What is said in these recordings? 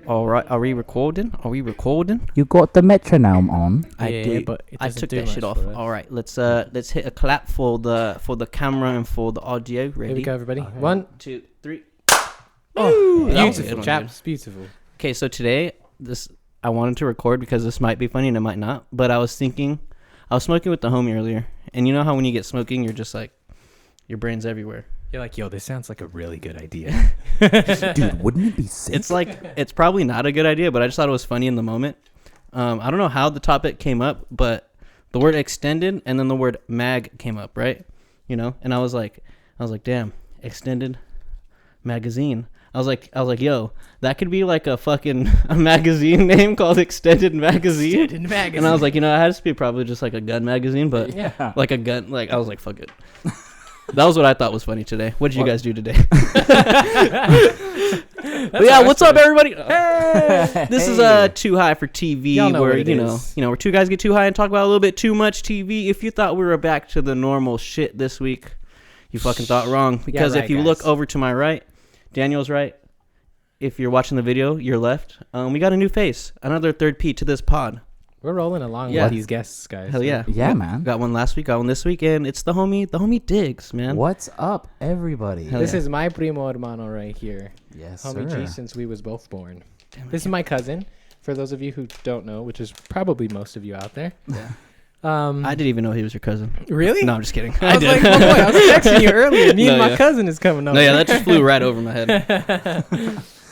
All right, are we recording? You got the metronome on. I did, but I took that shit off. All right, let's hit a clap for the camera and for the audio. Ready? Here we go, everybody. Okay. 1, 2, 3. Oh, that was a good beautiful, one, chaps. Beautiful. Okay, so today I wanted to record because this might be funny and it might not. But I was smoking with the homie earlier, and you know how when you get smoking, you're just like, your brain's everywhere. You're like, yo, this sounds like a really good idea. Dude, wouldn't it be sick? It's like, it's probably not a good idea, but I just thought it was funny in the moment. I don't know how the topic came up, but the word extended and then the word mag came up, right? You know, and I was like, damn, extended magazine. I was like, yo, that could be like a fucking a magazine name called Extended Magazine. Extended Magazine. And I was like, you know, it has to be probably just like a gun magazine, but Yeah. like a gun, like I was like, fuck it. That was what I thought was funny today. What did you guys do today? But yeah, what's up, everybody? Hey! This is Too High for TV, Y'all know where what it is. where two guys get too high and talk about a little bit too much TV. If you thought we were back to the normal shit this week, you fucking thought wrong. Because right, if you guys. look over to my right, Daniel's right. If you're watching the video, your left. We got a new face, another third P to this pod. We're rolling along Yeah. with these guests, guys. Hell yeah, Yeah, man. Got one last week, got one this week, and it's the homie Diggs, man. What's up, everybody? Hell This yeah. is my primo hermano right here. Yes, Homie sir. G since we was both born. Damn it, This is my cousin. For those of you who don't know, which is probably most of you out there. Yeah. I I didn't even know he was your cousin. really? No, I'm just kidding. I was like, oh boy, I was texting you earlier. Me and No, my yeah. cousin is coming over. No, yeah, that just flew right over my head.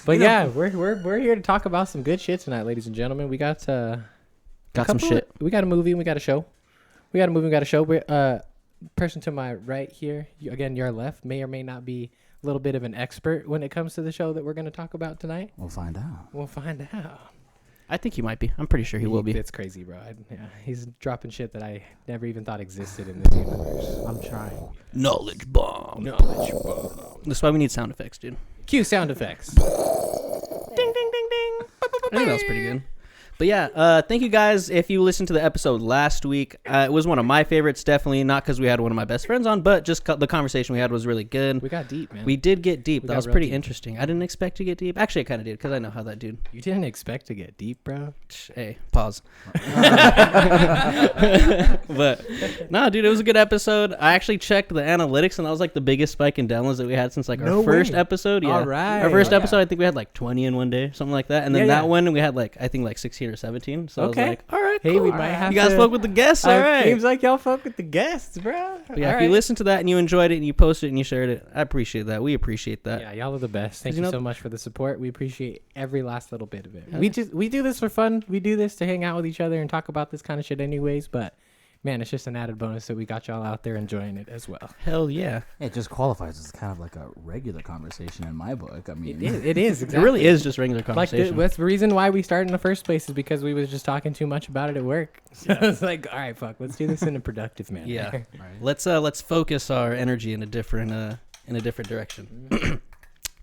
But yeah, we're here to talk about some good shit tonight, ladies and gentlemen. We got Got some shit. We got a movie and we got a show. We're person to my right here, again, your left, may or may not be a little bit of an expert when it comes to the show that we're going to talk about tonight. We'll find out. We'll find out. I think he might be. I'm pretty sure he will be. It's crazy, bro. He's dropping shit that I never even thought existed in this universe. I'm trying. Knowledge bomb. Knowledge bomb. That's why we need sound effects, dude. Cue sound effects. Ding, ding, ding, ding. I think that was pretty good. But yeah, thank you guys. If you listened to the episode last week, it was one of my favorites, definitely. Not because we had one of my best friends on, but just the conversation we had was really good. We got deep, man. We did get deep. We That got was real pretty deep. interesting. I didn't expect to get deep. Actually, I kind of did because I know how that dude. You didn't expect to get deep, bro. Hey, pause. But nah, dude, it was a good episode. I actually checked the analytics, and that was like the biggest spike in downloads that we had since like our No first way. episode. Yeah, All right. our first Yeah. episode, I think we had like 20 in one day, something like that. And then Yeah, that one we had like I think like 16 or 17. So Okay. I was like, all right, Hey, cool. we might have You guys to- spoke with the guests, all right. Seems like y'all fuck with the guests, bro. But yeah, All if you right. listen to that and you enjoyed it and you posted it and you shared it, I appreciate that. We appreciate that. Yeah, y'all are the best. Thank you you know- so much for the support. We appreciate every last little bit of it. Yeah. We do this for fun. We do this to hang out with each other and talk about this kind of shit anyways, but man, it's just an added bonus that we got y'all out there enjoying it as well. Hell yeah. It just qualifies as kind of like a regular conversation in my book. I mean, It is. Exactly. It really is just regular Like conversation. that's the reason why we started in the first place is because we was just talking too much about it at work. So it's like, all right, fuck, let's do this in a productive manner. Yeah. Right. Let's focus our energy in a different direction.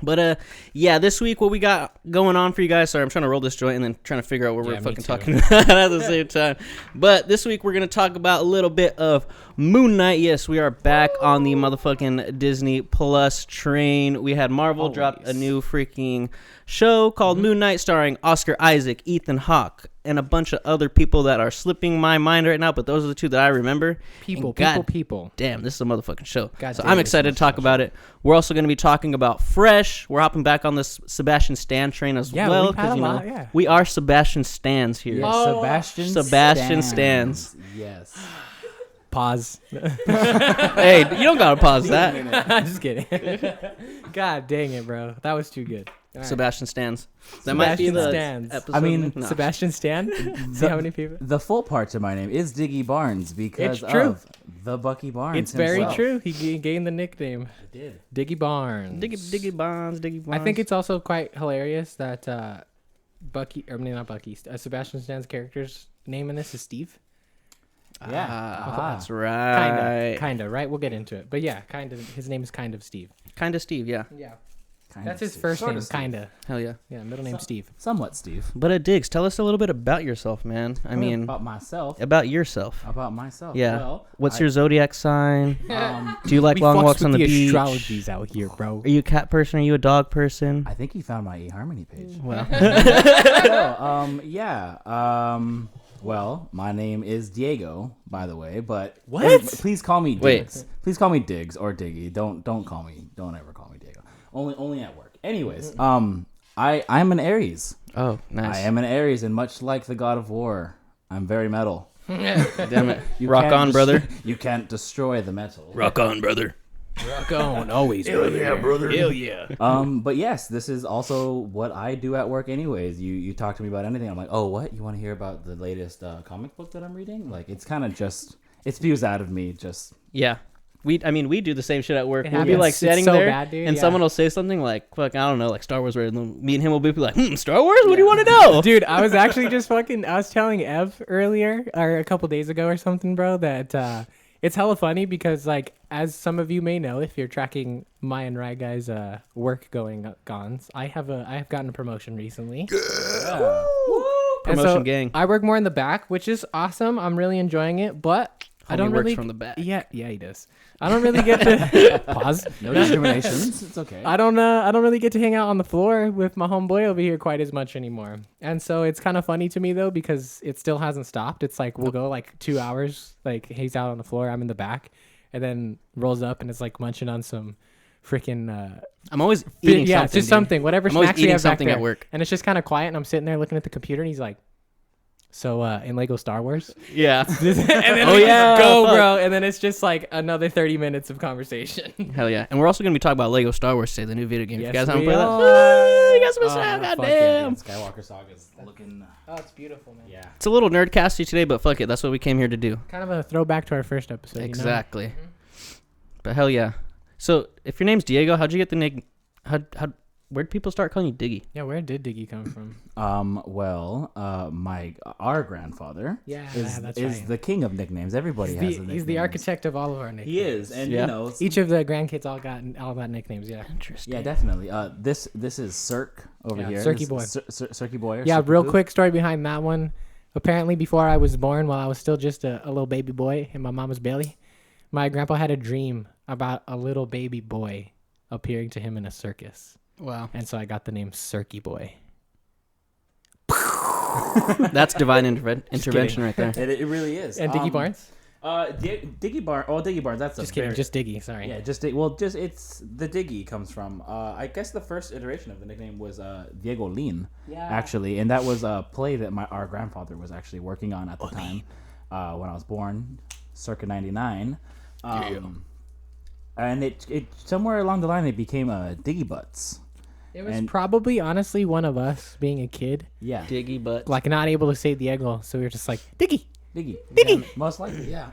But yeah, this week what we got going on for you guys. Sorry, I'm trying to roll this joint and then trying to figure out what Yeah, we're me fucking too. talking about at the same time. But this week we're gonna talk about a little bit of Moon Knight. Yes, we are back on the motherfucking Disney Plus train. We had Marvel drop a Always. new freaking show called Moon Knight, starring Oscar Isaac, Ethan Hawke, and a bunch of other people that are slipping my mind right now. But those are the two that I remember. People. Damn, this is a motherfucking show. God So damn, I'm this excited is to talk about it. We're also going to be talking about Fresh. We're hopping back on this Sebastian Stan train as Yeah, well. we've had a you know, lot, yeah. we are Sebastian Stans here. Yes, Oh, Sebastian Stans. Yes. Pause. Hey, you don't got to pause that. I'm just kidding. God dang it, bro. That was too good. All right. Sebastian Stans. That might be Sebastian the Stans. episode. I mean, no. Sebastian Stan? See how many people? The full part to my name is Diggy Barnes because It's true. of the Bucky Barnes It's very himself. true. He gained the nickname. I did. Diggy Barnes. Diggy Bonds. I think it's also quite hilarious that Sebastian Stan's character's name in this is Steve. Yeah. That's right. Kinda, right? We'll get into it. But yeah, his name is kind of Steve. Kind of Steve, yeah. Yeah. That's his first Sort name, of Steve. kinda. Hell yeah. Yeah, middle name Steve. Somewhat Steve. But Diggs, tell us a little bit about yourself, man. I mean, about myself. about yourself. About myself. Yeah. Well, What's your zodiac sign? Um, Do you like We long fucks walks with on the beach? astrologies out here, bro. Are you a cat person? Are you a dog person? I think he found my eHarmony page. Well, Well, my name is Diego, by the way, but What? Please call me Wait. Diggs. Please call me Diggs or Diggy. Don't call me. Don't ever call me Diego. Only at work. Anyways, I'm an Aries. oh, nice. I am an Aries, and much like the God of War, I'm very metal. Damn it. You Rock can't on, brother. You can't destroy the metal. Rock on, brother. Rock on, always. Hell yeah, brother. Hell yeah. But yes, this is also what I do at work anyways. You talk to me about anything, I'm like, oh, what? You want to hear about the latest comic book that I'm reading? Like, it's kind of just, it spews out of me just. Yeah. We do the same shit at work. It We'll be happens. like It's sitting so there, bad, dude. and Yeah. someone will say something like, "Fuck, I don't know, like Star Wars." Where me and him will be like, "Star Wars? What do you want to know?" Dude, I was actually just I was telling Ev earlier, or a couple days ago or something, bro, that it's hella funny because, like, as some of you may know, if you're tracking my and Rai guys' work gons, I have gotten a promotion recently. Promotion gang. I work more in the back, which is awesome. I'm really enjoying it, but I Homie don't works really from the back. Yeah, he does. I don't really get to pause. No discriminations. It's okay. I don't really get to hang out on the floor with my homeboy over here quite as much anymore. And so it's kind of funny to me though, because it still hasn't stopped. It's like we'll go like 2 hours, like he's out on the floor, I'm in the back, and then rolls up and it's like munching on some freaking I'm always eating yeah, something. just dude. something, whatever I'm always snacks we eating have back something there. at work. And it's just kind of quiet, and I'm sitting there looking at the computer, and he's like, "So in Lego Star Wars?" Yeah. and then Oh, we yeah, just go, fuck. bro. And then it's just like another 30 minutes of conversation. Hell yeah. And we're also gonna be talking about Lego Star Wars today, the new video game. If Yes, you guys haven't we played are. that, you guys missed Oh, out. fuck Goddamn. Skywalker Saga is looking. Oh, it's beautiful, man. Yeah. It's a little nerdcasty today, but fuck it. That's what we came here to do. Kind of a throwback to our first episode. Exactly. But hell yeah. So if your name's Diego, how'd you get the nick? Where'd people start calling you Diggy? Yeah, where did Diggy come from? Our grandfather is that's is right. the king of nicknames. Everybody has a nickname. He's the architect of all of our nicknames. He is, and Yeah. you know, Each of the grandkids all got nicknames. Yeah. Interesting. yeah, definitely. This is Cirque over Yeah, here. Cirky boy. Cirky boy. Or Yeah, Cirky real Boo. quick story behind that one. Apparently, before I was born, while I was still just a little baby boy in my mama's belly, my grandpa had a dream about a little baby boy appearing to him in a circus. Wow. And so I got the name Cirky Boy. That's divine intervention right there. It really is. And Diggy Barnes? Diggy Barnes. Oh, Diggy Barnes. That's Just a kidding, very- just Diggy, sorry. Yeah, it's the Diggy comes from. I guess the first iteration of the nickname was Diego Lean, actually, and that was a play that our grandfather was actually working on at the time when I was born, circa '99. And it somewhere along the line it became Diggy Butts. It was And- probably, honestly, one of us being a kid, Yeah, Diggy butt. like not able to say Diego, so we were just like, Diggy! Diggy. Diggy! Yeah, most likely, yeah.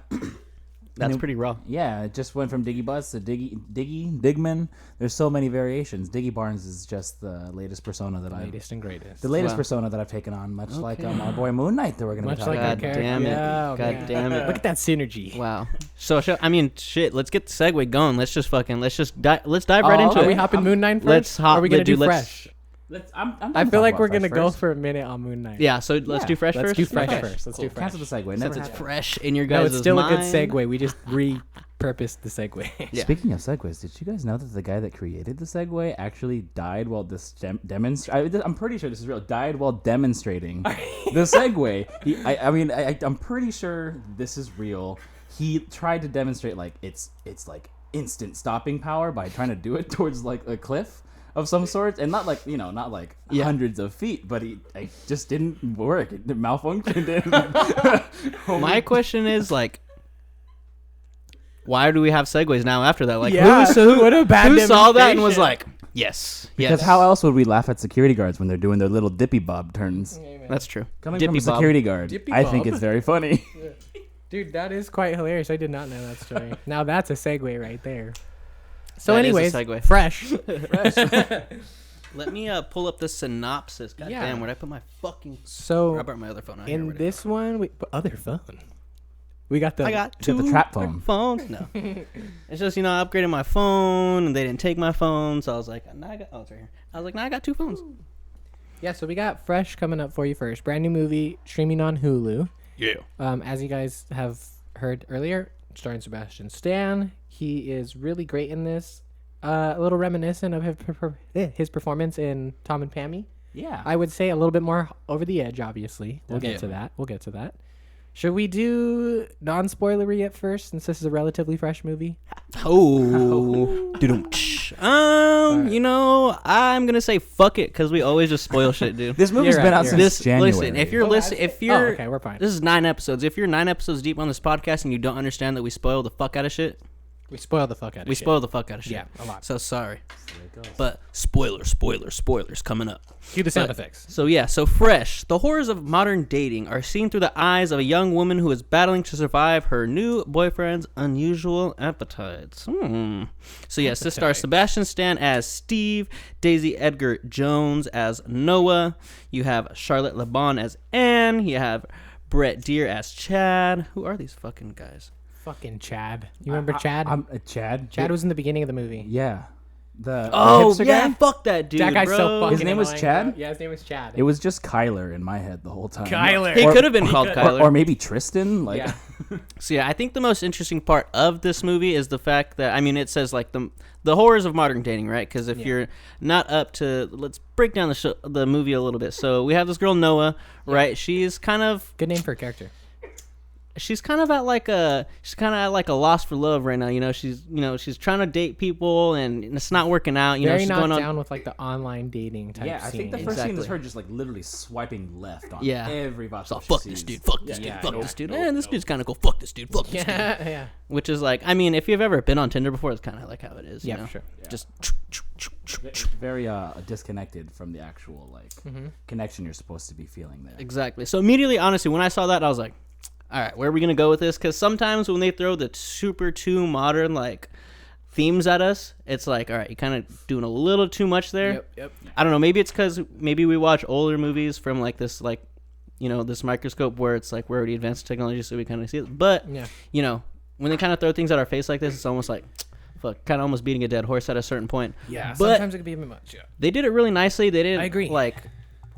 That's pretty raw. Yeah, it just went from Diggy Butts to Digman. There's so many variations. Diggy Barnes is just the latest persona that Latest and greatest. the latest Wow. persona that I've taken on, much like our boy Moon Knight that we're gonna Much be like talking our God character. damn it. Yeah, oh, God man. damn it. Look at that synergy. Wow. So I mean, shit. Let's get the segue going. Let's dive right into Are it. we hopping Moon Knight first? let's hop- Or are we gonna dude, do let's- Fresh? I feel like we're gonna go for a minute on Moon Knight. Yeah. So let's do fresh Let's first. do Fresh Okay. first. Let's do Fresh. Cancel the segue. Never Since it's happened. fresh in your guys' No, it's still a good mind. segue. We just repurposed the segue. Yeah. Speaking of segues, did you guys know that the guy that created the Segway actually died while I'm pretty sure this is real. Died while demonstrating the Segway. I'm pretty sure this is real. He tried to demonstrate like it's like instant stopping power by trying to do it towards like a cliff of some sort, and not like hundreds of feet, but it just didn't work. It malfunctioned. My question is like, why do we have segues now after that? Like, Yeah, what a bad who saw that and was demonstration. like, yes, Because yes. how else would we laugh at security guards when they're doing their little dippy bob turns? That's true. Coming Dippy from a Bob. security guard, Dippy I think Bob. it's very funny. Dude, that is quite hilarious. I did not know that story. Now that's a segue right there. So, That is a anyways, segue. Fresh. Let me pull up the synopsis. God Yeah. damn, where'd I put my fucking... So I brought my other phone out here. in Where'd it this one, other phone. We got the. I got You got the two trap phone. phones. No, it's just I upgraded my phone and they didn't take my phone, so I was like, nah, it's right here. I was like, nah, I got 2 phones. Yeah, so we got Fresh coming up for you first. Brand new movie streaming on Hulu. Yeah. As you guys have heard earlier, starring Sebastian Stan. He is really great in this. A little reminiscent of his performance in Tom and Pammy. Yeah. I would say a little bit more over the edge, obviously. We'll get to that. Should we do non-spoilery at first, since this is a relatively fresh movie? Oh. I'm gonna say fuck it, because we always just spoil shit, dude. This movie's You're been right, out you're since January. Listen, if you're listening, okay, we're fine. This is 9 episodes. If you're 9 episodes deep on this podcast and you don't understand that we spoil the fuck out of shit, We spoil the fuck out of we shit. spoil the fuck out of shit. Yeah, a lot. So sorry. But spoilers coming up. Cue the sound effects. So Fresh. The horrors of modern dating are seen through the eyes of a young woman who is battling to survive her new boyfriend's unusual appetites. So yes, this stars Sebastian Stan as Steve, Daisy Edgar Jones as Noah. You have Charlotte LeBon as Anne. You have Brett Deer as Chad. Who are these fucking guys? Fucking Chad. You remember Chad? Chad. Chad was in the beginning of the movie. Yeah. The Oh hipster yeah, guy? fuck that dude. That guy's bro. so fucking His name was annoying, Chad? bro. Yeah, his name was Chad. It was just Kyler in my head the whole time. Kyler. He Or- could have been called Kyler. Or maybe Tristan. Like, Yeah. So yeah, I think the most interesting part of this movie is the fact that it says like the horrors of modern dating, right? Because if you're not up to, let's break down the movie a little bit. So we have this girl Noah, right? She's kind of Good name for a character. she's kind of at like a loss for love right now. She's trying to date people and it's not working out. Very She's knocked going on. down with like the online dating type yeah, I think the scene. first scene is Exactly. her just like literally swiping left on Yeah. every box. So she fuck sees. this dude, fuck this dude, Yeah, fuck nope, this dude. This dude's kind of cool. Fuck this dude, fuck this dude. Yeah, yeah. Which is like, if you've ever been on Tinder before, it's kind of like how it is. Yeah, you know? for sure. Just Very disconnected from the actual connection you're supposed to be feeling there. exactly. So immediately, honestly, when I saw that, I was like, all right, where are we gonna go with this? Because sometimes when they throw the super too modern themes at us, it's like, all right, you're kind of doing a little too much there. Yep. I don't know. Maybe it's because maybe we watch older movies from this this microscope where it's like we're already advanced technology, so we kind of see it. But Yeah. when they kind of throw things at our face like this, it's almost like, fuck, kind of almost beating a dead horse at a certain point. Yeah. But Sometimes it can be a bit much. Yeah. they did it really nicely. They didn't I agree.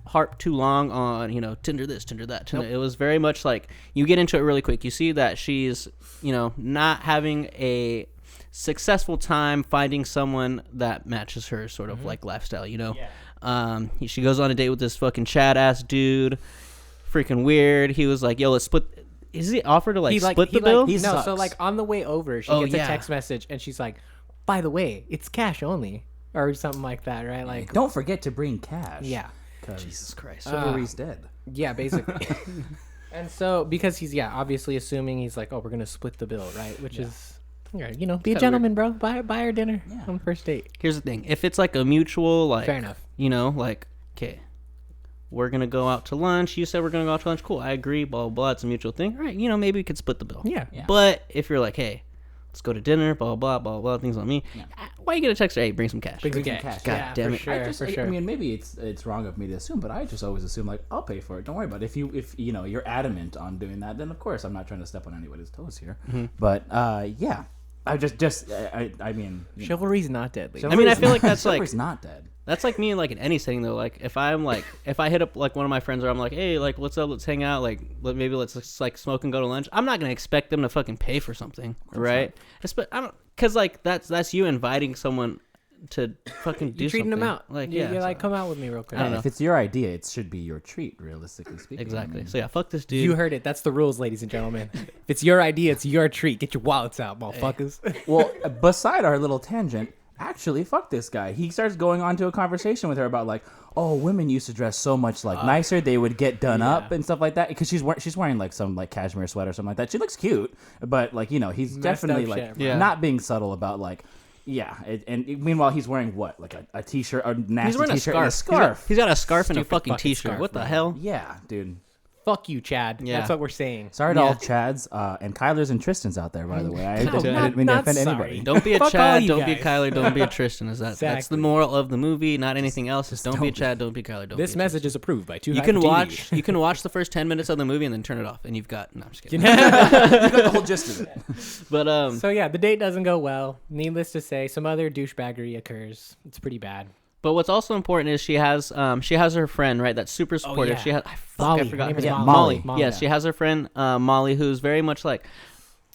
harp too long on Tinder this, Tinder that. Tinder. It was very much like you get into it really quick. You see that she's not having a successful time finding someone that matches her sort of lifestyle. She goes on a date with this fucking Chad ass dude, freaking weird. He was like, yo, let's split. Is he offered to split the bill? He No, sucks. so on the way over, she gets a text message and she's like, by the way, it's cash only. Or something like that, right? Don't forget to bring cash. Yeah. Jesus Christ. Chivalry's dead. Yeah, basically. And so, because he's, obviously assuming he's like, oh, we're going to split the bill, right? Which is, be a gentleman, bro. Buy her dinner on the first date. Here's the thing. If it's a mutual, Fair enough. Okay, we're going to go out to lunch. You said we're going to go out to lunch. Cool. I agree. Blah, blah, blah. It's a mutual thing. All right. Maybe we could split the bill. Yeah. But if you're like, hey, let's go to dinner, blah, blah, blah, blah, things on me. Why you get a text? Hey, bring some cash. Bring some Bring some cash. cash. God Yeah, damn for it. sure, for sure. I mean, maybe it's wrong of me to assume, but I just always assume I'll pay for it. Don't worry about it. If you're adamant on doing that, then of course I'm not trying to step on anybody's toes here. But yeah, I mean, Chivalry's not deadly. I feel like that's Chivalry's not dead. That's like me in any setting though. If I hit up one of my friends or I'm like, hey, what's up? Let's hang out. Maybe let's just, smoke and go to lunch. I'm not gonna expect them to fucking pay for something, right? I don't, cause that's you inviting someone to fucking do You're treating something. them out. You're like, come out with me real quick. I don't know. If it's your idea, it should be your treat, realistically speaking. Exactly. I mean, So yeah, fuck this dude. You heard it. That's the rules, ladies and gentlemen. If it's your idea, it's your treat. Get your wallets out, motherfuckers. well, beside our little tangent, actually, fuck this guy. He starts going on to a conversation with her about women used to dress so much nicer. They would get done up and stuff like that because she's wearing some cashmere sweater or something like that. She looks cute, but he's definitely shit, not being subtle about and meanwhile he's wearing what a t-shirt, a nasty He's wearing t-shirt, a and a scarf. scarf. He's got a scarf and a Stupid fucking fucking t-shirt. scarf, What the man. hell? Yeah, dude. Fuck you, Chad. Yeah. That's what we're saying. Sorry to Yeah. all Chads and Kyler's and Tristan's out there, by the way. I No, didn't mean to not offend sorry. anybody. Don't be a Fuck all Chad, you don't be a guys. Kyler, don't be a Tristan. That's the Exactly. moral of the movie, not anything else. Just don't be a Chad, don't be Kyler, don't This be a message is approved by You can watch you can watch the first 10 minutes of the movie and then turn it off and you've got no, I'm just kidding. You got the whole gist of it. But So yeah, the date doesn't go well. Needless to say, some other douchebaggery occurs. It's pretty bad. but what's also important is she has her friend, right? That's super supportive. yeah. She has Molly. I Her forgot name her is name. Molly. Molly. Yes, she has her friend Molly who's very much like,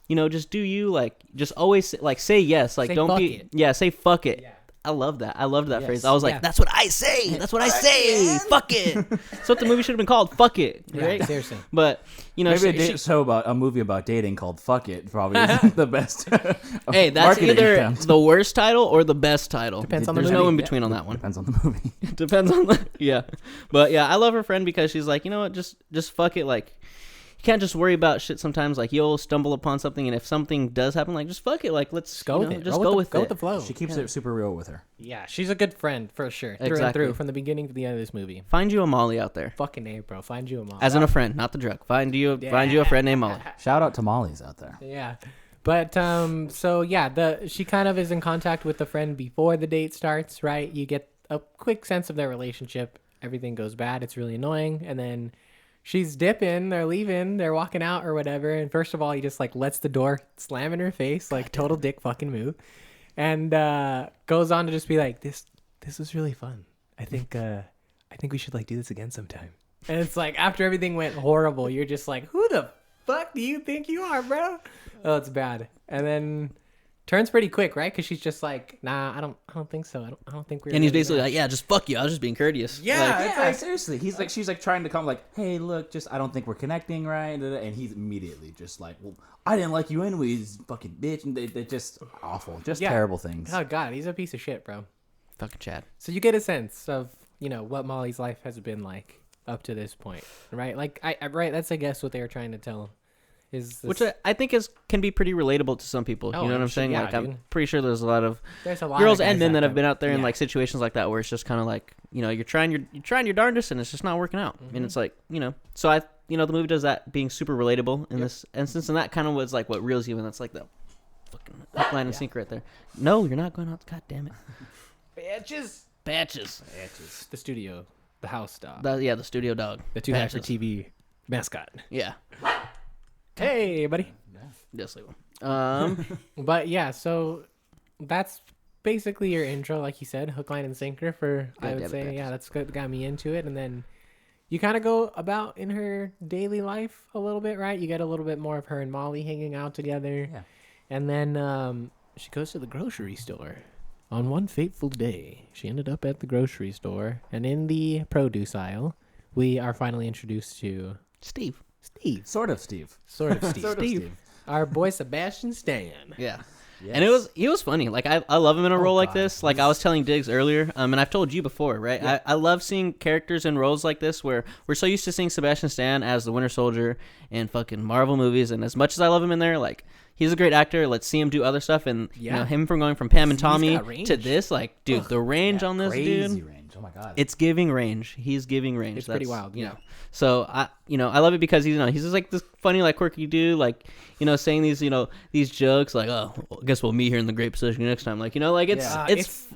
you know, just do you, like just always like say yes, like Say don't fuck be it. yeah, say fuck it. Yeah. I love that. I loved that Yes. phrase. I was like, Yeah. that's what I say. That's what I say. Fuck it. That's what the movie should have been called. Fuck it. Yeah, Right? seriously. But you know, Maybe a she- show about a movie about dating called "Fuck It" probably isn't the best. hey, that's marketing either attempt. the worst title or the best title. Depends on the There's movie. no in between on that one. Depends on the movie. Depends on the yeah. But yeah, I love her friend because she's like, you know what, just fuck it. Like, you can't just worry about shit sometimes. Like, you'll stumble upon something, and if something does happen, like, just fuck it. Like, let's Go you with know, it. Just Go with the it. flow. She keeps it super real with her. Yeah, she's a good friend for sure. Through and Exactly. through, from the beginning to the end of this movie. Find you a Molly out there, Fucking A, bro. Find you a mom. as in a friend, not the drug. Find you a friend named Molly. Shout out to Molly's out there. Yeah. But so yeah, she kind of is in contact with the friend before the date starts, right? You get a quick sense of their relationship. Everything goes bad. It's really annoying. And then she's dipping, they're leaving, they're walking out or whatever. And first of all, he just like lets the door slam in her face, like total dick fucking move. And goes on to just be like, this was really fun. I think we should like do this again sometime. And it's like after everything went horrible, you're just like, who the fuck do you think you are, bro? Oh, it's bad. And then turns pretty quick, right? Because she's just like, nah, I don't think so. I don't think we're. And he's really basically gonna-" like, yeah, just fuck you. I was just being courteous. Yeah, Like, it's Yeah, like- seriously. She's like trying to come like, hey, look, just I don't think we're connecting, right? And he's immediately just like, well, I didn't like you anyways, fucking bitch. And they're just awful, just Yeah. terrible things. Oh god, he's a piece of shit, bro. fucking Chad. So you get a sense of what Molly's life has been like up to this point, right? Like I right. That's I guess what they were trying to tell. Is this, Which I think can be pretty relatable to some people. Oh, You know what I'm I'm sure- saying? yeah, like, I'm dude. pretty sure there's a lot of there's a lot girls of and guys men that have have been out there in yeah. like situations like that where it's just kind of like, you're trying your darndest and it's just not working out. Mm-hmm. And it's like, so the movie does that being super relatable in this instance, and that kind of was like what reels you in. That's like the fucking hook, line, and sinker right there. No, you're not going out. God damn it. Batches. the studio, the house dog, The studio dog. the TH4TV mascot. Yeah. Hey, buddy. Just leave him. But yeah, so that's basically your intro, like you said, hook, line, and sinker for I God would damn it, say, Batches. yeah, that's good. Got me into it, and then you kind of go about in her daily life a little bit, right? You get a little bit more of her and Molly hanging out together, Yeah. and then she goes to the grocery store. On one fateful day, she ended up at the grocery store, and in the produce aisle, we are finally introduced to Steve. Steve, Sort of, Steve. sort of Steve, Sort of, Steve. our boy Sebastian Stan. Yeah. Yes. And he was funny. Like I love him in a role like God. this. Like I was telling Diggs earlier, and I've told you before, right? Yeah. I love seeing characters in roles like this where we're so used to seeing Sebastian Stan as the Winter Soldier in fucking Marvel movies, and as much as I love him in there, like he's a great actor. Let's see him do other stuff, and Yeah. him from going from Pam and He's Tommy got range. to this, like, dude, the range on this Crazy dude. range. Oh my god. It's giving range. He's giving range. It's pretty wild, yeah. So I love it because he's just like this funny, like quirky dude, like saying these jokes, like, oh, well, I guess we'll meet here in the Great Pacific next time, like like it's Yeah.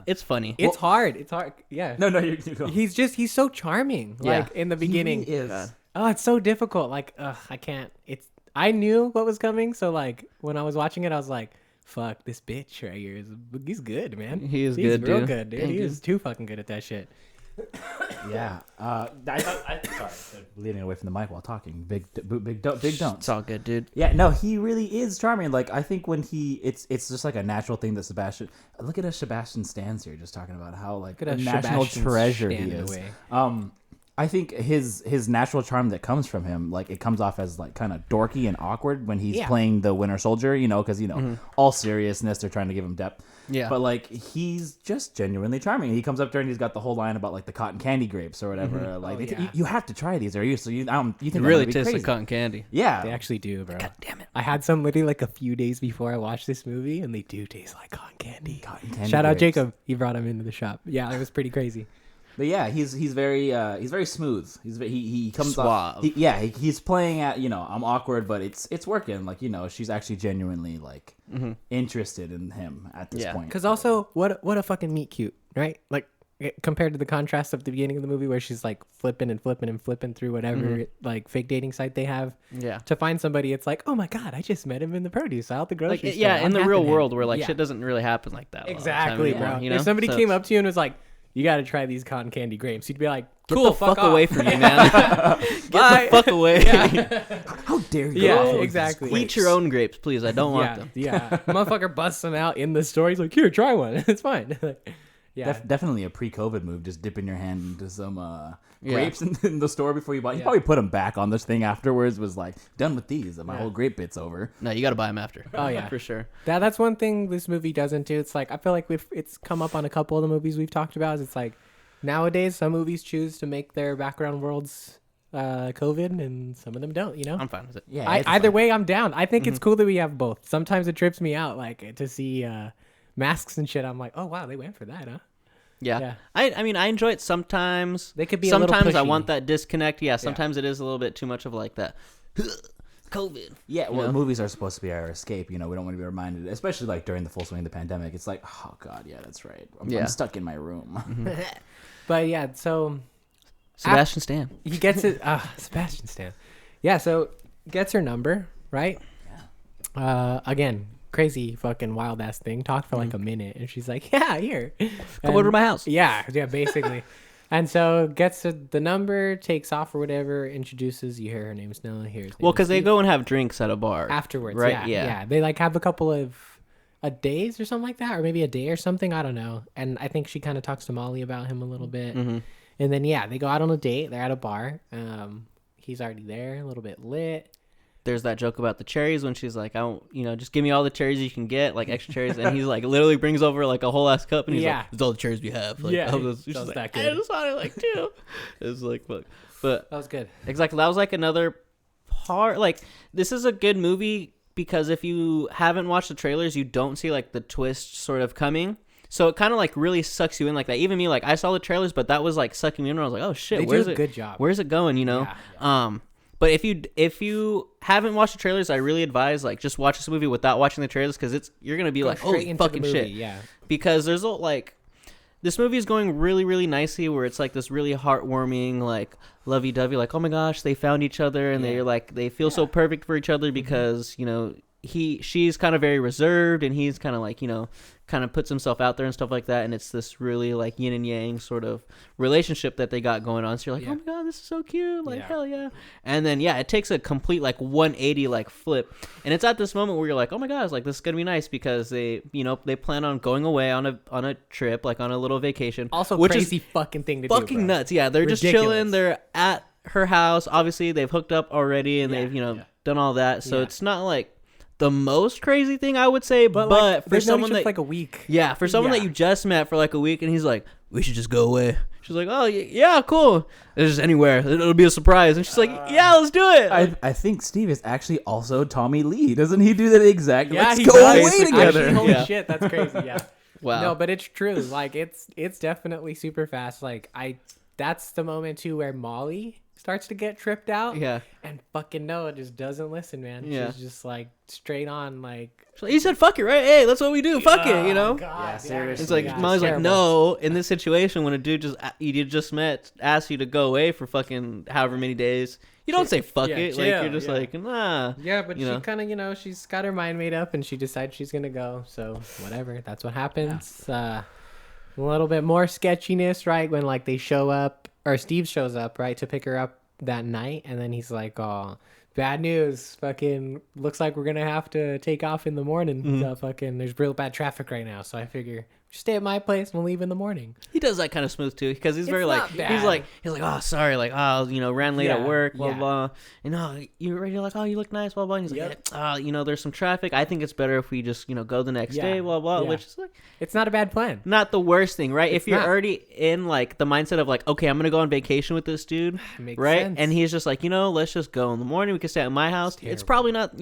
it's funny. It's hard. It's hard. Yeah. no, you go. He's so charming. Yeah. Like in the beginning. He is. God. Oh, it's so difficult. Like, I can't. I knew what was coming, so like when I was watching it, I was like, "Fuck, this bitch right here he's good, man. He's he's good, real dude. good, dude. Thank He you. is too fucking good at that shit." Yeah. Sorry, leaning away from the mic while talking. Big don'ts. It's all good, dude. Yeah, no, he really is charming. Like I think when it's just like a natural thing that Sebastian. Look at us, Sebastian Stans here, just talking about how like Look a at us, national Sebastian treasure he standing is. away. I think his natural charm that comes from him, like it comes off as like kind of dorky and awkward when he's Yeah. playing the Winter Soldier, because all seriousness they're trying to give him depth. Yeah. But like he's just genuinely charming. He comes up there and he's got the whole line about like the cotton candy grapes or whatever. Like yeah. you have to try these, or you think It I'm really gonna be tastes crazy. like cotton candy. Yeah, They actually do, bro. God damn it. I had some literally like a few days before I watched this movie, and they do taste like cotton candy. Cotton candy Shout out grapes. Jacob. He brought them into the shop. Yeah, it was pretty crazy. But yeah, he's very smooth. He comes Suave. off. He's playing at, I'm awkward, but it's working. Like, she's actually genuinely like interested in him at this point. Because also, what a fucking meet cute, right? Like compared to the contrast of the beginning of the movie where she's like flipping through whatever like fake dating site they have. Yeah. To find somebody, it's like, oh my god, I just met him in the produce aisle at the grocery store. Yeah, in the I'm real happy world to where like him. shit doesn't really happen like that. a lot of the time Exactly, anymore, bro. You know? If somebody So came up to you and was like, you got to try these cotton candy grapes, you'd be like, get cool, the fuck off. away from me, man. Get Bye. the fuck away. How dare you? Yeah, Oh, exactly. these Eat your own grapes, please. I don't want Yeah, them. yeah. Motherfucker busts them out in the store. He's like, here, try one. It's fine. Yeah. Definitely a pre-COVID move. Just dipping your hand into some Yeah. grapes in the store before you buy. You probably put them back on this thing afterwards. Was like, done with these. My whole grape bit's over. No, you got to buy them after. Oh, yeah. For sure. That's one thing this movie doesn't do. It's like, I feel like it's come up on a couple of the movies we've talked about. Is it's like, nowadays, some movies choose to make their background worlds COVID, and some of them don't, I'm fine with it. Yeah. Either way, I'm down. I think it's cool that we have both. Sometimes it trips me out, like, to see masks and shit. I'm like, oh, wow, they went for that, huh? Yeah. Yeah. I mean, I enjoy it sometimes. They could be a little sometimes I pushy. want that disconnect. Yeah, sometimes it is a little bit too much of like that. COVID. Yeah, well, know? movies are supposed to be our escape. We don't want to be reminded, especially like during the full swing of the pandemic. It's like, oh god, yeah, that's right. I'm stuck in my room. But yeah, so Sebastian Stan. he gets it. Sebastian Stan. Yeah, so gets her number, right? Yeah. Again, crazy fucking wild ass thing. Talked for like a minute, and she's like, "Yeah, here, Come over to my house." Yeah, basically. And so gets the number, takes off or whatever, introduces. You hear her name's Nella. Here's Well, because they go and have drinks at a bar afterwards, right? Yeah. They like have a couple of days or something like that, or maybe a day or something. I don't know. And I think she kind of talks to Molly about him a little bit. And then they go out on a date. They're at a bar. He's already there, a little bit lit. There's that joke about the cherries when she's like, "I don't, just give me all the cherries you can get, like extra cherries." And he's like, literally brings over like a whole ass cup, and he's like, "It's all the cherries we have." Like, Yeah, she's that was like, that good. I just wanted like two. It's like, fuck. But That was good. exactly, that was like another part. Like, this is a good movie because if you haven't watched the trailers, you don't see like the twist sort of coming. So it kind of like really sucks you in like that. Even me, like I saw the trailers, but that was like sucking me in. Where I was like, "Oh shit, They where's do a it? good job. Where's it going?" Yeah. But if you haven't watched the trailers, I really advise like just watch this movie without watching the trailers because you're gonna be like, oh fucking shit, Yeah. because there's like this movie is going really really nicely where it's like this really heartwarming like lovey-dovey like, oh my gosh, they found each other and they're like they feel so perfect for each other because she's kind of very reserved and he's kind of like kind of puts himself out there and stuff like that, and it's this really like yin and yang sort of relationship that they got going on. So you're like, oh my god, this is so cute, like hell yeah. And then it takes a complete like 180 like flip, and it's at this moment where you're like, oh my god, it's like this is gonna be nice because they they plan on going away on a trip, like on a little vacation. Also, which crazy is fucking thing to do. fucking Bro. nuts. Yeah, they're just Ridiculous. chilling. They're at her house. Obviously, they've hooked up already, and they've done all that. So it's not like the most crazy thing I would say, but like, for they've known someone each other that for like a week. yeah, for someone that you just met for like a week, and he's like, we should just go away. She's like, oh yeah, cool. It's just anywhere. It'll be a surprise. And she's like, yeah, let's do it. I think Steve is actually also Tommy Lee. Doesn't he do that exact? Yeah, Let's he go does. away together. Actually, holy Yeah. shit, that's crazy. Yeah. Wow. No, but it's true. Like it's definitely super fast. Like that's the moment too where Molly starts to get tripped out. Yeah. And fucking Noah just doesn't listen, man. Yeah. She's just like straight on like. She's like, you said fuck it, right? Hey, that's what we do. Fuck it, God, Yeah, seriously. It's like yeah, Molly's like, terrible. no. In this situation, when a dude you just met asks you to go away for fucking however many days, you don't say fuck Yeah, it. Like chill, you're just yeah. like, nah. Yeah, but You she know? kind of, she's got her mind made up and she decides she's going to go. So whatever. That's what happens. A little bit more sketchiness, right? When like they show up or Steve shows up, right, to pick her up that night. And then he's like, oh, bad news. Fucking looks like we're going to have to take off in the morning. So fucking there's real bad traffic right now. So I figure just stay at my place and we'll leave in the morning. He does that kind of smooth too, because he's very It's like not he's bad. like oh sorry, like oh ran late Yeah, at work, blah yeah. blah. And oh you ready? Like oh you look nice, blah blah. And he's Yep. like there's some traffic. I think it's better if we just go the next Yeah, day, blah blah. yeah. Which is like It's not a bad plan. not the worst thing, right? It's If you're not. already in like the mindset of like okay I'm gonna go on vacation with this dude, Makes right? sense. And he's just like let's just go in the morning. We can stay at my house. It's terrible. probably not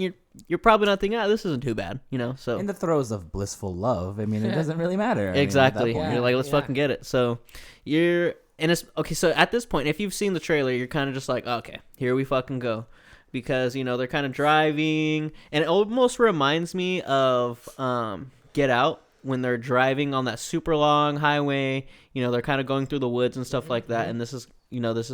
you're probably not thinking this isn't too bad, so. In the throes of blissful love, I mean, it doesn't really matter. I mean, at that Exactly. point. Yeah, You're like, let's yeah. fucking get it. So you're And it's okay. So at this point, if you've seen the trailer, you're kind of just like, okay, here we fucking go, because they're kind of driving, and it almost reminds me of Get Out when they're driving on that super long highway. They're kind of going through the woods and stuff like that, and this is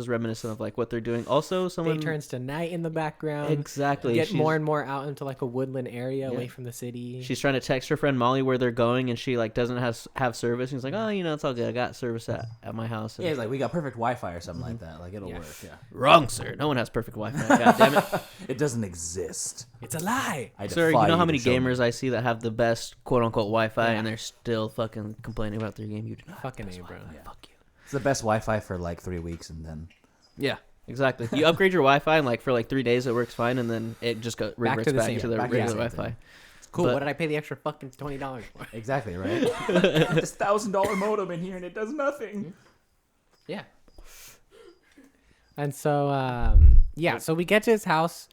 reminiscent of like what they're doing. Also, someone Day turns to night in the background. Exactly. Get more and more out into like a woodland area away from the city. She's trying to text her friend Molly where they're going, and she like doesn't have service. She's like, oh, it's all good. I got service at my house. And Yeah, it's like we got perfect Wi-Fi or something like that. Like it'll work. Yeah. wrong, sir. No one has perfect Wi-Fi. God damn it. It doesn't exist. It's a lie. Sir, you defy know how to many show me. gamers I see that have the best quote unquote Wi-Fi, and they're still fucking complaining about their game. You do not. Fucking A, bro. Fuck you. It's the best Wi-Fi for like 3 weeks, and then Yeah, exactly. You upgrade your Wi-Fi, and like for like 3 days it works fine, and then it just reverts to the back same- to the back to the regular same Wi-Fi. Cool. But- What did I pay the extra fucking $20 for? exactly right. This $1,000 modem in here, and it does nothing. Yeah. And so, so we get to his house.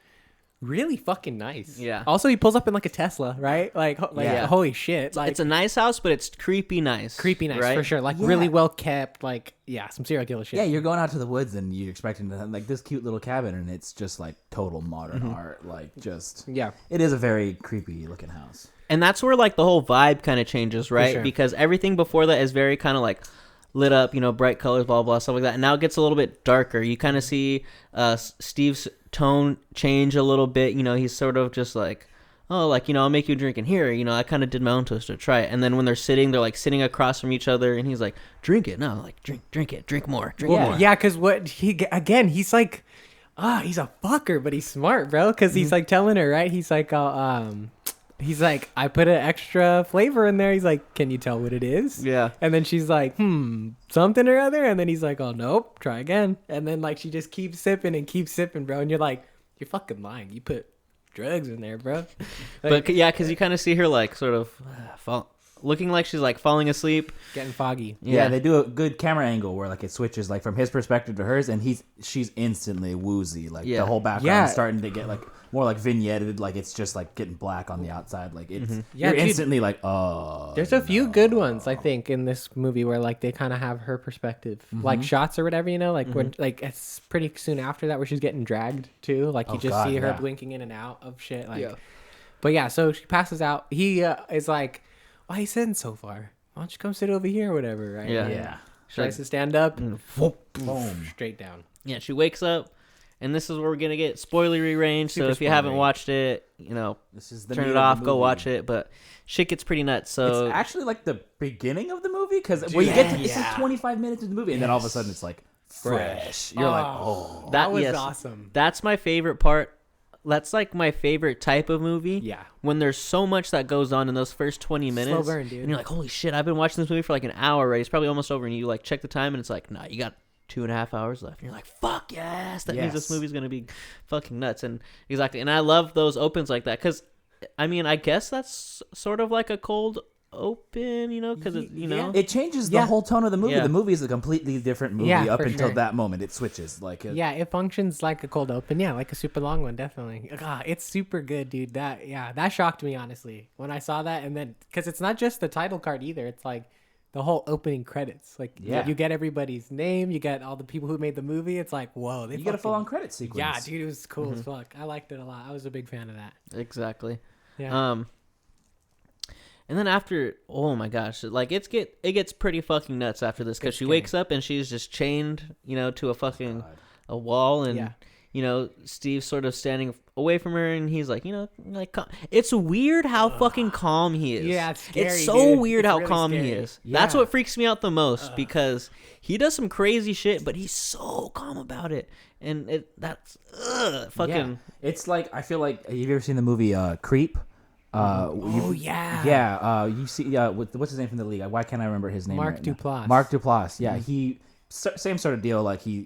Really fucking nice. Yeah. Also, he pulls up in like a Tesla, right? Like Yeah. holy shit. Like, It's a nice house, but it's creepy nice. creepy nice right? for sure. Like Yeah. really well kept. Like, some serial killer shit. Yeah, you're going out to the woods, and you're expecting to have like this cute little cabin, and it's just like total modern art. Like just Yeah. it is a very creepy looking house. And that's where like the whole vibe kind of changes, right? sure. Because everything before that is very kind of like lit up, bright colors, blah, blah, stuff like that. And now it gets a little bit darker. You kind of see Steve's tone change a little bit. He's sort of just like, oh, like, I'll make you a drink in here. I kind of did my own toast to try it. And then when they're like sitting across from each other, and he's like, drink it. No, like, drink it. Drink more. Drink more. Yeah, because he's like, he's a fucker, but he's smart, bro. Because he's like telling her, right? He's like, he's like, I put an extra flavor in there. He's like, can you tell what it is? Yeah. And then she's like, something or other. And then he's like, oh, nope, try again. And then like she just keeps sipping, bro. And you're like, you're fucking lying. You put drugs in there, bro. Like, But yeah, because you kind of see her like sort of looking like she's like falling asleep. getting foggy. Yeah, they do a good camera angle where like it switches like from his perspective to hers, and she's instantly woozy. Like Yeah. the whole background Yeah. is starting to get like more like vignetted. Like it's just like getting black on the outside. Like it's Yeah, you're dude. instantly like, oh. There's a few good ones, I think, in this movie where like they kind of have her perspective, like shots or whatever, like when like it's pretty soon after that where she's getting dragged too. Like you Oh, just God, see her yeah. blinking in and out of shit. Like, Yeah. But yeah, so she passes out. He is like, why are you sitting so far? Why don't you come sit over here or whatever, right? Yeah. And Yeah. Tries to stand up, Boom. straight down. Yeah, she wakes up, and this is where we're going to get spoilery range. So Super if you haven't spoilery. watched it, This is the turn meat it of off, the go movie. watch it. But shit gets pretty nuts. So It's actually like the beginning of the movie because you get to, it's yeah. like 25 minutes of the movie, and then all of a sudden it's like fresh. You're like, oh. That was yes, awesome. That's my favorite part. That's like my favorite type of movie. Yeah. When there's so much that goes on in those first 20 minutes. burn, dude. And you're like, holy shit, I've been watching this movie for like an hour already. It's probably almost over. And you like check the time, and it's like, nah, you got 2.5 hours left. And you're like, fuck yes. That means this Yes. movie's going to be fucking nuts. And exactly. And I love those opens like that. Because, I mean, I guess that's sort of like a cold open, because It changes the Yeah. whole tone of the movie. Yeah. The movie is a completely different movie Yeah, up for until sure. that moment. It switches. Like Yeah, it functions like a cold open. Yeah, like a super long one, definitely. God, it's super good, dude. That shocked me, honestly, when I saw that. And then, because it's not just the title card either. It's like the whole opening credits. Like, Yeah. you get everybody's name. You get all the people who made the movie. It's like, whoa. you get a full-on credit sequence. Yeah, dude, it was cool as fuck. I liked it a lot. I was a big fan of that. Exactly. Yeah. And then after, oh my gosh, like it gets pretty fucking nuts after this because It's she scary. wakes up and she's just chained, to a fucking a wall, and Steve's sort of standing away from her, and he's like, it's weird how fucking calm he is. Yeah, it's scary, It's so dude. weird It's how really calm he scary. is. That's Yeah. what freaks me out the most because he does some crazy shit, but he's so calm about it, and that's fucking. Yeah. It's like, I feel like, have you ever seen the movie Creep? Oh, yeah. Yeah, you see, what's his name from the league? Why can't I remember his name? Mark right now? Duplass. Mark Duplass. Yeah, he same sort of deal. Like he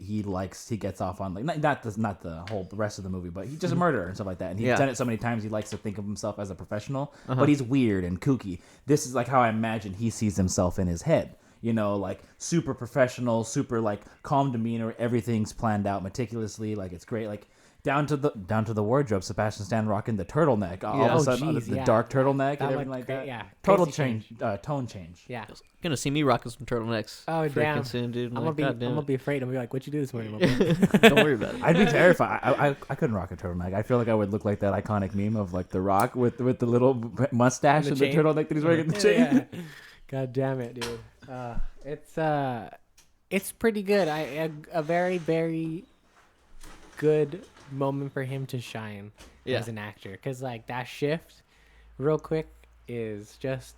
gets off on like not the whole rest of the movie, but he's just a murderer and stuff like that. And he's Yeah. done it so many times. He likes to think of himself as a professional, but he's weird and kooky. This is like how I imagine he sees himself in his head. like super professional, super like calm demeanor. Everything's planned out meticulously. Like it's great. Like down to the wardrobe. Sebastian Stan rocking the turtleneck. All of a sudden, the dark turtleneck and everything like that. Yeah, total change, tone change. Yeah. Gonna see me rocking some turtlenecks. Oh damn! Soon, dude. I'm gonna be afraid. I'm gonna be like, "What you do this morning?" Don't worry about it. I'd be terrified. I couldn't rock a turtleneck. I feel like I would look like that iconic meme of like The Rock with the little mustache and the turtleneck that he's wearing in the chain. Yeah. God damn it, dude. It's pretty good. A very, very good moment for him to shine as an actor, because like that shift real quick is just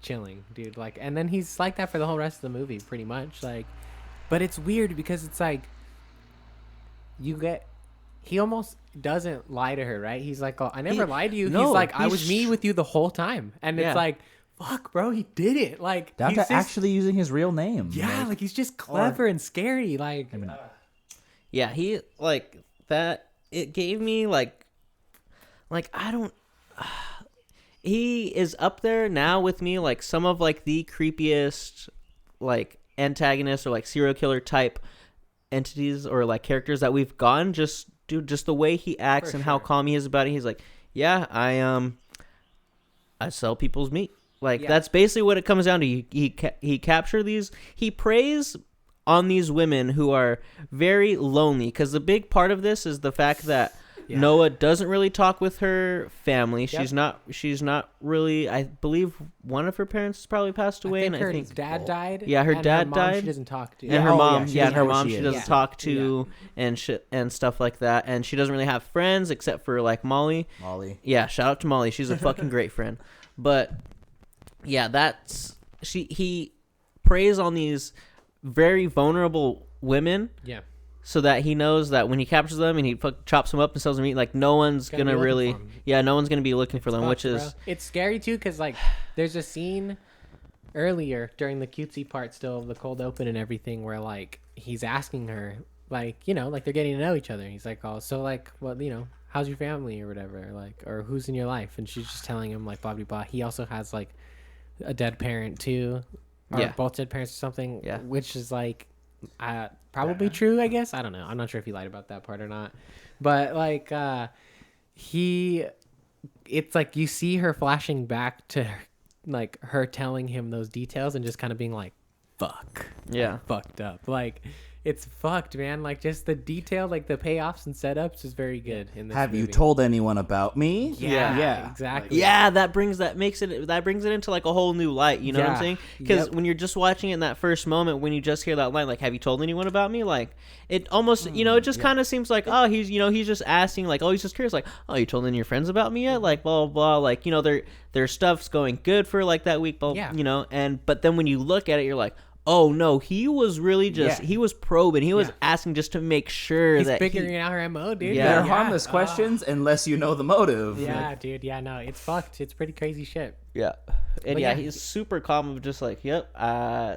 chilling, dude. Like, and then he's like that for the whole rest of the movie pretty much, like, but it's weird because it's like he almost doesn't lie to her, right? He's like, oh, I never lied to you. He's like, I was me with you the whole time. And it's like, fuck, bro, he did it. Like, down to actually using his real name. Yeah, like he's just clever and scary. Like, yeah, he like that. It gave me like I don't. He is up there now with me, like some of like the creepiest like antagonists or like serial killer type entities or like characters that we've gotten. Just the way he acts and how calm he is about it. He's like, yeah, I sell people's meat. Like that's basically what it comes down to. He captured these. He preys on these women who are very lonely, because the big part of this is the fact that Noah doesn't really talk with her family. Yep. She's not really. I believe one of her parents has probably passed away. I think her dad died. Yeah, her dad died. She doesn't talk to. And her mom. Her mom. She doesn't talk to and shit and stuff like that. And she doesn't really have friends except for like Molly. Yeah, shout out to Molly. She's a fucking great friend. But yeah, he preys on these very vulnerable women. Yeah. So that he knows that when he captures them and he chops them up and sells them meat, like no one's gonna really, no one's gonna be looking for them, which is it's scary too, because like there's a scene earlier during the cutesy part still of the cold open and everything where like he's asking her like, like they're getting to know each other. He's like, oh, so like, well, how's your family or whatever, like, or who's in your life, and she's just telling him like blah blah blah. He also has like a dead parent too, or both dead parents or something, which is like probably true, I guess. I don't know. I'm not sure if he lied about that part or not. But like it's like you see her flashing back to like her telling him those details and just kind of being like, fuck. Yeah. Fucked up. Like it's fucked, man. Like just the detail, like the payoffs and setups is very good in this movie. You told anyone about me? Yeah, exactly. That brings it into like a whole new light. You know what I'm saying? Because when you're just watching it in that first moment, when you just hear that line, like, "Have you told anyone about me?" Like, it almost, it just kind of seems like, oh, he's just asking, like, oh, he's just curious, like, oh, you told any of your friends about me yet? Like, blah blah blah. Like, their stuff's going good for like that week, blah, but then when you look at it, you're like, oh no, he was really he was probing. He was asking just to make sure he's figuring out her MO, dude. They're harmless questions unless you know the motive. Yeah, dude. Yeah, no, it's fucked. It's pretty crazy shit. Yeah. And he's super calm of just like, yep,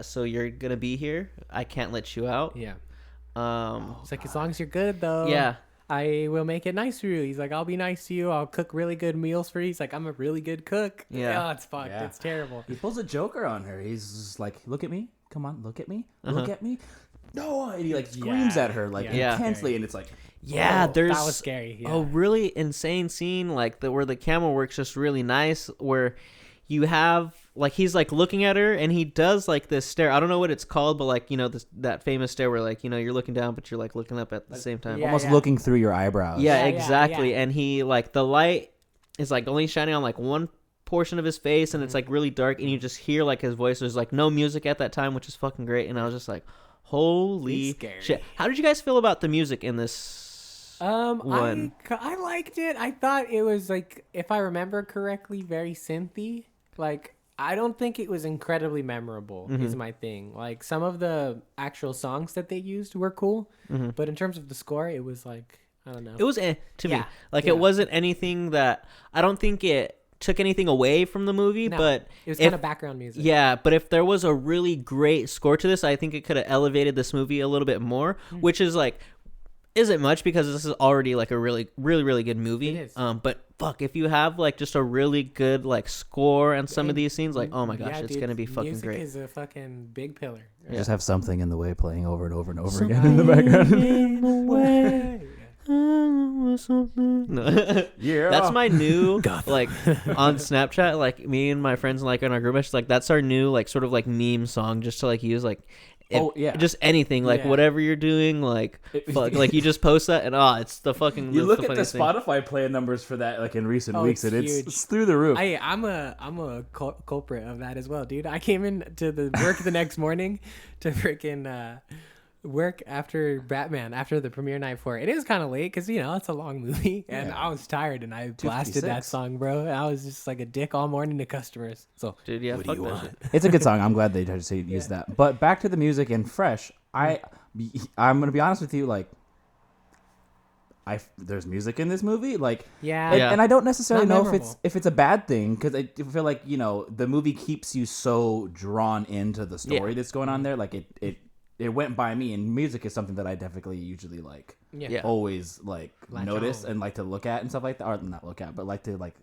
so you're gonna be here. I can't let you out. Yeah. It's like, as long as you're good though. Yeah. I will make it nice for you. He's like, I'll be nice to you. I'll cook really good meals for you. He's like, I'm a really good cook. Yeah. Oh, it's fucked. Yeah. It's terrible. He pulls a Joker on her. He's just like, look at me. Come on, look at me. Look at me. No, and he like screams at her like intensely, and it's like, there's that was scary. A really insane scene like where the camera works just really nice, where you have like he's like looking at her and he does like this stare. I don't know what it's called, but like that famous stare where like you're looking down but you're like looking up at the same time, almost looking through your eyebrows. Yeah, exactly. And he like the light is like only shining on like one portion of his face, and it's like really dark, and you just hear like his voice. There's like no music at that time, which is fucking great, and I was just like, holy shit. How did you guys feel about the music in this one? I liked it. I thought it was like, if I remember correctly, very synthy. Like, I don't think it was incredibly memorable is my thing. Like, some of the actual songs that they used were cool, but in terms of the score, it was like, I don't know. It was to me. Like, it wasn't anything that, I don't think it took anything away from the movie, but it was kind of background music. Yeah, but if there was a really great score to this, I think it could have elevated this movie a little bit more, which is like, isn't much because this is already like a really good movie. It is. But fuck, if you have like just a really good like score and some of these scenes, like, oh my gosh, it's dude, gonna be fucking music great. is a fucking big pillar. Yeah. Just have something in the way playing over and over and over again in the background. In the way. No. Yeah. That's my new like on Snapchat, like me and my friends like in our group message, like that's our new like sort of like meme song just to like use like just anything, like whatever you're doing, like fuck, like you just post that and it's the fucking you look the at the thing. Spotify play numbers for that like in recent weeks and huge. it's through the roof. I'm a culprit of that as well, dude. I came in to the work the next morning to freaking work after Batman, after the premiere night for it. It is kind of late because it's a long movie, and I was tired, and I blasted that song, bro. And I was just like a dick all morning to customers. So, Dude, yeah, fuck that shit. It's a good song. I'm glad they tried to use that. But back to the music and Fresh. I'm gonna be honest with you, like. There's music in this movie, like and I don't necessarily know if it's a bad thing because I feel like the movie keeps you so drawn into the story that's going on there. Like it went by me, and music is something that I definitely usually like always like notice and like to look at and stuff like that, or not look at, but like to like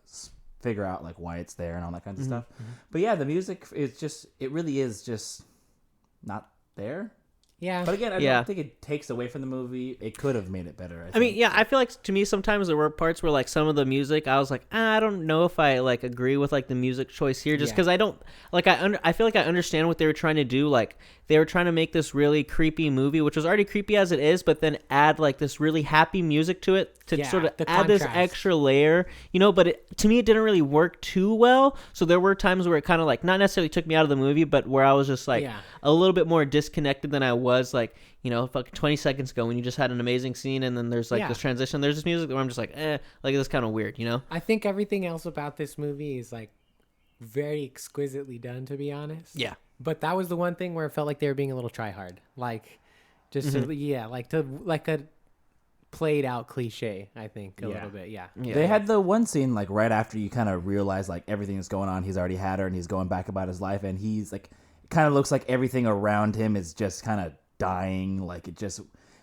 figure out like why it's there and all that kinds of stuff. But yeah, the music is just it really is just not there. Yeah. But again, I don't think it takes away from the movie. It could have made it better. I mean, I feel like to me sometimes there were parts where like some of the music I was like, I don't know if I like agree with like the music choice here, just because I don't like I feel like I understand what they were trying to do. Like they were trying to make this really creepy movie, which was already creepy as it is, but then add like this really happy music to it to sort of add this extra layer, But to me, it didn't really work too well. So there were times where it kind of like not necessarily took me out of the movie, but where I was just like a little bit more disconnected than I was like, fucking 20 seconds ago when you just had an amazing scene and then there's like this transition. There's this music where I'm just like, like this kind of weird, I think everything else about this movie is like very exquisitely done, to be honest. Yeah. But that was the one thing where it felt like they were being a little try hard, like just like a played out cliche. I think a little bit. Yeah. They had the one scene like right after you kind of realize like everything is going on. He's already had her and he's going back about his life, and he's like, it kind of looks like everything around him is just kind of dying. Like it just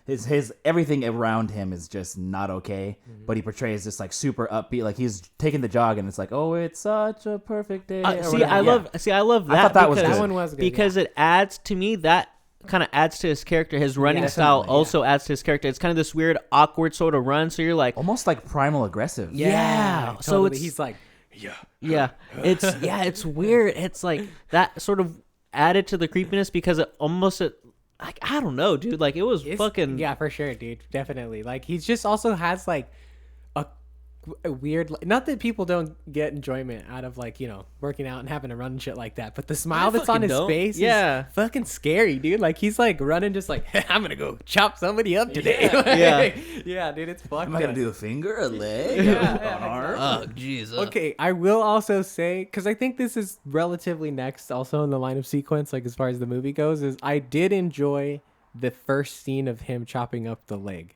his everything around him is just not okay. But he portrays this like super upbeat, like he's taking the jog and it's like, oh, it's such a perfect day. I love that. I thought that was good. That one was good because it adds to me that kind of adds to his character. His running style also adds to his character. It's kind of this weird, awkward sort of run. So you're like almost like primal aggressive. Yeah. Totally. So it's he's like, it's weird. It's like that sort of added to the creepiness because it almost like I don't know, dude. Like it was fucking for sure, dude. Definitely. Like he just also has like a weird, not that people don't get enjoyment out of like working out and having to run and shit like that, but the smile that's on his face is fucking scary, dude. Like he's like running just like, I'm gonna go chop somebody up today. Yeah, dude, it's fucked. Am I gonna do a finger, a leg, an arm? Oh Jesus. Okay, I will also say, because I think this is relatively next also in the line of sequence, like as far as the movie goes, is I did enjoy the first scene of him chopping up the leg.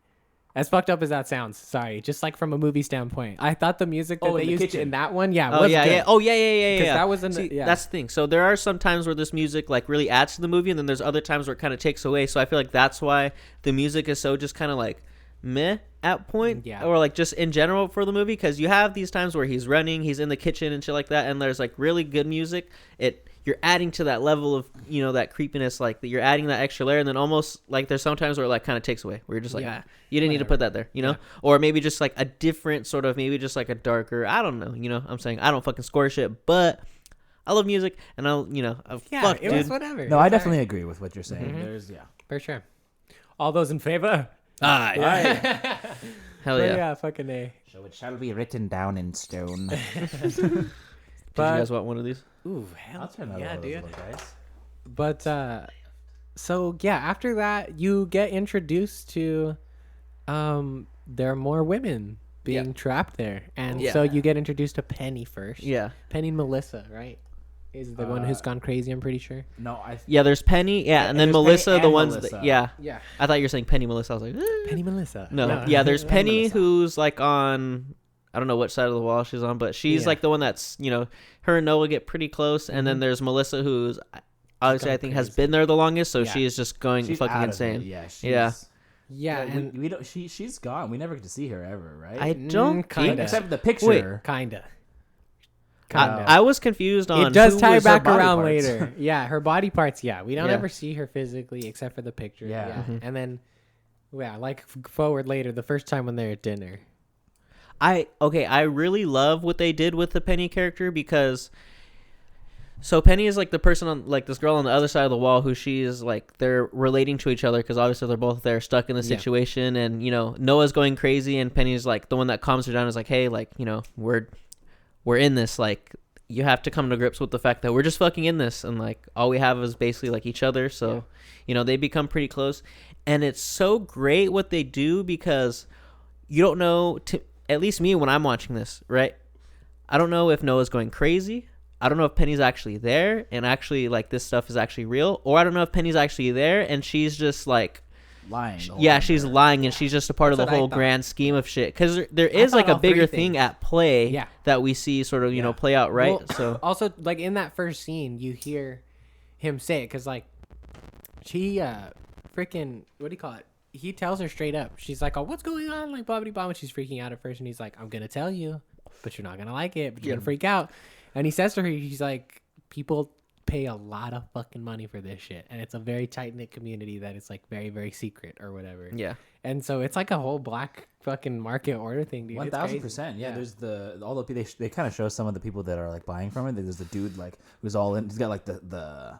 As fucked up as that sounds, sorry, just like from a movie standpoint, I thought the music that they used in that one, was good. Because that was that's the thing. So there are some times where this music like really adds to the movie, and then there's other times where it kind of takes away. So I feel like that's why the music is so just kind of like meh at point, or like just in general for the movie, because you have these times where he's running, he's in the kitchen and shit like that, and there's like really good music. You're adding to that level of that creepiness, like that you're adding that extra layer, and then almost like there's sometimes where it like kind of takes away, where you're just like you didn't need to put that there, or maybe just like a different sort of, maybe just like a darker, I don't know, I'm saying I don't fucking score shit, but I love music, and I'll fuck, it dude. was whatever. No, I definitely agree with what you're saying. There's for sure. All those in favor? Aye. Hell yeah. Yeah, fucking A. So it shall be written down in stone. Did you guys want one of these? Ooh, hell I'll turn that dude. guys. But so yeah, after that you get introduced to there are more women being trapped there, and so you get introduced to Penny first. Penny and Melissa, right? Is the one who's gone crazy, I'm pretty sure. No, there's Penny, and then Melissa, the ones Melissa. that, I thought you were saying Penny Melissa. I was like, Penny Melissa. No. There's Penny Melissa, who's like on, I don't know what side of the wall she's on, but she's like the one that's, her and Noah get pretty close, and then there's Melissa, who's obviously I think has been there the longest, so she is just going fucking insane. Yeah, Like, and we don't. She's gone. We never get to see her ever, right? I don't kinda. Except the picture. kinda. I was confused on It does who tie was her back body around parts. later. Yeah, her body parts. Yeah, we don't Yeah. ever see her physically except for the picture. Yeah. Yeah, Mhm. and then forward later, the first time when they're at dinner. I really love what they did with the Penny character because so Penny is like the person on like this girl on the other side of the wall who she is like they're relating to each other because obviously they're both there stuck in the Yeah. situation and Noah's going crazy and Penny's like the one that calms her down is like, hey, like we're in this, like you have to come to grips with the fact that we're just fucking in this and like all we have is basically like each other. So they become pretty close and it's so great what they do because you don't know at least me when I'm watching this, right? I don't know if Noah's going crazy. I don't know if Penny's actually there and actually like this stuff is actually real, or I don't know if Penny's actually there and she's just like Lying. she's lying and she's just a part of the That's what I whole thought. grand scheme of shit because there is thought like a all three bigger things. thing at play Yeah. that we see sort of Yeah. play out, right? Well, So also like in that first scene, you hear him say it because like she freaking what do you call it? He tells her straight up. She's like, "Oh, what's going on?" Like blah blah blah. And she's freaking out at first, and he's like, "I'm gonna tell you, but you're not gonna like it. But you're Yeah. gonna freak out." And he says to her, he's like, "People pay a lot of fucking money for this shit, and it's a very tight knit community that is like very very secret or whatever." yeah. And so it's like a whole black fucking market order thing, dude. 1,000%. Yeah, there's all the they kind of show some of the people that are like buying from it. There's the dude like who's all in. He's got like the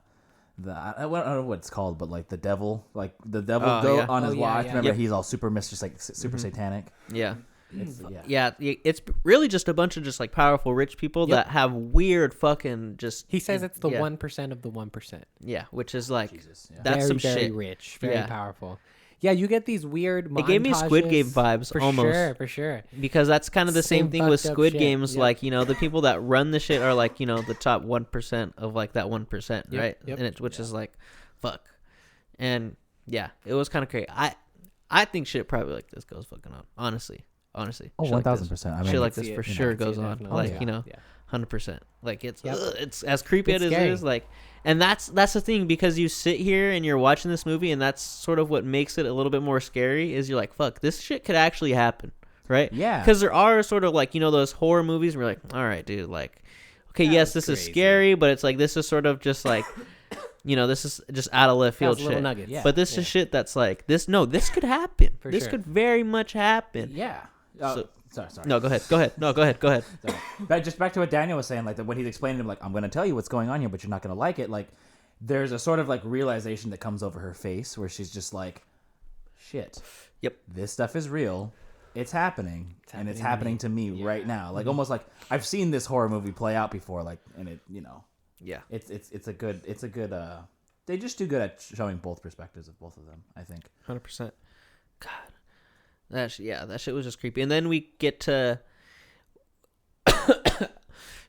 I don't know what it's called, but like the devil Oh, goat yeah. on his Oh, yeah, watch. yeah. Remember, Yep. he's all super just like super satanic. Yeah. It's, Yeah, it's really just a bunch of just like powerful rich people Yep. that have weird fucking just. He says it's the yeah. 1% of the 1%. Yeah, which is like Jesus. Yeah. that's very, some very shit. rich, very Yeah. powerful. Yeah, you get these weird. It gave me Squid Game vibes for almost. For sure. Because that's kind of the same Same thing with fucked up Squid shit, Games. yeah. Like the people that run the shit are like the top 1% of like that 1%, Yep, right? yep. And which is like, fuck. And yeah, it was kind of crazy. I think shit probably like this goes fucking on. Honestly. Oh, Shit like this- 1,000%. I shit mean, like see this it. for You sure can see goes it on. definitely. Like Yeah. 100%. Like it's Yep. it's as creepy It's as it scary. is. Like, and that's the thing because you sit here and you're watching this movie and that's sort of what makes it a little bit more scary. Is you're like, fuck, this shit could actually happen, right? Yeah. Because there are sort of like those horror movies where you're like, all right, dude, like, okay, That yes, was this is crazy. scary, but it's like this is sort of just like, this is just out of left That was field little shit. nuggets. Yeah. But this is shit that's like this. No, this could happen. For This sure. could very much happen. Yeah. Sorry. No, go ahead. No, go ahead. Sorry. Back to what Daniel was saying, like when he's explaining to him, like, I'm going to tell you what's going on here, but you're not going to like it. Like, there's a sort of like realization that comes over her face where she's just like, shit. Yep. This stuff is real. It's happening. And it's happening to me right now. Mm-hmm. Like, almost like I've seen this horror movie play out before. Like, and it, Yeah. it's a good, they just do good at showing both perspectives of both of them, I think. 100%. God. That shit was just creepy. And then we get to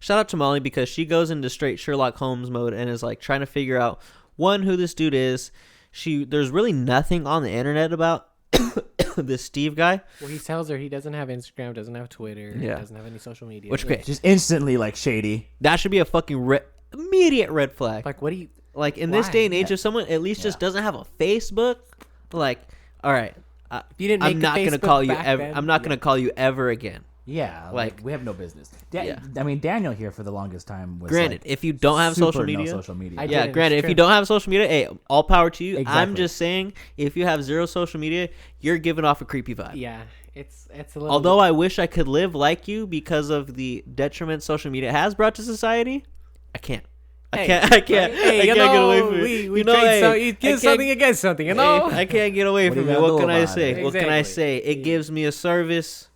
shout out to Molly because she goes into straight Sherlock Holmes mode and is like trying to figure out who this dude is. There's really nothing on the internet about this Steve guy. Well, he tells her he doesn't have Instagram, doesn't have Twitter, Yeah. doesn't have any social media. Which okay, Just instantly like shady. that should be a fucking immediate red flag. Like, what do you? Like in this why? day and age, if someone at least just doesn't have a Facebook, like, all right, You didn't. I'm Make not the gonna Facebook call you back ever. then? I'm not gonna call you ever again. Yeah, like we have no business. Yeah. I mean, Daniel here for the longest time was Granted, like, if you don't have super social media, no social media. I yeah, didn't, granted, it's if you true. don't have social media, hey, all power to you. I'm Exactly. just saying, if you have zero social media, you're giving off a creepy vibe. Yeah, it's a little. Although I wish I could live like you because of the detriment social media has brought to society, I can't. I Hey, can't. I can't. Hey, I you can't get away know, from it. we You know, trade hey, so you I give can't- something against something, you know. Hey, I can't get away What are from you it. gonna What do can I about say? it? What can I Exactly. say? It gives me a service,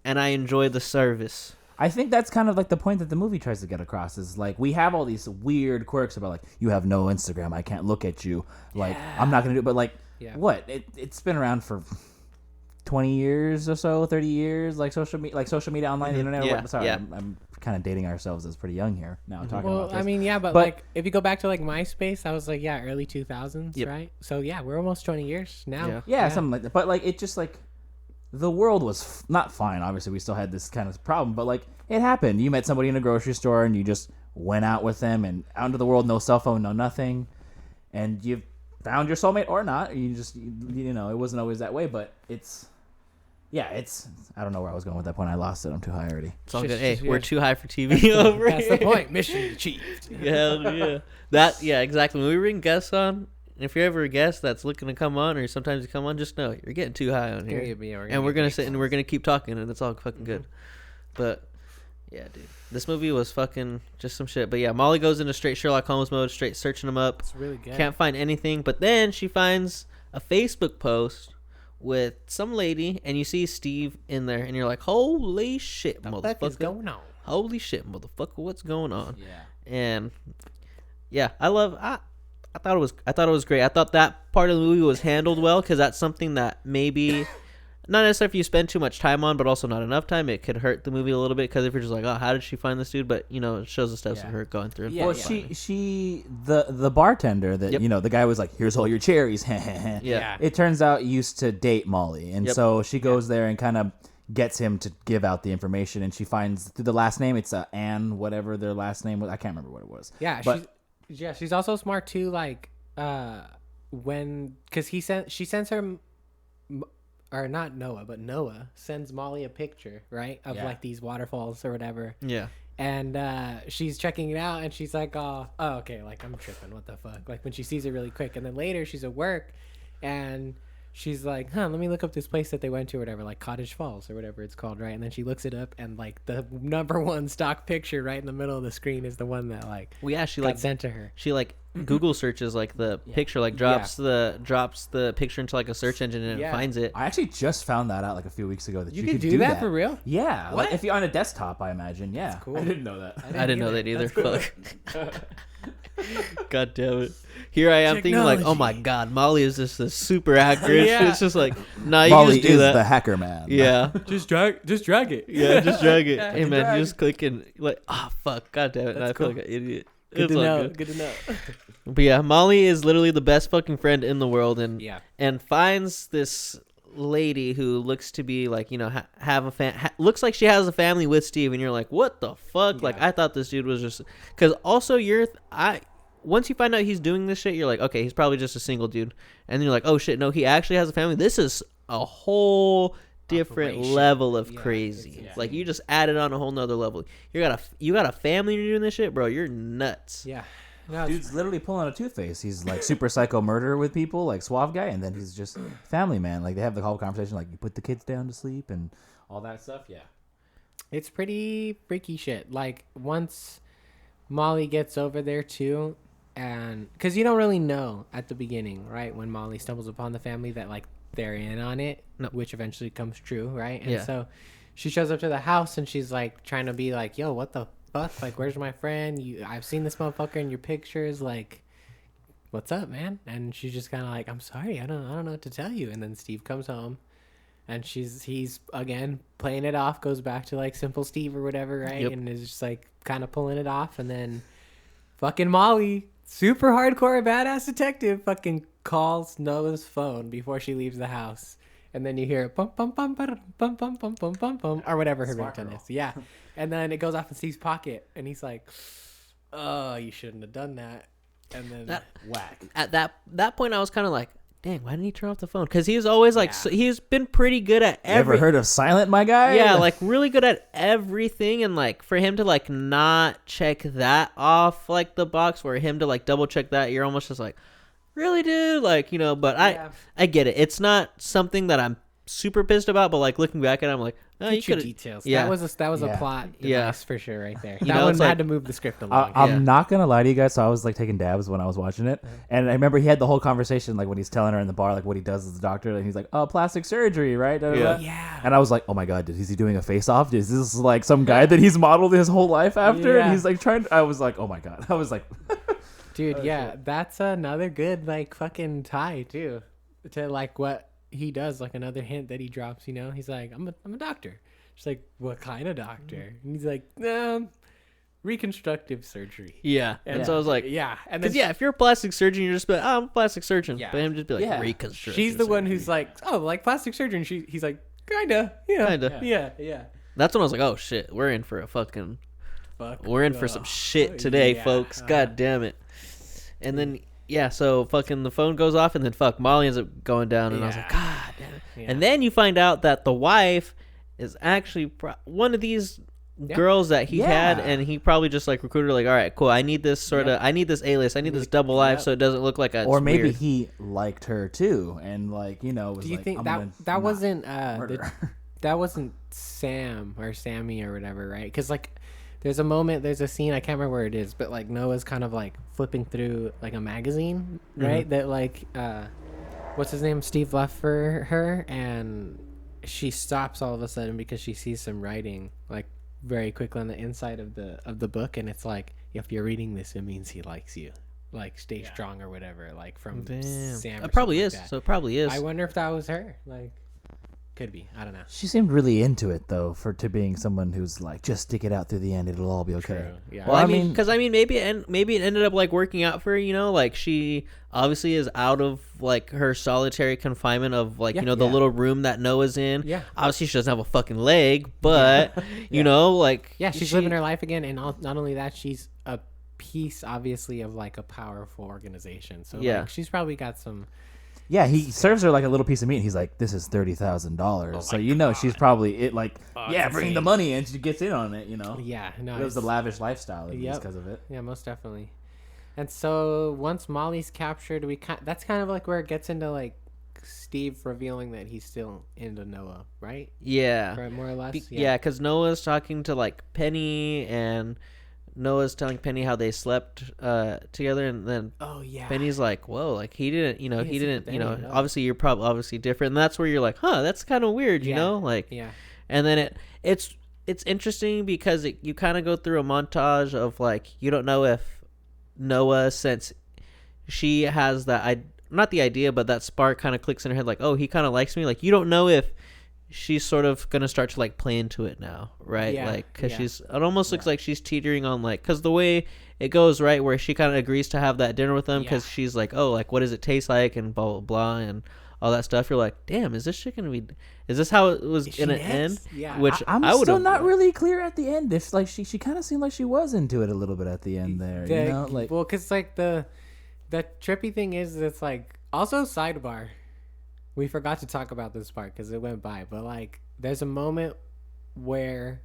and I enjoy the service. I think that's kind of like the point that the movie tries to get across is like we have all these weird quirks about like you have no Instagram, I can't look at you, like I'm not gonna do it, but like Yeah. what it's been around for 20 years or so, 30 years, like social media online, the internet. Yeah, Sorry, yeah. I'm kind of dating ourselves as pretty young here now talking Well, about this. I mean, yeah, but like if you go back to like MySpace, that was like early 2000s, Yep. right? So yeah, we're almost 20 years now. Yeah. something like that. But like it just like the world was not fine. Obviously, we still had this kind of problem, but like it happened. You met somebody in a grocery store and you just went out with them and out into the world, no cell phone, no nothing, and found your soulmate or not. You just, you know, it wasn't always that way, but it's I don't know where I was going with that point. I lost it. I'm too high already. It's all good. Hey, we're too high for TV over That's here. the point. Mission achieved. Yeah, exactly. When we bring guests on, if you're ever a guest that's looking to come on, or sometimes you come on, just know you're getting too high on here. And we're gonna sit and we're gonna keep talking, and it's all fucking good. But yeah, dude, this movie was fucking just some shit. But yeah, Molly goes into straight Sherlock Holmes mode, straight searching him up. It's really good. Can't find anything, but then she finds a Facebook post with some lady, and you see Steve in there, and you're like, holy shit, motherfucker. What is going on? Holy shit, motherfucker, what's going on? Yeah. And yeah, I thought it was great. I thought that part of the movie was handled well, because that's something that maybe not necessarily if you spend too much time on, but also not enough time, it could hurt the movie a little bit, because if you're just like, oh, how did she find this dude? But you know, it shows the steps of her going through. Yeah, well, she the bartender that you know, the guy was like, here's all your cherries. Yeah. It turns out used to date Molly, and so she goes there and kind of gets him to give out the information, and she finds through the last name, it's Anne, whatever their last name was. I can't remember what it was. Yeah, but she's also smart too. Like because she sends her. Or not Noah, but Noah sends Molly a picture, right, of like these waterfalls or whatever. Yeah. And she's checking it out, and she's like, oh, okay, like, I'm tripping. What the fuck? Like, when she sees it really quick. And then later, she's at work, and she's like, let me look up this place that they went to or whatever, like Cottage Falls or whatever it's called, right? And then she looks it up, and, like, the number one stock picture right in the middle of the screen is the one that, like, got sent to her. She, like, Google searches, like, the picture, like, drops the picture into, like, a search engine, and it finds it. I actually just found that out, like, a few weeks ago, that you could do that for real? Yeah. What? Like, if you're on a desktop, I imagine, yeah. That's cool. I didn't know that. I didn't know that either. Fuck. God damn it. Here I am thinking like, oh my god, Molly is just a super hacker. It's just like, nah, you Molly just do is that. the hacker man. Yeah. Just drag it. Yeah, just drag it. Hey man, drag. you just clicking like, fuck, god damn it. Now I feel like an idiot. Good It's to all know. good. Good to know. But yeah, Molly is literally the best fucking friend in the world, and and finds this lady who looks to be like, you know, have a looks like she has a family with Steve, and you're like, what the fuck? Like, I thought this dude was just, because also once you find out he's doing this shit, you're like, okay, he's probably just a single dude, and then you're like, oh shit, no, he actually has a family. This is a whole different level of crazy. Like, you just added on a whole nother level. You got a family, you're doing this shit, bro. You're nuts. Yeah. Dude's literally pulling a Two-Face. He's like super psycho murder with people, like suave guy, and then he's just family man. Like, they have the whole conversation, like, you put the kids down to sleep and all that stuff. Yeah. It's pretty freaky shit. Like, once Molly gets over there too, and because you don't really know at the beginning, right, when Molly stumbles upon the family, that like they're in on it, which eventually comes true, right? And so she shows up to the house, and she's like trying to be like, yo, what the fuck? Like, where's my friend? I've seen this motherfucker in your pictures. Like, what's up, man? And she's just kind of like, I'm sorry, I don't know what to tell you. And then Steve comes home, and he's again playing it off, goes back to like simple Steve or whatever, right? And is just like kind of pulling it off, and then fucking Molly, super hardcore badass detective, fucking calls Noah's phone before she leaves the house, and then you hear bum bum bum bum bum bum bum bum bum bum, or whatever her ringtone is. Yeah, and then it goes off in Steve's pocket, and he's like, "Oh, you shouldn't have done that." And then whack. At that point, I was kind of like, dang, why didn't he turn off the phone? Because he's always like, he's been pretty good at Ever heard of Silent, my guy? Yeah, like really good at everything, and like for him to like not check that off like the box, for him to like double check that, you're almost just like, really, dude? Like, you know, but I get it. It's not something that I'm super pissed about, but like looking back at it, I'm like, oh, you could details. Yeah, that was a plot device for sure right there. That one had to move the script along. I'm not gonna lie to you guys. So I was like taking dabs when I was watching it, and I remember he had the whole conversation like when he's telling her in the bar like what he does as a doctor, and he's like, "Oh, plastic surgery, right?" Yeah. And I was like, "Oh my god, is he doing a face off? Is this like some guy that he's modeled his whole life after?" And he's like trying. I was like, "Oh my god!" I was like, "Dude, that's another good like fucking tie too, to like what he does. Like another hint that he drops. You know, he's like, I'm a doctor." She's like, what kind of doctor? And he's like, reconstructive surgery. Yeah. And so I was like, yeah. And because if you're a plastic surgeon, you're just like, oh, I'm a plastic surgeon. Yeah. But him just be like, reconstructive. She's the one who's like, oh, like plastic surgeon. He's like, kinda. Yeah. Kinda. Yeah. That's when I was like, oh shit, we're in for a we're in for some shit today, folks. God damn it. And then, yeah, so fucking the phone goes off, and then Molly ends up going down, and I was like, God damn it. Yeah. And then you find out that the wife is actually one of these girls that he had, and he probably just like recruited her, like, all right, cool, I need this sort of, I need this A-list, I need this double life, so it doesn't look like a, or maybe weird. he liked her too, and like, you know, was Do you like, think I'm that gonna that not wasn't murder her. that wasn't Sam or Sammy or whatever, right? Because like there's a scene, I can't remember where it is, but like Noah's kind of like flipping through like a magazine, right? That like what's his name, Steve left for her, and she stops all of a sudden because she sees some writing like very quickly on the inside of the book, and it's like, if you're reading this, it means he likes you, like stay strong or whatever, like from Sam. It probably like is. that. So it probably is. I wonder if that was her. Like, could be. I don't know. She seemed really into it though, to being someone who's like, just stick it out through the end, it'll all be okay. True. Yeah. Well, I mean, because maybe it ended up like working out for her, you know, like she obviously is out of like her solitary confinement of like, you know, the little room that Noah's in. Yeah. Obviously, she doesn't have a fucking leg, but you know, like she's living her life again, and not only that, she's a piece, obviously, of like a powerful organization. So like, she's probably got some. Yeah, he serves her like a little piece of meat. And he's like, "This is $30,000." So you know she's probably like, bring the money, and she gets in on it. You know. Yeah, no, It was the lavish lifestyle because of it. Yeah, most definitely. And so once Molly's captured, that's kind of like where it gets into like Steve revealing that he's still into Noah, right? Yeah. Right, more or less. Yeah, because Noah's talking to like Penny, and Noah's telling Penny how they slept together, and then Penny's like, whoa, like he didn't, you know, obviously you're probably obviously different, and that's where you're like, huh, that's kind of weird, you know, like, and then it's interesting because you kind of go through a montage of like, you don't know if Noah, since she has that, not the idea, but that spark kind of clicks in her head, like, oh, he kind of likes me, like, you don't know if she's sort of gonna start to like play into it now, right? Like, because it almost looks like she's teetering on, like, because the way it goes, right, where she kind of agrees to have that dinner with them because she's like, oh, like, what does it taste like, and blah blah blah, and all that stuff. You're like, damn, is this shit gonna be? Is this how it was gonna end? Yeah, which I'm still not really clear at the end. If like she kind of seemed like she was into it a little bit at the end there, you know, like, well, because like the trippy thing is, it's like, also sidebar. We forgot to talk about this part because it went by, but like there's a moment where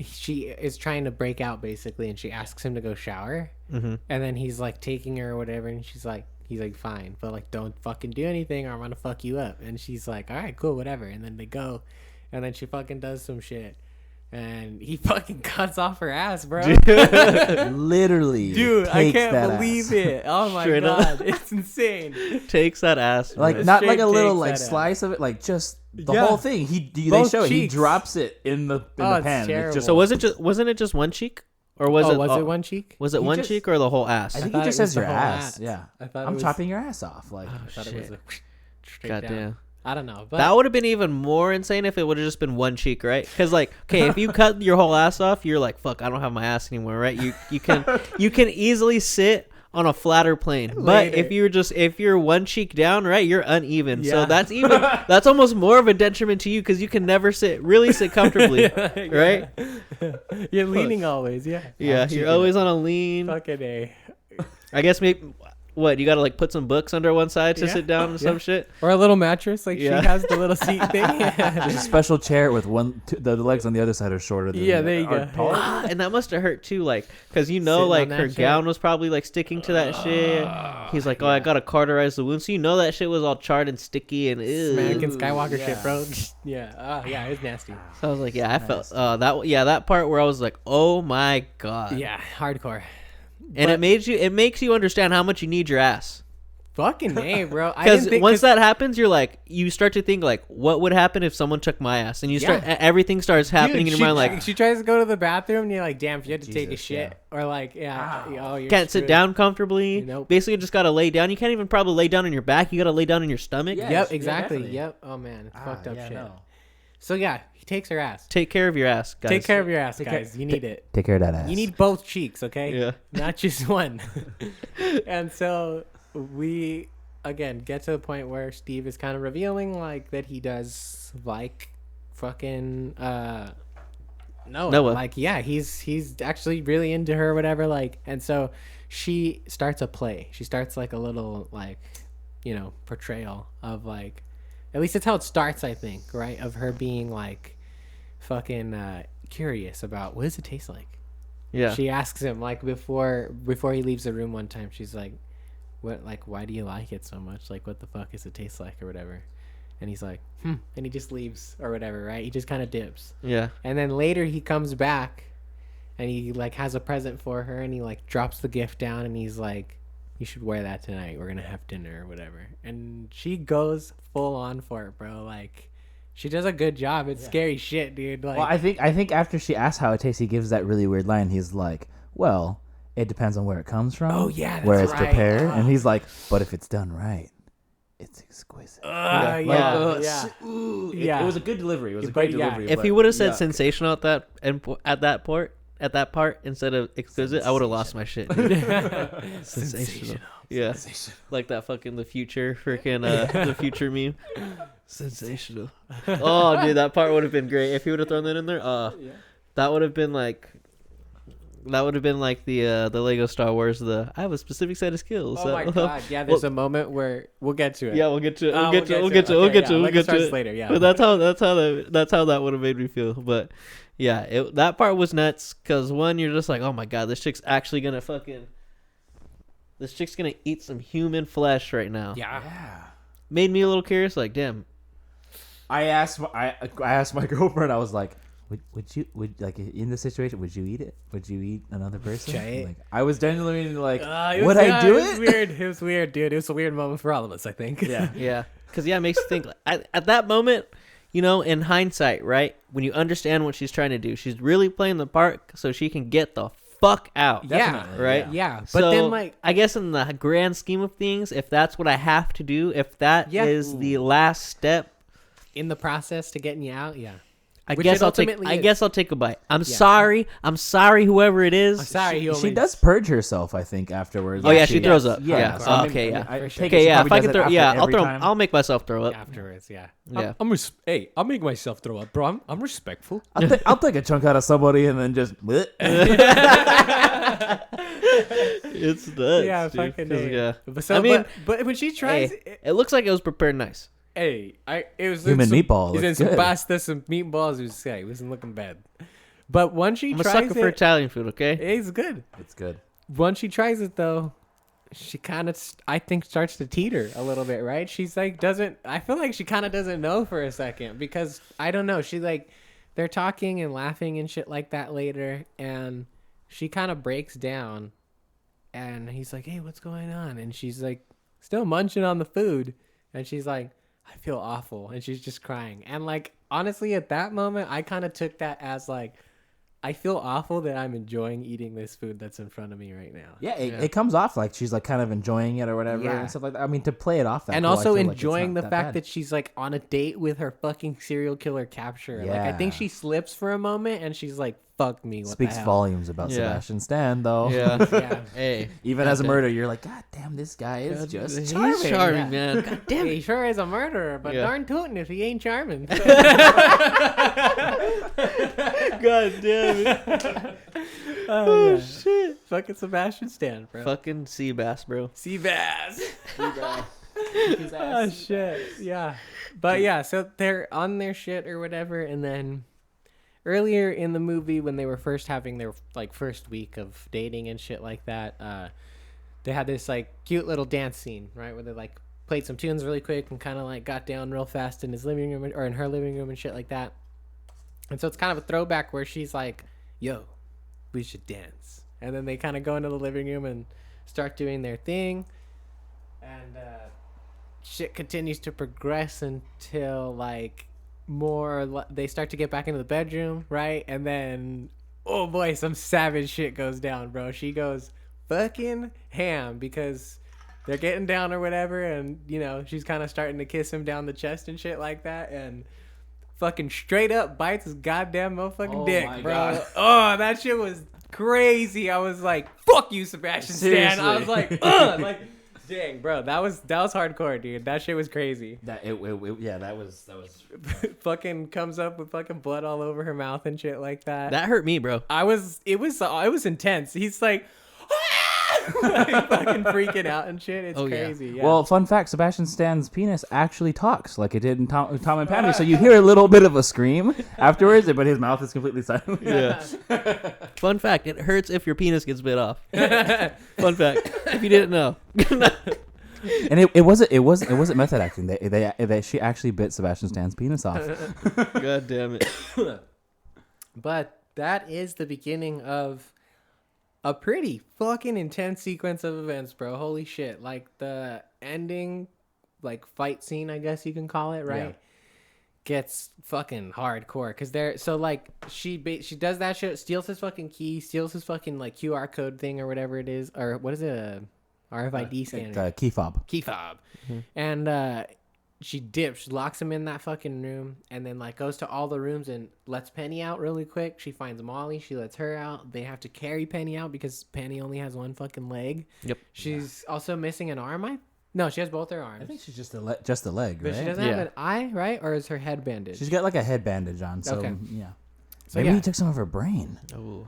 she is trying to break out basically, and she asks him to go shower, and then he's like taking her or whatever, and he's like, fine, but like, don't fucking do anything or I'm gonna fuck you up. And she's like, all right, cool, whatever. And then they go, and then she fucking does some shit, and he fucking cuts off her ass, bro. Literally, dude, I can't believe ass. it. Oh my Straight god, up. it's insane. Takes that ass, like, bro. not like a little takes like that slice of it, like just the Yeah. whole thing. They Both show it. He cheeks. drops it in the It's pan. And it's terrible. just, So wasn't it just one cheek, or was was it it one cheek? Was it He one just- cheek or the whole ass? I think thought he just it was says your the whole ass. ass. Yeah, I thought it I'm was- chopping your ass off. Like, I thought it was a straight God down. damn. I don't know, but That would have been even more insane if it would have just been one cheek, right? Because like, okay, if you cut your whole ass off, you're like, fuck, I don't have my ass anymore, right? You can easily sit on a flatter plane. But Later. if you're one cheek down, right, you're uneven. So Yeah. that's almost more of a detriment to you because you can never sit comfortably, right? You're leaning always, yeah. Yeah, you're always on a lean. Fucking A. I guess maybe. What, you gotta like put some books under one side to Yeah. sit down and some shit? Or a little mattress, like Yeah. she has the little seat thing. there's a special chair with the legs on the other side are shorter than Yeah, there you are go. taller. Ah, and that must have hurt too, like, because you know, Sitting like on that her shit. gown was probably like sticking to that shit. He's like, oh, I gotta cauterize the wound, so you know that shit was all charred and sticky and ew. American Skywalker yeah. shit, bro. Yeah, yeah, it's nasty. So I was like, yeah, I felt that part where I was like, oh my god. Yeah, hardcore. And it makes you understand how much you need your ass. Fucking A, bro. Because once that happens, you're like, you start to think like, what would happen if someone took my ass? And you start, everything starts happening in your mind. Like, she tries to go to the bathroom, and you're like, damn, if you had to take a Jesus, shit, or like, you're can't sit screwed. down comfortably. Nope. Basically, you just gotta lay down. You can't even probably lay down on your back. You gotta lay down on your stomach. Yeah. Yep, Yeah, exactly. definitely. Yep. Oh man, it's fucked up shit. No. So yeah, he takes her ass. Take care of your ass, guys. Take care of your ass, guys. You need it. Take care of that ass. You need both cheeks, okay? Yeah. Not just one. And so we again get to the point where Steve is kind of revealing like that he does like fucking Noah. Like, yeah, he's actually really into her or whatever. Like, and so she starts a play. She starts like a little like, portrayal of like, at least it's how it starts, I think, right? Of her being like fucking curious about what does it taste like. Yeah. She asks him like before he leaves the room one time. She's like, "What? Like, why do you like it so much? Like, what the fuck does it taste like or whatever?" And he's like, and he just leaves or whatever, right? He just kind of dips. Yeah. And then later he comes back, and he like has a present for her, and he like drops the gift down, and he's like, "You should wear that tonight. We're gonna have dinner or whatever." And she goes full on for it, bro. Like, she does a good job. It's scary shit, dude. Like, Well, I think after she asks how it tastes, he gives that really weird line. He's like, "Well, it depends on where it comes from. Oh, yeah, that's where it's right. prepared." And he's like, "But if it's done right, it's exquisite." yeah. It was a good delivery. It was a great delivery. If he would have said sensational at that part instead of exquisite, I would have lost my shit. Sensational. Yeah. Like that fucking the future meme. Sensational. Oh, dude, that part would have been great if he would have thrown that in there. That would have been like the Lego Star Wars. I have a specific set of skills. Oh my god! Yeah, there's a moment where we'll get to it. Yeah, we'll get to it. We'll get to it later. Yeah, but that's how that would have made me feel. But yeah, that part was nuts because one, you're just like, oh my god, this chick's gonna eat some human flesh right now. Yeah. Made me a little curious. Like, damn. I asked my girlfriend. I was like, would you like in this situation? Would you eat it? Would you eat another person? Like, I was genuinely like, would I do it? It was weird. It was weird, dude. It was a weird moment for all of us, I think. Yeah. Yeah. Because it makes you think. At that moment, in hindsight, right, when you understand what she's trying to do, she's really playing the part so she can get the fuck out. Definitely, right. Yeah. But So, then, like, I guess in the grand scheme of things, if that's what I have to do, if that is the last step in the process to getting you out, I guess I'll take a bite. I'm sorry, whoever it is. I'm sorry. She does purge herself, I think, afterwards. Oh yeah, she throws up. Yeah. Oh, okay. Yeah. If I can throw, I'll make myself throw up afterwards. Yeah. Yeah. I'll make myself throw up, bro. I'm respectful. I'll take a chunk out of somebody and then just. It's nuts. Yeah, dude. fucking. Yeah. But when she tries, it looks like it was prepared nice. it was Human meatball. He's in some pasta, some meatballs. It wasn't looking bad. But once she I'm a tries sucker for Italian food. Okay. it's good. It's good. Once she tries it, though, she kind of, I think, starts to teeter a little bit, right? She's like, I feel like she kind of doesn't know for a second because, I don't know, she like, they're talking and laughing and shit like that later, and she kind of breaks down, and he's like, hey, what's going on? And she's like, still munching on the food, and she's like, I feel awful, and she's just crying. And like, honestly, at that moment, I kind of took that as like, I feel awful that I'm enjoying eating this food that's in front of me right now. Yeah, it comes off like she's like kind of enjoying it or whatever and stuff like that. I mean, to play it off that and cool, also I feel enjoying like the fact that she's like on a date with her fucking serial killer capture. Yeah. Like, I think she slips for a moment and she's like, fuck me. What speaks the hell? volumes about Sebastian Stan, though. Yeah. Yeah. Hey. Even as a murderer, you're like, God damn, this guy is just He's charming. charming, man. God damn it. He sure is a murderer, but darn tootin' if he ain't charming. God damn it. Oh shit. Fucking Sebastian Stan, bro. Fucking sea bass, bro. Sea bass. Oh shit. Yeah. But yeah, so they're on their shit or whatever, and then earlier in the movie when they were first having their like first week of dating and shit like that, they had this like cute little dance scene, right, where they like played some tunes really quick and kind of like got down real fast in his living room or in her living room and shit like that. And so it's kind of a throwback where she's like, yo, we should dance. And then they kind of go into the living room and start doing their thing. And shit continues to progress until like they start to get back into the bedroom, right? And then, oh boy, some savage shit goes down, bro. She goes fucking ham because they're getting down or whatever. And, she's kind of starting to kiss him down the chest and shit like that. And fucking straight up bites his goddamn motherfucking dick, bro. God. Oh, that shit was crazy. I was like, fuck you, Sebastian Stan. I was like, like, Dang, bro, that was hardcore, dude. That shit was crazy. That was Fucking comes up with fucking blood all over her mouth and shit like that. That hurt me, bro. It was intense. He's like, like fucking freaking out and shit. It's crazy. Yeah. Well, fun fact: Sebastian Stan's penis actually talks like it did in Tom and Patty. So you hear a little bit of a scream afterwards, but his mouth is completely silent. Yeah. Fun fact: it hurts if your penis gets bit off. Fun fact: if you didn't know. And it wasn't method acting. They she actually bit Sebastian Stan's penis off. God damn it. But that is the beginning of a pretty fucking intense sequence of events, bro. Holy shit. Like the ending, like fight scene, I guess you can call it, right? Yeah. Gets fucking hardcore. Cause she does that shit, steals his fucking key, steals his fucking like QR code thing or whatever it is. Or what is it? A RFID scanner. Key fob. Key fob. Mm-hmm. And she dips, she locks him in that fucking room, and then like goes to all the rooms and lets Penny out really quick. She finds Molly, she lets her out. They have to carry Penny out because Penny only has one fucking leg. Yep. She's also missing an arm. No, she has both her arms. I think she's just a leg, but right? she doesn't have an eye, right? Or is her head bandaged? She's got like a head bandage on. So okay. Yeah. So maybe he took some of her brain. Oh.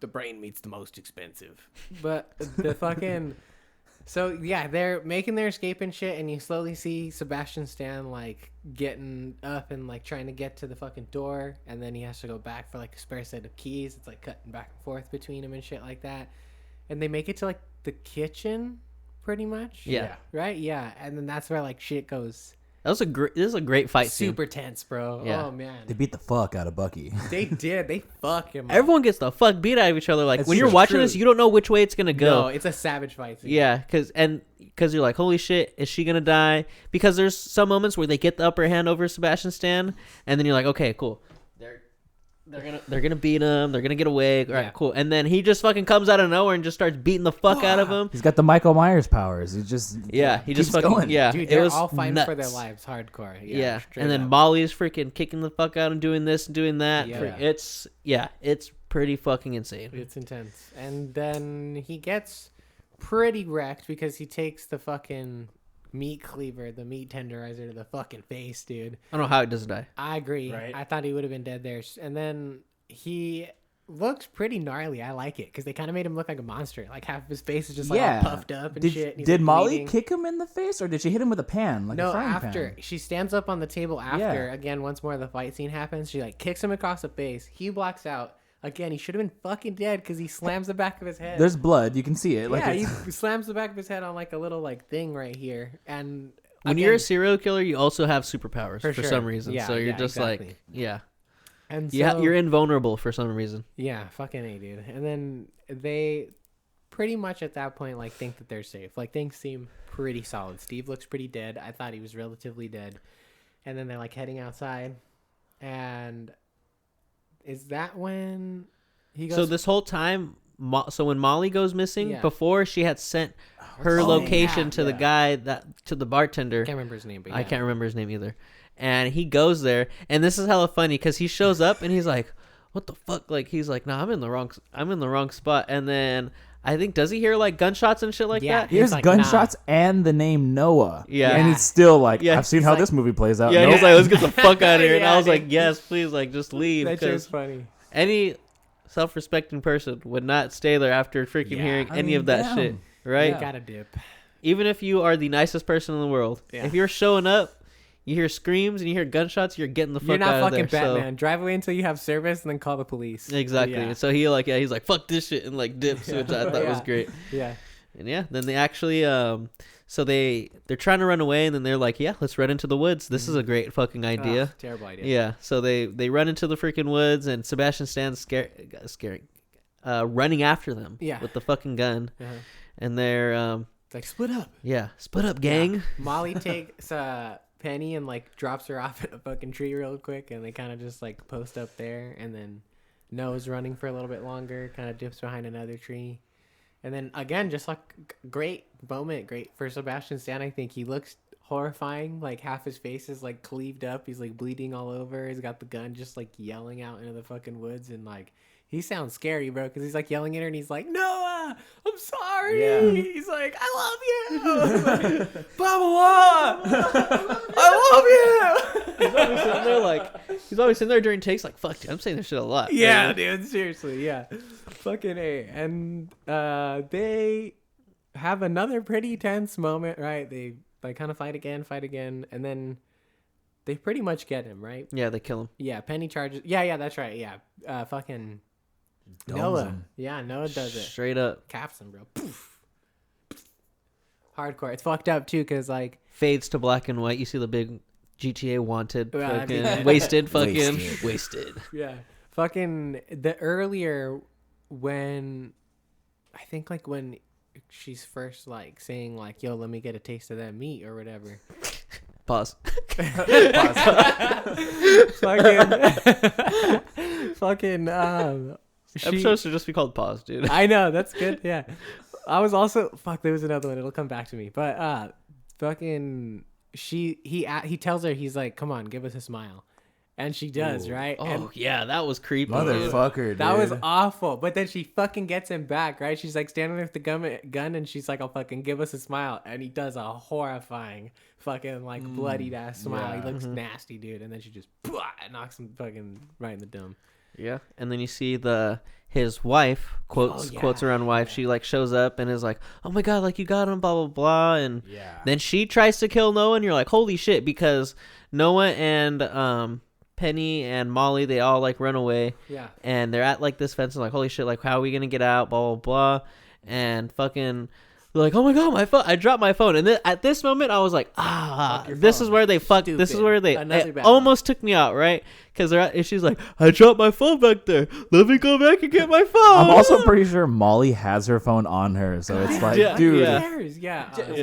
The brain meat's the most expensive. But the fucking. So, yeah, they're making their escape and shit, and you slowly see Sebastian Stan, like, getting up and, like, trying to get to the fucking door, and then he has to go back for, like, a spare set of keys. It's, like, cutting back and forth between him and shit like that. And they make it to, like, the kitchen, pretty much. Yeah. Right? Yeah. And then that's where, like, shit goes... This is a great fight scene. Super tense, bro. Yeah. Oh, man. They beat the fuck out of Bucky. They did. They fuck him up. Everyone gets the fuck beat out of each other. Like, It's when you're true. watching this, you don't know which way it's going to go. No, it's a savage fight scene. Yeah, because you're like, holy shit, is she going to die? Because there's some moments where they get the upper hand over Sebastian Stan, and then you're like, okay, cool. They're gonna beat him. They're gonna get away. All right, cool. And then he just fucking comes out of nowhere and just starts beating the fuck out of him. He's got the Michael Myers powers. He just just fucking going. yeah. Dude, it they're was all fighting nuts. for their lives, hardcore. Yeah, straight and then up. Molly's freaking kicking the fuck out and doing this and doing that. Yeah. It's pretty fucking insane. It's intense. And then he gets pretty wrecked because he takes the fucking meat cleaver, the meat tenderizer to the fucking face, dude. I don't know how he doesn't die. I agree. Right. I thought he would have been dead there. And then he looks pretty gnarly. I like it because they kind of made him look like a monster. Like half of his face is just like all puffed up and shit. And he's, did like, Molly bleeding. kick him in the face, or did she hit him with a pan, like No, a frying after pan? she stands up on the table after again once more the fight scene happens, she like kicks him across the face. He blacks out. Again, he should have been fucking dead because he slams the back of his head. There's blood. You can see it. Like yeah, he slams the back of his head on like a little like thing right here. And when you're a serial killer, you also have superpowers for sure. some reason. Yeah, so you're just exactly. like, yeah. And so, You're invulnerable for some reason. Yeah, fucking A, dude. And then they pretty much at that point like think that they're safe. Like things seem pretty solid. Steve looks pretty dead. I thought he was relatively dead. And then they're like heading outside. And is that when he goes? So this whole time, so when Molly goes missing, before she had sent her location to the guy to the bartender. I can't remember his name, but I can't remember his name either. And he goes there, and this is hella funny because he shows up and he's like, "What the fuck?" Like he's like, "Nah, I'm in the wrong spot." And then I think does he hear like gunshots and shit like that? He hears like, gunshots and the name Noah. Yeah. And he's still like, Yeah. I've seen how this movie plays out. Yeah, Nope. he's like, "Let's get the fuck out of here." And Yeah, I was dude. like, "Yes, please, like just leave." That Because shit's funny. any self-respecting person would not stay there after freaking hearing any of that shit, right? You gotta dip. Even if you are the nicest person in the world, if you're showing up, you hear screams and you hear gunshots, you're getting the fuck You're not out of fucking there. Batman. Drive away until you have service and then call the police. Exactly. Yeah. So he's like, "Fuck this shit," and like dips, which I thought was great. Yeah. And then they actually, so they're trying to run away, and then they're like, "Yeah, let's run into the woods. This is a great fucking idea." Ugh, terrible idea. Yeah. So they run into the freaking woods, and Sebastian Stan's scaring, running after them. Yeah. With the fucking gun, and they're It's like split up. yeah, split up, gang. Yeah. Molly takes Penny and like drops her off at a fucking tree real quick, and they kind of just like post up there, and then Noah's running for a little bit longer, kind of dips behind another tree, and then again just like great moment, great for Sebastian Stan. I think he looks horrifying. Like half his face is like cleaved up. He's like bleeding all over. He's got the gun just like yelling out into the fucking woods, and like he sounds scary, bro, because he's like yelling at her and he's like, Noah, I'm sorry. Yeah. He's like, I love you. Blah, blah, blah. I love you. He's always sitting there he's always sitting there during takes like, fuck, dude, I'm saying this shit a lot. Yeah, dude, seriously, yeah. Fucking A. And they have another pretty tense moment, right? They like kind of fight again, and then they pretty much get him, right? Yeah, they kill him. Yeah, Penny charges. Yeah, that's right. Yeah, fucking Noah. Yeah, Noah does it. Straight up. Caps him, bro. Poof. Hardcore. It's fucked up, too, because, like... Fades to black and white. You see the big GTA wanted. Fucking wasted. Fucking wasted. Yeah. Fucking... The earlier when... I think, like, when she's first, like, saying, like, yo, let me get a taste of that meat or whatever. Pause. Fucking... Episodes should just be called Pause, dude. I know, that's good. Yeah. I was also there was another one. It'll come back to me. But fucking he tells her, he's like, come on, give us a smile. And she does, right? Oh, and yeah, that was creepy. Motherfucker, dude. That was awful. But then she fucking gets him back, right? She's like standing there with the gun and she's like, I'll fucking give us a smile. And he does a horrifying fucking like bloodied ass smile. Yeah. He looks nasty, dude. And then she just knocks him fucking right in the dome. Yeah, and then you see his wife quotes her own wife. She like shows up and is like, "Oh my god, like you got him, blah blah blah," and then she tries to kill Noah, and you're like, "Holy shit!" Because Noah and Penny and Molly, they all like run away. Yeah, and they're at like this fence and like, "Holy shit! Like how are we gonna get out?" Blah blah blah, and fucking. They're like, oh my god, my phone! I dropped my phone, and then at this moment, I was like, this is where they fucked. This is where they almost took me out, right? Because she's like, I dropped my phone back there. Let me go back and get my phone. I'm also pretty sure Molly has her phone on her, so it's like, dude,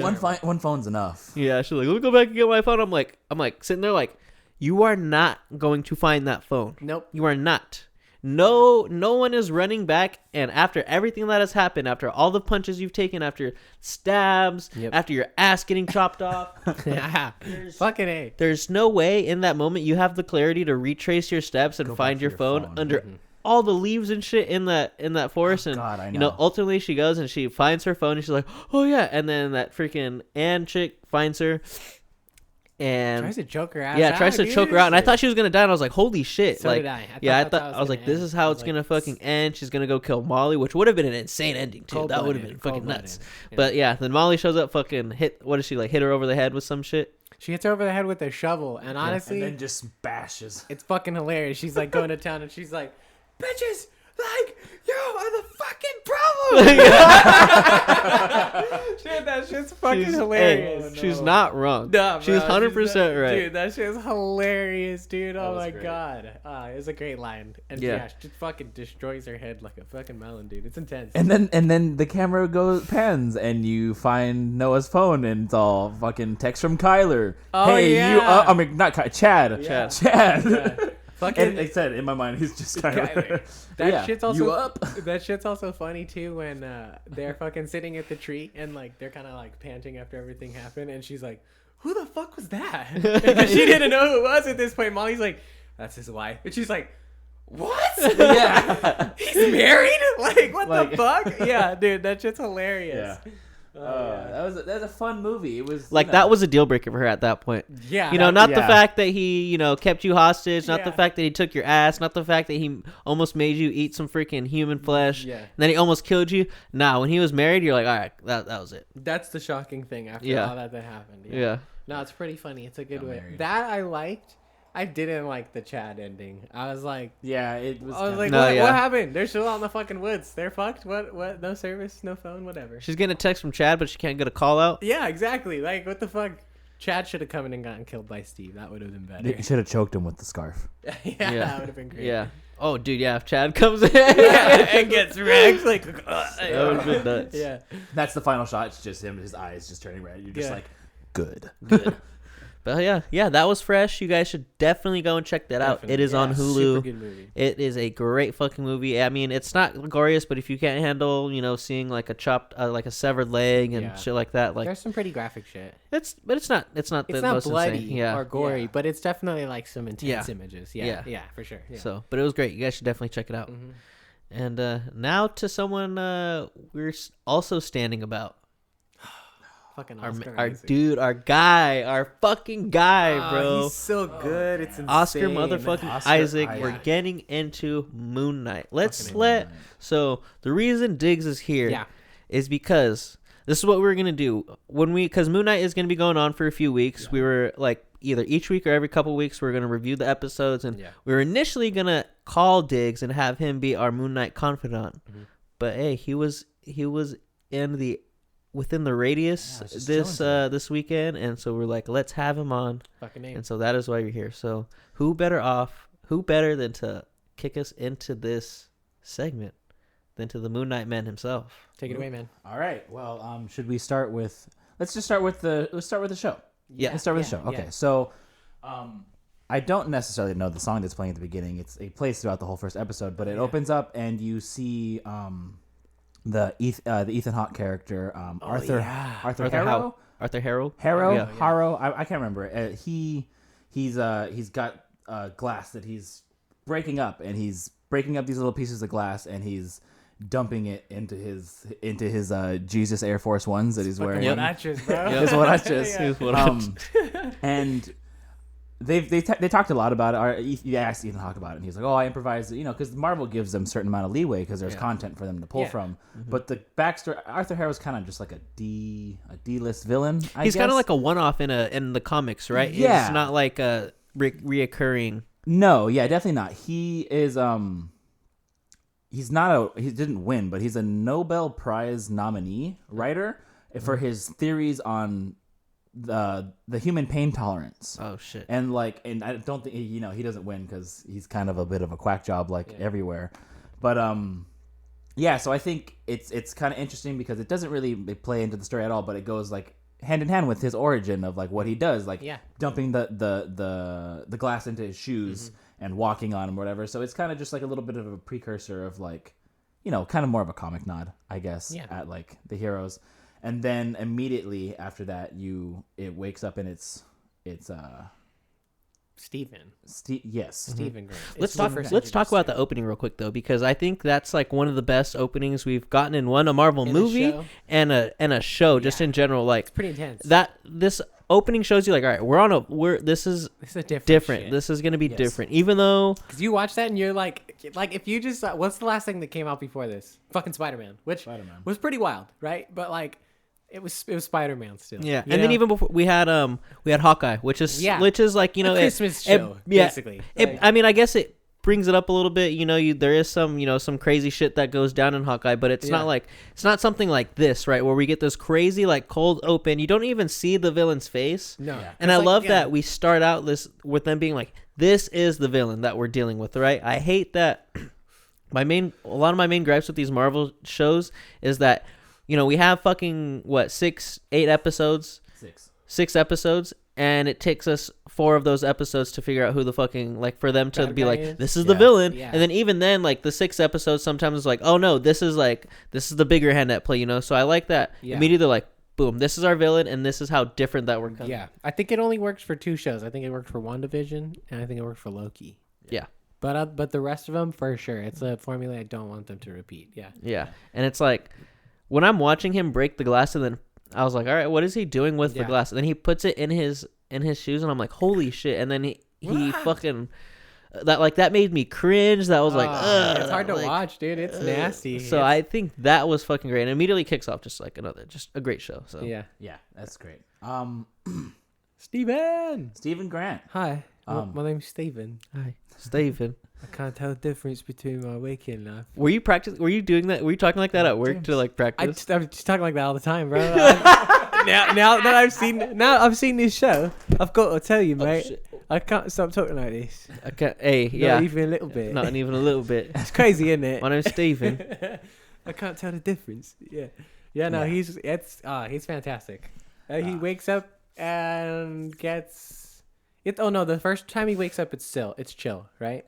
one phone's enough. Yeah, she's like, let me go back and get my phone. I'm like sitting there like, you are not going to find that phone. Nope, you are not. No one is running back, and after everything that has happened, after all the punches you've taken, after stabs, after your ass getting chopped off, fucking A. There's no way in that moment you have the clarity to retrace your steps and find your phone under all the leaves and shit in that forest. And God, I know. You know, ultimately she goes and she finds her phone and she's like, oh yeah, and then that freaking Ann chick finds her. And tries to choke her out. Yeah, tries to choke her out. And I thought she was gonna die. And I was like, "Holy shit!" So like, did I. I thought I was like, "This is how it's gonna fucking end." She's gonna go kill Molly, which would have been an insane ending too. That would have been fucking nuts. Yeah. But yeah, then Molly shows up, fucking hit. What is she like? Hit her over the head with some shit. She hits her over the head with a shovel, and honestly, and then just bashes. It's fucking hilarious. She's like going to town, and she's like, "Bitches, like you are the fucking problem." Dude, that shit's fucking hilarious. Hey, no. She's not wrong. No, she's 100% right. Dude, that shit's hilarious, dude. Oh my god. It was a great line. And yeah, she just fucking destroys her head like a fucking melon, dude. It's intense. And then the camera pans and you find Noah's phone and it's all fucking text from Kyler. Oh, hey, yeah. you I mean not Chad. Yeah. Chad. Yeah. And they said in my mind he's just Kyler. That shit's also you up? That shit's also funny too when they're fucking sitting at the tree and like they're kind of like panting after everything happened, and she's like, "Who the fuck was that?" Because she didn't know who it was at this point. Molly's like, "That's his wife," and she's like, "What? Yeah, he's married? Like what the fuck?" Yeah, dude, that shit's hilarious. Yeah. That was a fun movie. It was like that was a deal breaker for her at that point. Yeah, not the fact that he kept you hostage, not the fact that he took your ass, not the fact that he almost made you eat some freaking human flesh, and then he almost killed you. Nah, when he was married, you're like, all right, that was it. That's the shocking thing after all that happened. Yeah. No, it's pretty funny. It's a good way. That I liked. I didn't like the Chad ending. I was like, it was. I was like, what happened? They're still out in the fucking woods. They're fucked. What? No service, no phone, whatever. She's getting a text from Chad, but she can't get a call out. Yeah, exactly. Like, what the fuck? Chad should have come in and gotten killed by Steve. That would have been better. They should have choked him with the scarf. That would have been great. Yeah. Oh, dude, yeah. If Chad comes in and gets wrecked, like, that would have been nuts. Yeah. That's the final shot. It's just him, his eyes just turning red. You're just like, good. But yeah, that was fresh. You guys should definitely go and check that out. It is on Hulu. Super good movie. It is a great fucking movie. I mean, it's not glorious, but if you can't handle, seeing like a chopped, like a severed leg and shit like that, like there's some pretty graphic shit. it's not the It's not most bloody insane. or gory, but it's definitely like some intense images. Yeah, for sure. Yeah. So, but it was great. You guys should definitely check it out. Mhm. And now to someone we're also standing about. Fucking Our Oscar dude, our fucking guy, bro. He's so good. It's insane. Oscar motherfucking Oscar Isaac. Isaac. We're getting into Moon Knight. Fucking So the reason Diggs is here is Yeah. because this is what we're gonna do because Moon Knight is gonna be going on for a few weeks. We were like either each week or every couple weeks we're gonna review the episodes, and we were initially gonna call Diggs and have him be our Moon Knight confidant. But hey, he was within the radius this weekend, and so we're like, let's have him on. Fucking name. And so that is why you're here. So who better than to kick us into this segment than to the Moon Knight man himself? Take it away, man. All right. Well, should we start with? Let's start with the show. Yeah. Let's start with the show. Okay. Yeah. So, I don't necessarily know the song that's playing at the beginning. It plays throughout the whole first episode, but it opens up and you see the Ethan Hawke character, Arthur Harrow. Arthur Harrow. Harrow. I can't remember. He's got glass that he's breaking up, and he's breaking up these little pieces of glass, and he's dumping it into his Jesus Air Force Ones that he's wearing. His And they talked a lot about it. You asked Ethan Hawke about it, and he's like, "Oh, I improvised," because Marvel gives them a certain amount of leeway because there's content for them to pull from. But the backstory, Arthur Harrow's kind of just like a D-list villain. He's kind of like a one-off in the comics, right? Yeah. It's not like a reoccurring. No, yeah, definitely not. He is he didn't win, but he's a Nobel Prize nominee writer for his theories on the human pain tolerance. Oh shit. And I don't think he doesn't win because he's kind of a bit of a quack job everywhere. But so I think it's kind of interesting because it doesn't really play into the story at all, but it goes like hand in hand with his origin of like what he does, dumping the glass into his shoes and walking on him or whatever. So it's kind of just like a little bit of a precursor of like, kind of more of a comic nod, I guess, at like the heroes. And then immediately after that, it wakes up and it's Steven. Yes. Steven Grant. Let's talk about the opening real quick though, because I think that's like one of the best openings we've gotten in a Marvel movie and a show just in general. Like it's pretty intense. This opening shows you like, all right, this is a different. This is gonna be different, even though because you watch that and you're like if you just what's the last thing that came out before this? Fucking Spider-Man, which was pretty wild, right? But like. It was Spider-Man still. Yeah, and then even before we had Hawkeye, which is like a Christmas show basically. I mean, I guess it brings it up a little bit. There is some crazy shit that goes down in Hawkeye, but it's not something like this, right? Where we get this crazy like cold open. You don't even see the villain's face. No, and I love that we start out this with them being like, "This is the villain that we're dealing with," right? I hate that. A lot of my main gripes with these Marvel shows is that. We have fucking 6 episodes, 6 episodes, and it takes us 4 of those episodes to figure out who the fucking for them to be like, this is the villain, and then even then the 6 episodes sometimes it's like, oh no, this is the bigger hand at play, So I like that immediately they're like, boom, this is our villain, and this is how different that we're coming. Yeah, I think it only works for 2 shows. I think it worked for WandaVision, and I think it worked for Loki. Yeah. But the rest of them for sure, it's a formula I don't want them to repeat. Yeah. Yeah, and it's like. When I'm watching him break the glass, and then I was like, all right, what is he doing with the glass? And then he puts it in his shoes, and I'm like, holy shit. And then he fucking that made me cringe. That was it's hard to watch, dude. It's nasty. So I think that was fucking great. And immediately kicks off just a great show. So yeah, that's great. Steven Grant. Hi, my name's Steven. Hi, Steven. I can't tell the difference between my waking life. Were you doing that? Were you talking like that at work to practice? I'm just talking like that all the time, bro. now that I've seen this show, I've got to tell you, mate. I can't stop talking like this. I can't. Hey, Not even a little bit. Not even a little bit. It's crazy, isn't it? My name's Steven. I can't tell the difference. Yeah. He's fantastic. He wakes up and gets Oh no, the first time he wakes up, it's chill, right?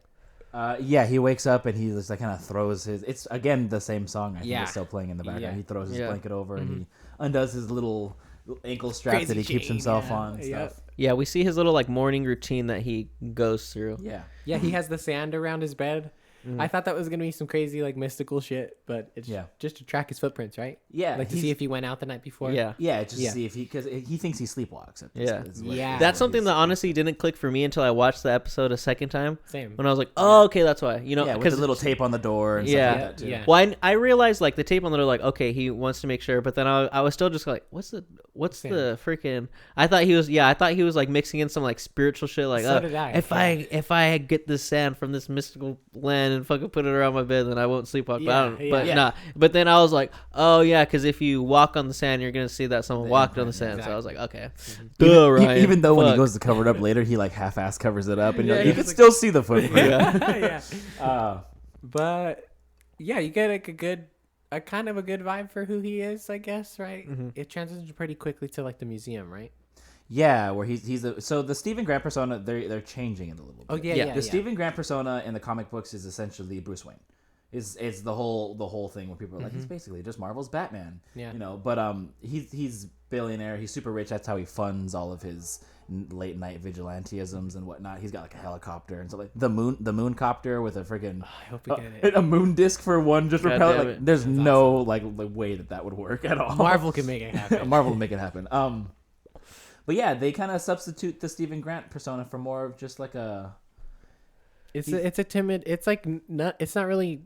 Yeah, he wakes up and he just like kind of throws his. It's again the same song. I think Yeah. is still playing in the background. Yeah. He throws his Yeah. blanket over and he undoes his little ankle strap Crazy that he keeps chain, himself yeah. on and Yeah. stuff. Yeah, we see his little like morning routine that he goes through. Yeah. Yeah, he has the sand around his bed. Mm-hmm. I thought that was gonna be some crazy like mystical shit, but it's just to track his footprints, right? Yeah, Like to see if he went out the night before. Yeah. Yeah, just Yeah. to see if because he thinks he sleepwalks. Yeah. Yeah. That's something that honestly didn't click for me until I watched the episode a second time. Same. When I was like, oh, okay, that's why. You know, Yeah, with because the little tape on the door and Yeah. stuff like that too. Yeah. Well, I realized like the tape on the door, like, okay, he wants to make sure, but then I was still just like, what's the freaking? I thought he was like mixing in some like spiritual shit, like, So did I, if I get this sand from this mystical land and fucking put it around my bed, then I won't sleepwalk. But Yeah. nah. But then I was like, oh yeah, because if you walk on the sand, you're gonna see that someone The walked on the imprint, sand. exactly. So I was like, okay, Even, Ryan, even though when he fuck. goes to cover it up later, he like half-ass covers it up, and Yeah, you he's can like- still see the footprint. yeah. But yeah, you get like a kind of a good vibe for who he is, I guess, right? It transitions pretty quickly to like the museum, right? Yeah, where so the Stephen Grant persona they're changing it a little bit. Oh yeah, Yeah. yeah. The Stephen Grant persona in the comic books is essentially Bruce Wayne. It's the whole thing where people are like he's basically just Marvel's Batman. Yeah. You know, but he's billionaire, he's super rich. That's how he funds all of his late night vigilantisms and whatnot. He's got like a helicopter and so like the moon copter with a freaking I hope we get it. a moon disc for one just God repel damn like it. there's no like the way that would work at all. Marvel can make it happen. Marvel will make it happen. But yeah, they kind of substitute the Stephen Grant persona for more of just like a. It's a timid. It's like it's not really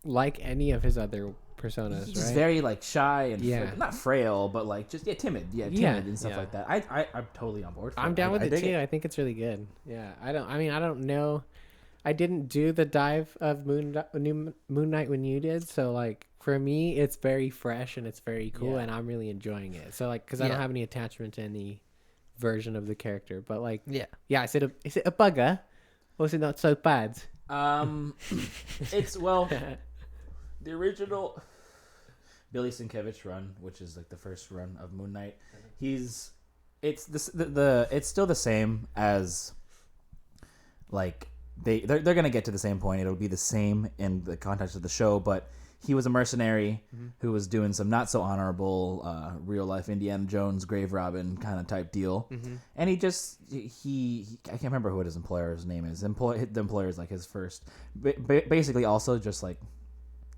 like any of his other personas, He's just right? very like shy and Yeah. not frail, but like just timid, timid and stuff like that. I'm totally on board. For I'm it. down with I it dig too. I think it's really good. Yeah, I don't know. I didn't do the dive of Moon Knight when you did, so like for me, it's very fresh and it's very cool, Yeah. and I'm really enjoying it. So like, because I don't have any attachment to any version of the character, but like, Yeah. is it a bugger, or is it not so bad? It's the original Billy Sienkiewicz run, which is like the first run of Moon Knight. It's still the same as like they're gonna get to the same point. It'll be the same in the context of the show, but he was a mercenary who was doing some not so honorable real life Indiana Jones grave robbing kind of type deal, and he I can't remember who his employer's name is. The employer is like his first, basically also just like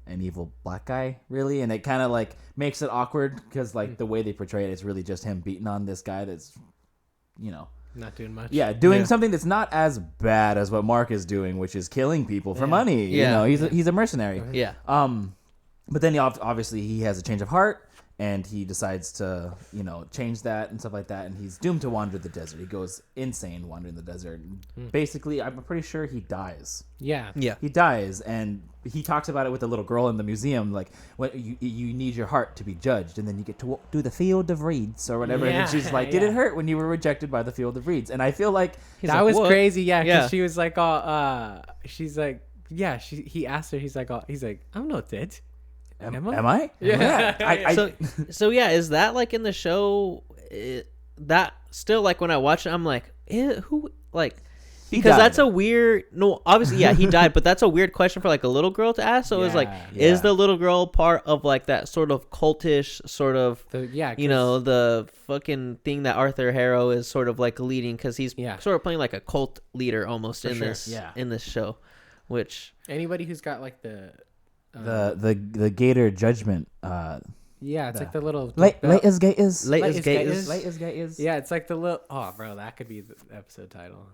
an evil black guy, really, and it kind of like makes it awkward because like the way they portray it, it's really just him beating on this guy that's, Not doing much. yeah, doing something that's not as bad as what Mark is doing, which is killing people for money. Yeah. He's a mercenary. Yeah. But then obviously he has a change of heart and he decides to, change that and stuff like that. And he's doomed to wander the desert. He goes insane wandering the desert. Basically, I'm pretty sure he dies. Yeah. Yeah. He dies, and he talks about it with the little girl in the museum, like, when you need your heart to be judged, and then you get to do the field of reeds or whatever. And then she's like, did it hurt when you were rejected by the field of reeds? And I feel like That was "What?" crazy. Yeah. 'Cause Yeah. she was like, she's like, yeah. He asked her. He's like, I'm not dead. Am I? Yeah. I So yeah, is that like in the show? That still like when I watch it, I'm like, who like? Because died. that's a weird. No, obviously, yeah, he died, but that's a weird question for like a little girl to ask. So it was like, Yeah. is the little girl part of like that sort of cultish sort of? The fucking thing that Arthur Harrow is sort of like leading because he's sort of playing like a cult leader almost in this show, which anybody who's got like the Gator judgment. it's like the little Late as gate is. Late as gate is. Yeah, it's like the little. Oh, bro, that could be the episode title.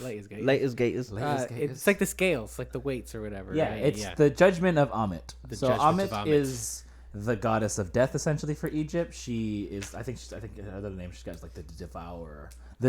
Late as gate. Late as gate is. It's like the scales, like the weights or whatever. Yeah, right? it's the judgment of Amit. So judgment of Amit Amit. is the goddess of death, essentially, for Egypt. She is, I think another name she's got is like the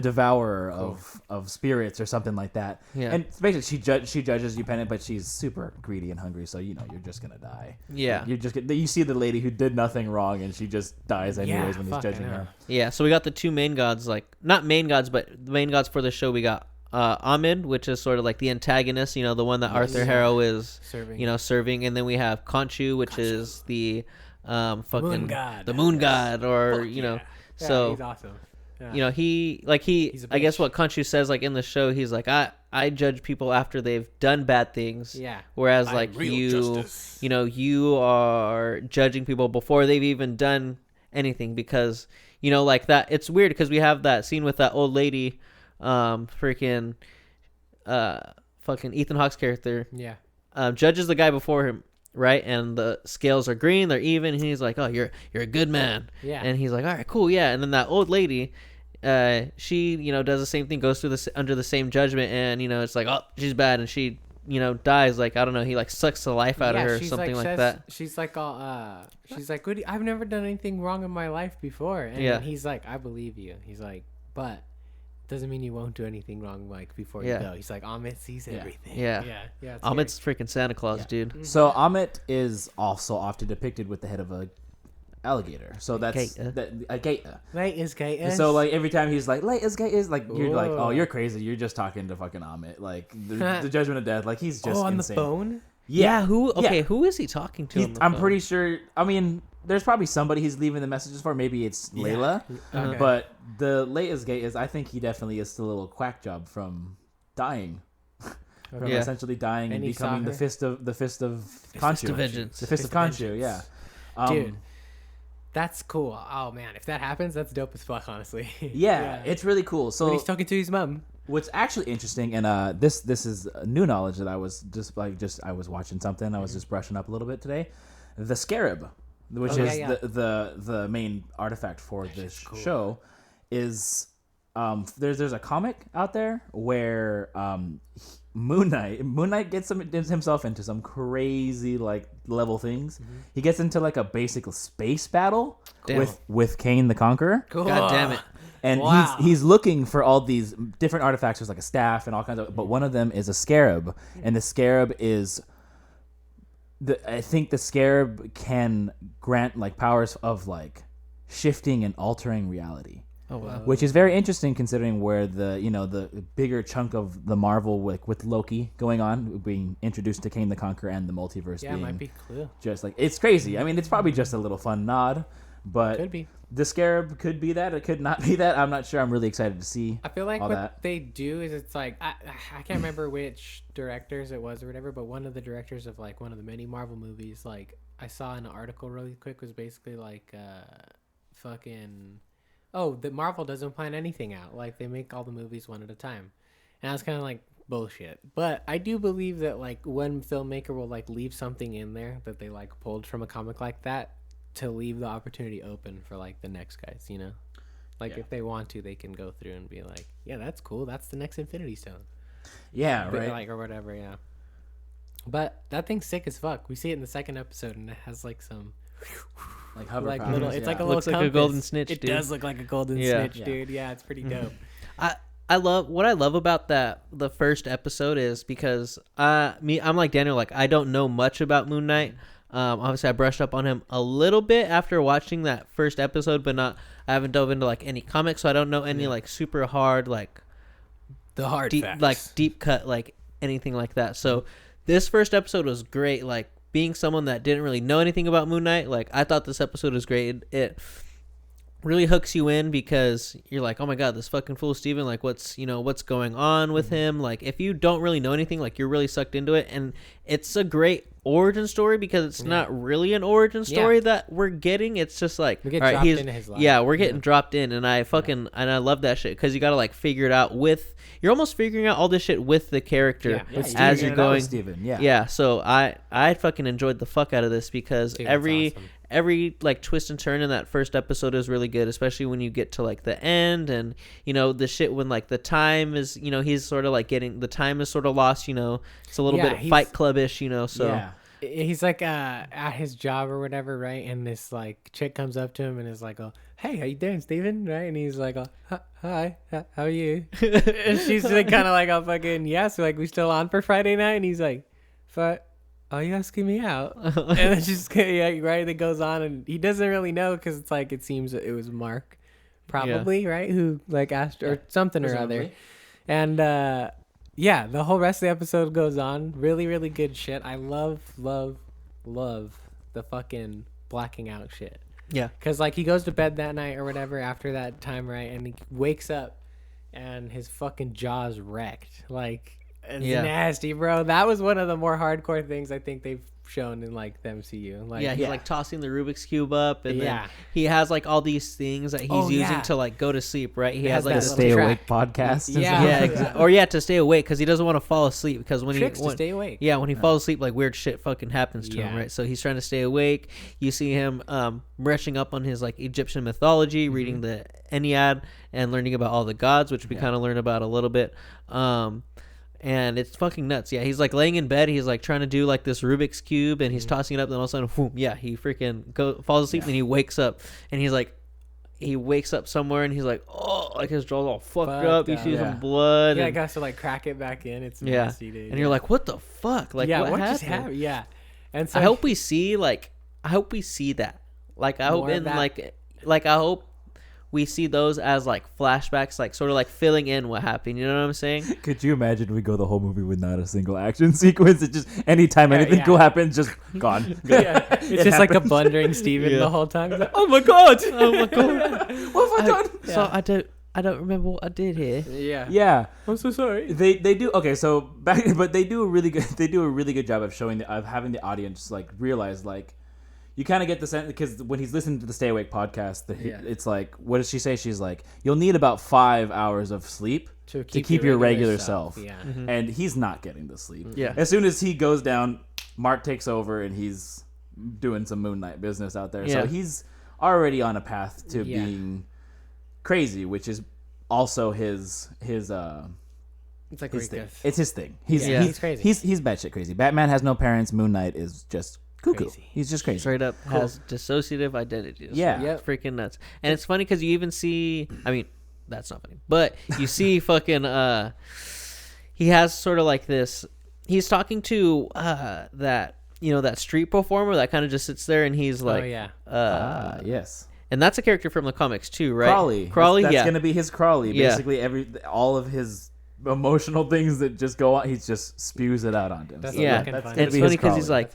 devourer of spirits or something like that. Yeah. And basically she judges you penitent, but she's super greedy and hungry, so you're just gonna die. Yeah. You see the lady who did nothing wrong and she just dies anyways when he's judging her. Yeah, so we got the two main gods, like not main gods, but the main gods for the show. We got Ahmed, which is sort of like the antagonist, the one that Arthur Harrow is serving, and then we have Khonshu, which is the fucking Moon god. the moon god, or Yeah, so he's awesome. you know, I guess what Khonshu says, like, in the show, he's like, I judge people after they've done bad things. Yeah. Whereas, like, you know, you are judging people before they've even done anything, because, you know, like that, it's weird because we have that scene with that old lady, fucking Ethan Hawke's character. Yeah. Judges the guy before him, right? And the scales are green, they're even, and he's like, oh, you're a good man. Yeah. And he's like, all right, cool, yeah. And then that old lady, she, you know, does the same thing, goes through this under the same judgment, and, you know, it's like, oh, she's bad, and she, you know, dies. Like, I don't know, he like sucks the life out of her, or something like that. She's like, she's like, I've never done anything wrong in my life before. And he's like, I believe you. He's like, but doesn't mean you won't do anything wrong, like, before you go. He's like, Amit sees everything. Yeah. Amit's freaking Santa Claus, dude. Mm-hmm. So Amit is also often depicted with the head of a alligator. So that's a gator. Late is gator. So like every time he's like, late is gator, like, you're like, oh, you're crazy. You're just talking to fucking Amit. Like the judgment of death. Like, he's just on insane. the phone. Yeah. Who is he talking to? I'm pretty sure. I mean, there's probably somebody he's leaving the messages for. Maybe it's Layla. Okay. But the latest gate is, I think he definitely is still a little quack job from dying. From essentially dying and becoming the fist of Khonshu. Vengeance. The fist of Khonshu, yeah. Dude, that's cool. Oh man, if that happens, that's dope as fuck, honestly. Yeah, it's really cool. So when he's talking to his mom. What's actually interesting, and this is new knowledge that I was I was watching something. I was just brushing up a little bit today. The scarab, which is the main artifact for this show, is there's a comic out there where Moon Knight gets himself into some crazy like level things. Mm-hmm. He gets into like a basic space battle with Kane the Conqueror. Cool. God damn it. And he's looking for all these different artifacts. There's like a staff and all kinds of, but one of them is a scarab, and the scarab is I think the scarab can grant like powers of like shifting and altering reality. Oh wow. Which is very interesting considering where the bigger chunk of the Marvel with Loki going on, being introduced to Kane the Conqueror and the multiverse being might be cool. Just like, it's crazy. I mean, it's probably just a little fun nod, but could be. The scarab could be that. It could not be that. I'm not sure. I'm really excited to see. I feel like what they do is, it's like I can't remember which directors it was or whatever, but one of the directors of like one of the many Marvel movies, like I saw in an article really quick, was basically like that Marvel doesn't plan anything out. Like, they make all the movies one at a time. And I was kind of like, bullshit. But I do believe that like one filmmaker will like leave something in there that they like pulled from a comic like that, to leave the opportunity open for like the next guys, you know? Like if they want to, they can go through and be like, yeah, that's cool. That's the next Infinity Stone. Yeah, but, right. Like, or whatever, yeah. But that thing's sick as fuck. We see it in the second episode, and it has like some like hover like powers, little. It's like a little. Looks like a golden snitch. It dude. does look like a golden snitch, dude. Yeah, it's pretty dope. I love what I love about the first episode is because I'm like Daniel, like I don't know much about Moon Knight. Obviously I brushed up on him a little bit after watching that first episode, but I haven't dove into like any comics, so I don't know any like super hard like the hard deep, facts. like deep cut like anything like that. So this first episode was great. Like, being someone that didn't really know anything about Moon Knight, like I thought this episode was great. It really hooks you in because you're like, oh my god, this fucking fool Steven, like what's going on with him. Like, if you don't really know anything, like you're really sucked into it, and it's a great origin story because it's not really an origin story that we're getting. It's just like, we get all right, dropped into his life. Yeah, we're getting dropped in, and I love that shit because you gotta like figure it out you're almost figuring out all this shit with the character as you're going. Steven, so I fucking enjoyed the fuck out of this because Steven's awesome. Every like twist and turn in that first episode is really good, especially when you get to like the end, and the shit when like the time is, he's sort of like getting, the time is sort of lost, it's a little bit Fight Club-ish, so he's like at his job or whatever, right? And this like chick comes up to him and is like, oh, hey, how you doing, Steven? Right? And he's like, oh, hi, how are you? And she's like kind of like, oh, fucking so like, we still on for Friday night? And he's like, are you asking me out? And then she's right, it goes on, and he doesn't really know because it's like, it seems it was Mark probably, right, who like asked or something or other. And the whole rest of the episode goes on. Really, really good shit. I love the fucking blacking out shit. Yeah. Because like he goes to bed that night or whatever after that time, right? And he wakes up and his fucking jaw's wrecked. Like it's nasty, bro. That was one of the more hardcore things I think they've shown in like the MCU. Like, he's like tossing the Rubik's cube up, and then he has like all these things that he's using to like go to sleep, right? He has like the a stay awake podcast. To stay awake because he doesn't want to fall asleep because when to stay awake. Yeah, when he falls asleep, like weird shit fucking happens to him, right? So he's trying to stay awake. You see him brushing up on his like Egyptian mythology, reading the Ennead, and learning about all the gods, which we kind of learn about a little bit. And it's fucking nuts. Yeah, he's like laying in bed. He's like trying to do like this Rubik's cube, and he's tossing it up. Then all of a sudden, whoom, he freaking falls asleep. And he wakes up, and he's like, he wakes up somewhere, and he's like, oh, like his jaw's all fucked up. You see some blood. Yeah, I got to like crack it back in. It's nasty, dude. And you're like, what the fuck? Like, what just happened? happened? Yeah, and so I hope we see that. Like, I hope in like I hope we see those as like flashbacks, like sort of like filling in what happened. You know what I'm saying? Could you imagine we go the whole movie with not a single action sequence? It just anytime anything cool happens, just gone. It's just like a blundering Steven the whole time. He's like, oh my god! Oh my god! What have I done? So I don't remember what I did here. Yeah. I'm so sorry. They do okay. So but they do a really good job of showing of having the audience like realize like. You kind of get the sense because when he's listening to the Stay Awake podcast, it's like, what does she say? She's like, you'll need about 5 hours of sleep to keep your regular self. Yeah. Mm-hmm. And he's not getting the sleep. Yeah. As soon as he goes down, Mark takes over and he's doing some Moon Knight business out there. Yeah. So he's already on a path to being crazy, which is also his it's like his thing. It's his thing. He's crazy. He's batshit crazy. Batman has no parents. Moon Knight is just cuckoo. Crazy. He's just crazy. Straight up has dissociative identities. Yeah. It's freaking nuts. And it's funny because you even see, I mean, that's not funny, but you see fucking, he has sort of like this, he's talking to that, that street performer that kind of just sits there and he's like, yes. And that's a character from the comics too, right? Crawley, that's going to be his Crawley. Basically all of his emotional things that just go on, he just spews it out on him. That's and it's funny because he's like,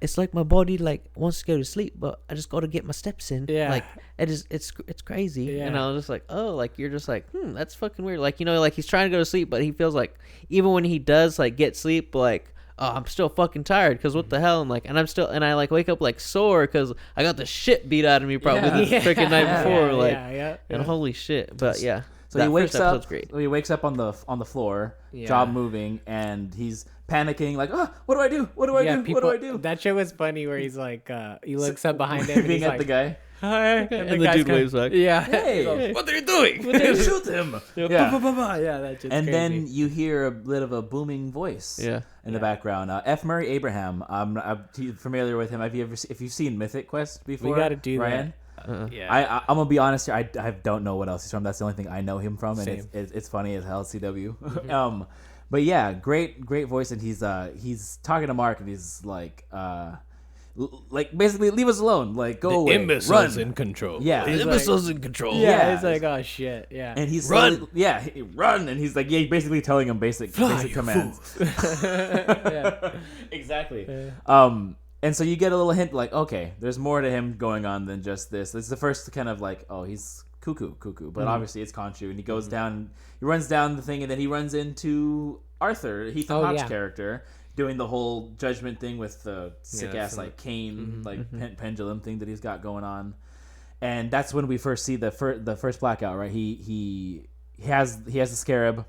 it's like my body like wants to go to sleep, but I just got to get my steps in. Yeah. Like it's crazy. Yeah. And I was just like, oh, like you're just like, that's fucking weird. Like, like he's trying to go to sleep, but he feels like even when he does like get sleep, like, oh, I'm still fucking tired because what the hell? And I like wake up like sore because I got the shit beat out of me probably the freaking night before. And holy shit. But yeah. So he wakes up. He wakes up on the floor, jaw moving, and he's panicking, like, "Oh, what do I do? What do I do? What do I do?" That show was funny, where he's like, he looks up behind him, and he's at like, the guy. Hi, and the dude waves back. Yeah. Hey, what are you doing? Shoot him. Yeah, that's just and crazy. then you hear a bit of a booming voice. In the background. F. Murray Abraham. I'm familiar with him. If you've seen Mythic Quest before, we got to do Ryan? that. I'm gonna be honest here. I don't know what else he's from. That's the only thing I know him from, and it's funny as hell. CW. Mm-hmm. But yeah, great voice, and he's talking to Mark, and he's like basically leave us alone, like go away, imbeciles in control. Yeah, the imbeciles in control. Yeah, he's like, oh shit, yeah, and he's run, run, and he's like, basically telling him basic commands. Exactly. And so you get a little hint, like, okay, there's more to him going on than just this. It's the first kind of like, oh, he's cuckoo. But obviously it's Khonshu, and he goes down, he runs down the thing, and then he runs into Arthur, Ethan Hawke's character, doing the whole judgment thing with the sick-ass, like, cane, pendulum thing that he's got going on. And that's when we first see the first blackout, right? He has the scarab.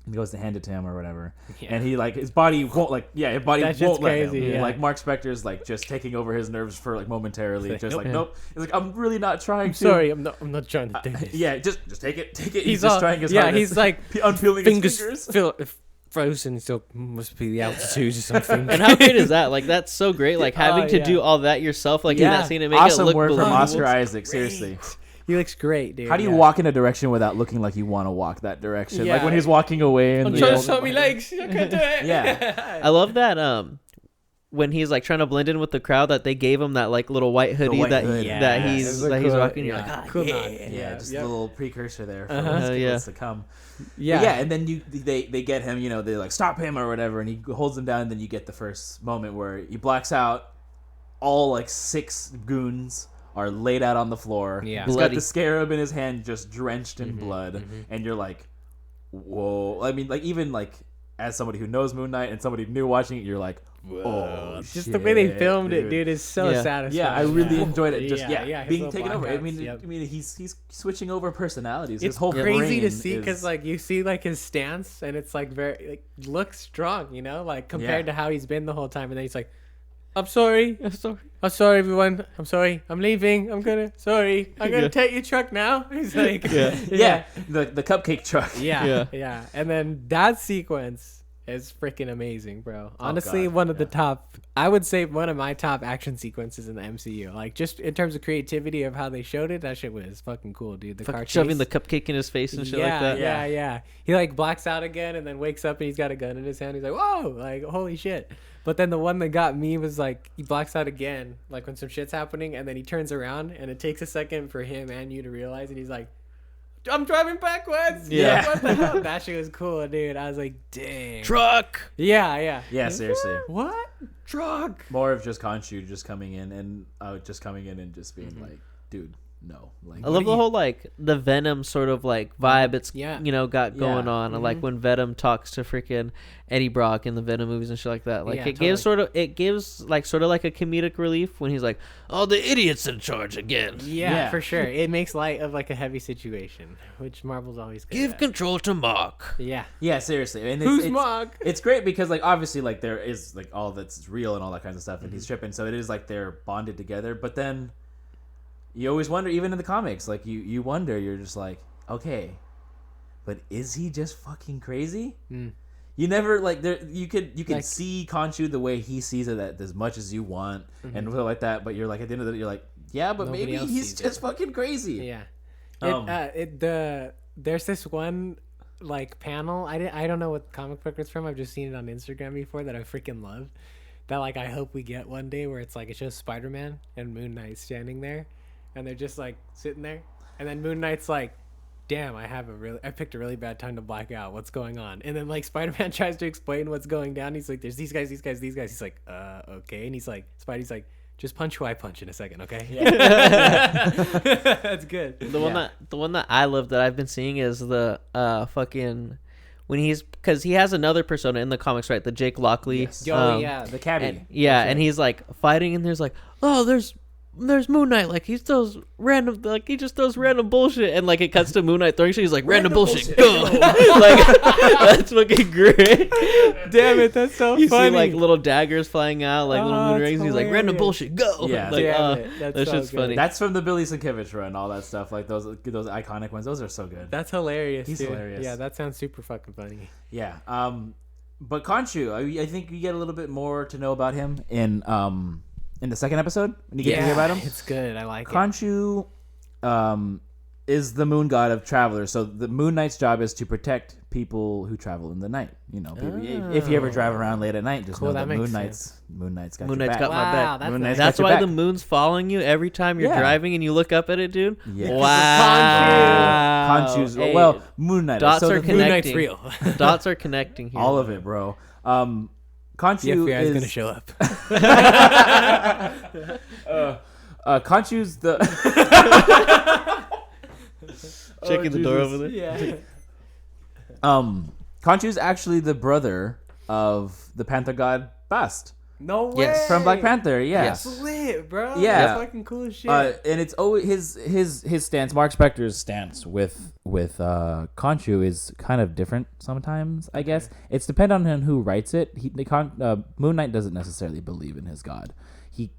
He goes to hand it to him or whatever, and he like his body won't his body won't let him. Yeah. Like Mark Spector's like just taking over his nerves for like momentarily, just like nope. He's like, I'm really not trying to. Sorry, I'm not trying to do this. Just take it. He's just trying his hardest. He's like unpeeling his fingers. Frozen, still must be the altitude or something. And how great is that? Like that's so great. Like having to do all that yourself, like in that scene, and make it look work believable. from Oscar Isaac. Seriously. He looks great, dude. How do you walk in a direction without looking like you want to walk that direction? Yeah. Like when he's walking away and I'm trying to show me legs. I can't do it. Yeah. I love that when he's like trying to blend in with the crowd, that they gave him that like little white hoodie that he's rocking. You're like, cool. Just a little precursor there for what's to come. Yeah. And then they get him, they like stop him or whatever, and he holds him down, and then you get the first moment where he blacks out, all like 6 goons are laid out on the floor. Yeah. He's Bloody. got the scarab in his hand, just drenched in blood, and you're like, whoa. I mean, like even like as somebody who knows Moon Knight and somebody new watching it, you're like, oh, Just shit, the way they filmed it, dude, is so Yeah. satisfying. Yeah, I really enjoyed it. Just his being little taken over. I blackouts, mean, yep. he's switching over personalities. It's His whole crazy to brain see because is- like you see like his stance and it's like very like looks strong, you know, like compared to how he's been the whole time. And then he's like, I'm sorry, I'm sorry, everyone. I'm sorry. I'm leaving. I'm gonna take your truck now. He's like, yeah, the cupcake truck. yeah. And then that sequence is freaking amazing, bro. Honestly, God, one of the top, I would say one of my top action sequences in the MCU. Like just in terms of creativity of how they showed it, that shit was fucking cool, dude. The car Shoving chase. the cupcake in his face and shit like that. Yeah. He like blacks out again and then wakes up and he's got a gun in his hand. He's like, whoa, like holy shit. But then the one that got me was like he blacks out again, like when some shit's happening, and then he turns around and it takes a second for him and you to realize, and he's like, I'm driving backwards. Yeah. What the hell? That shit was cool, dude. I was like, dang. Truck. Yeah. Yeah, seriously. What? Truck. More of just Khonshu just coming in and just being like, dude, no. Like, I love the whole like the Venom sort of like vibe it's Yeah. got going on. And, like when Venom talks to freaking Eddie Brock in the Venom movies and shit like that. Like Yeah, it gives sort of like a comedic relief when he's like, "Oh, the idiot's in charge again." Yeah, for sure. It makes light of like a heavy situation, which Marvel's always good Give at. control to Mark. Yeah. Yeah, seriously. And Who's it's, Mark? It's great because like obviously like there is like all that's real and all that kinds of stuff and he's tripping, so it is like they're bonded together, but then you always wonder, even in the comics, like you wonder, you're just like, okay, but is he just fucking crazy? You never like there. You can Like- see Khonshu the way he sees it as much as you want and stuff like that. But you're like at the end of the day, you're like, yeah, but Nobody maybe else he's sees just fucking crazy. Yeah. Um, There's this one like panel. I don't know what comic book it's from. I've just seen it on Instagram before that I freaking love. That like I hope we get one day where it's like it shows Spider-Man and Moon Knight standing there, and they're just like sitting there, and then Moon Knight's like, damn, I picked a really bad time to black out. What's going on? And then like Spider-Man tries to explain what's going down. He's like, there's these guys. He's like, okay. And he's like, Spidey's like, just punch who I punch in a second, okay? Yeah. That's good. The one that I love that I've been seeing is the fucking when because he has another persona in the comics, right? The Jake Lockley. Yes. The cabbie. And he's like fighting, and there's like, oh, there's Moon Knight, like he just throws random bullshit, and like it cuts to Moon Knight throwing shit. He's like, random bullshit, go! Like that's fucking great. Damn it, that's so You funny. see like little daggers flying out, like little moon that's rings. And he's like, random hilarious. bullshit, go! Yeah. Like, Damn it, that's that's so just good. funny. That's from the Billy Sienkiewicz run, all that stuff. Like those iconic ones. Those are so good. That's hilarious. He's dude. hilarious. Yeah, that sounds super fucking funny. Yeah. But Khonshu, I think you get a little bit more to know about him in the second episode when you get to hear about him. It's good. I like it. Khonshu is the moon god of travelers. So the Moon Knight's job is to protect people who travel in the night. You know, if you ever drive around late at night, just Cool, know that that makes Moon Knight's got Moon your Knight's back. got my Wow, back. that's Moon nice. Knight's That's got your why back. the moon's following you every time you're Yeah. driving and you look up at it, dude. Yeah. Wow. Khonshu's Hey, well, Moon Knight. dots so are the- Moon Knight's connecting. real. Dots are connecting here. all of it, bro. The Khonshu FBI is is gonna show up. Khonshu's the Checking the door over there. Yeah. Khonshu's actually the brother of the Panther God Bast No way. Yes. from Black Panther. Yeah. Yes. That's lit, bro. Yeah. That's fucking cool as shit. And it's always his stance. Mark Spector's stance with Khonshu is kind of different sometimes. I guess it's dependent on who writes it. Moon Knight doesn't necessarily believe in his god. He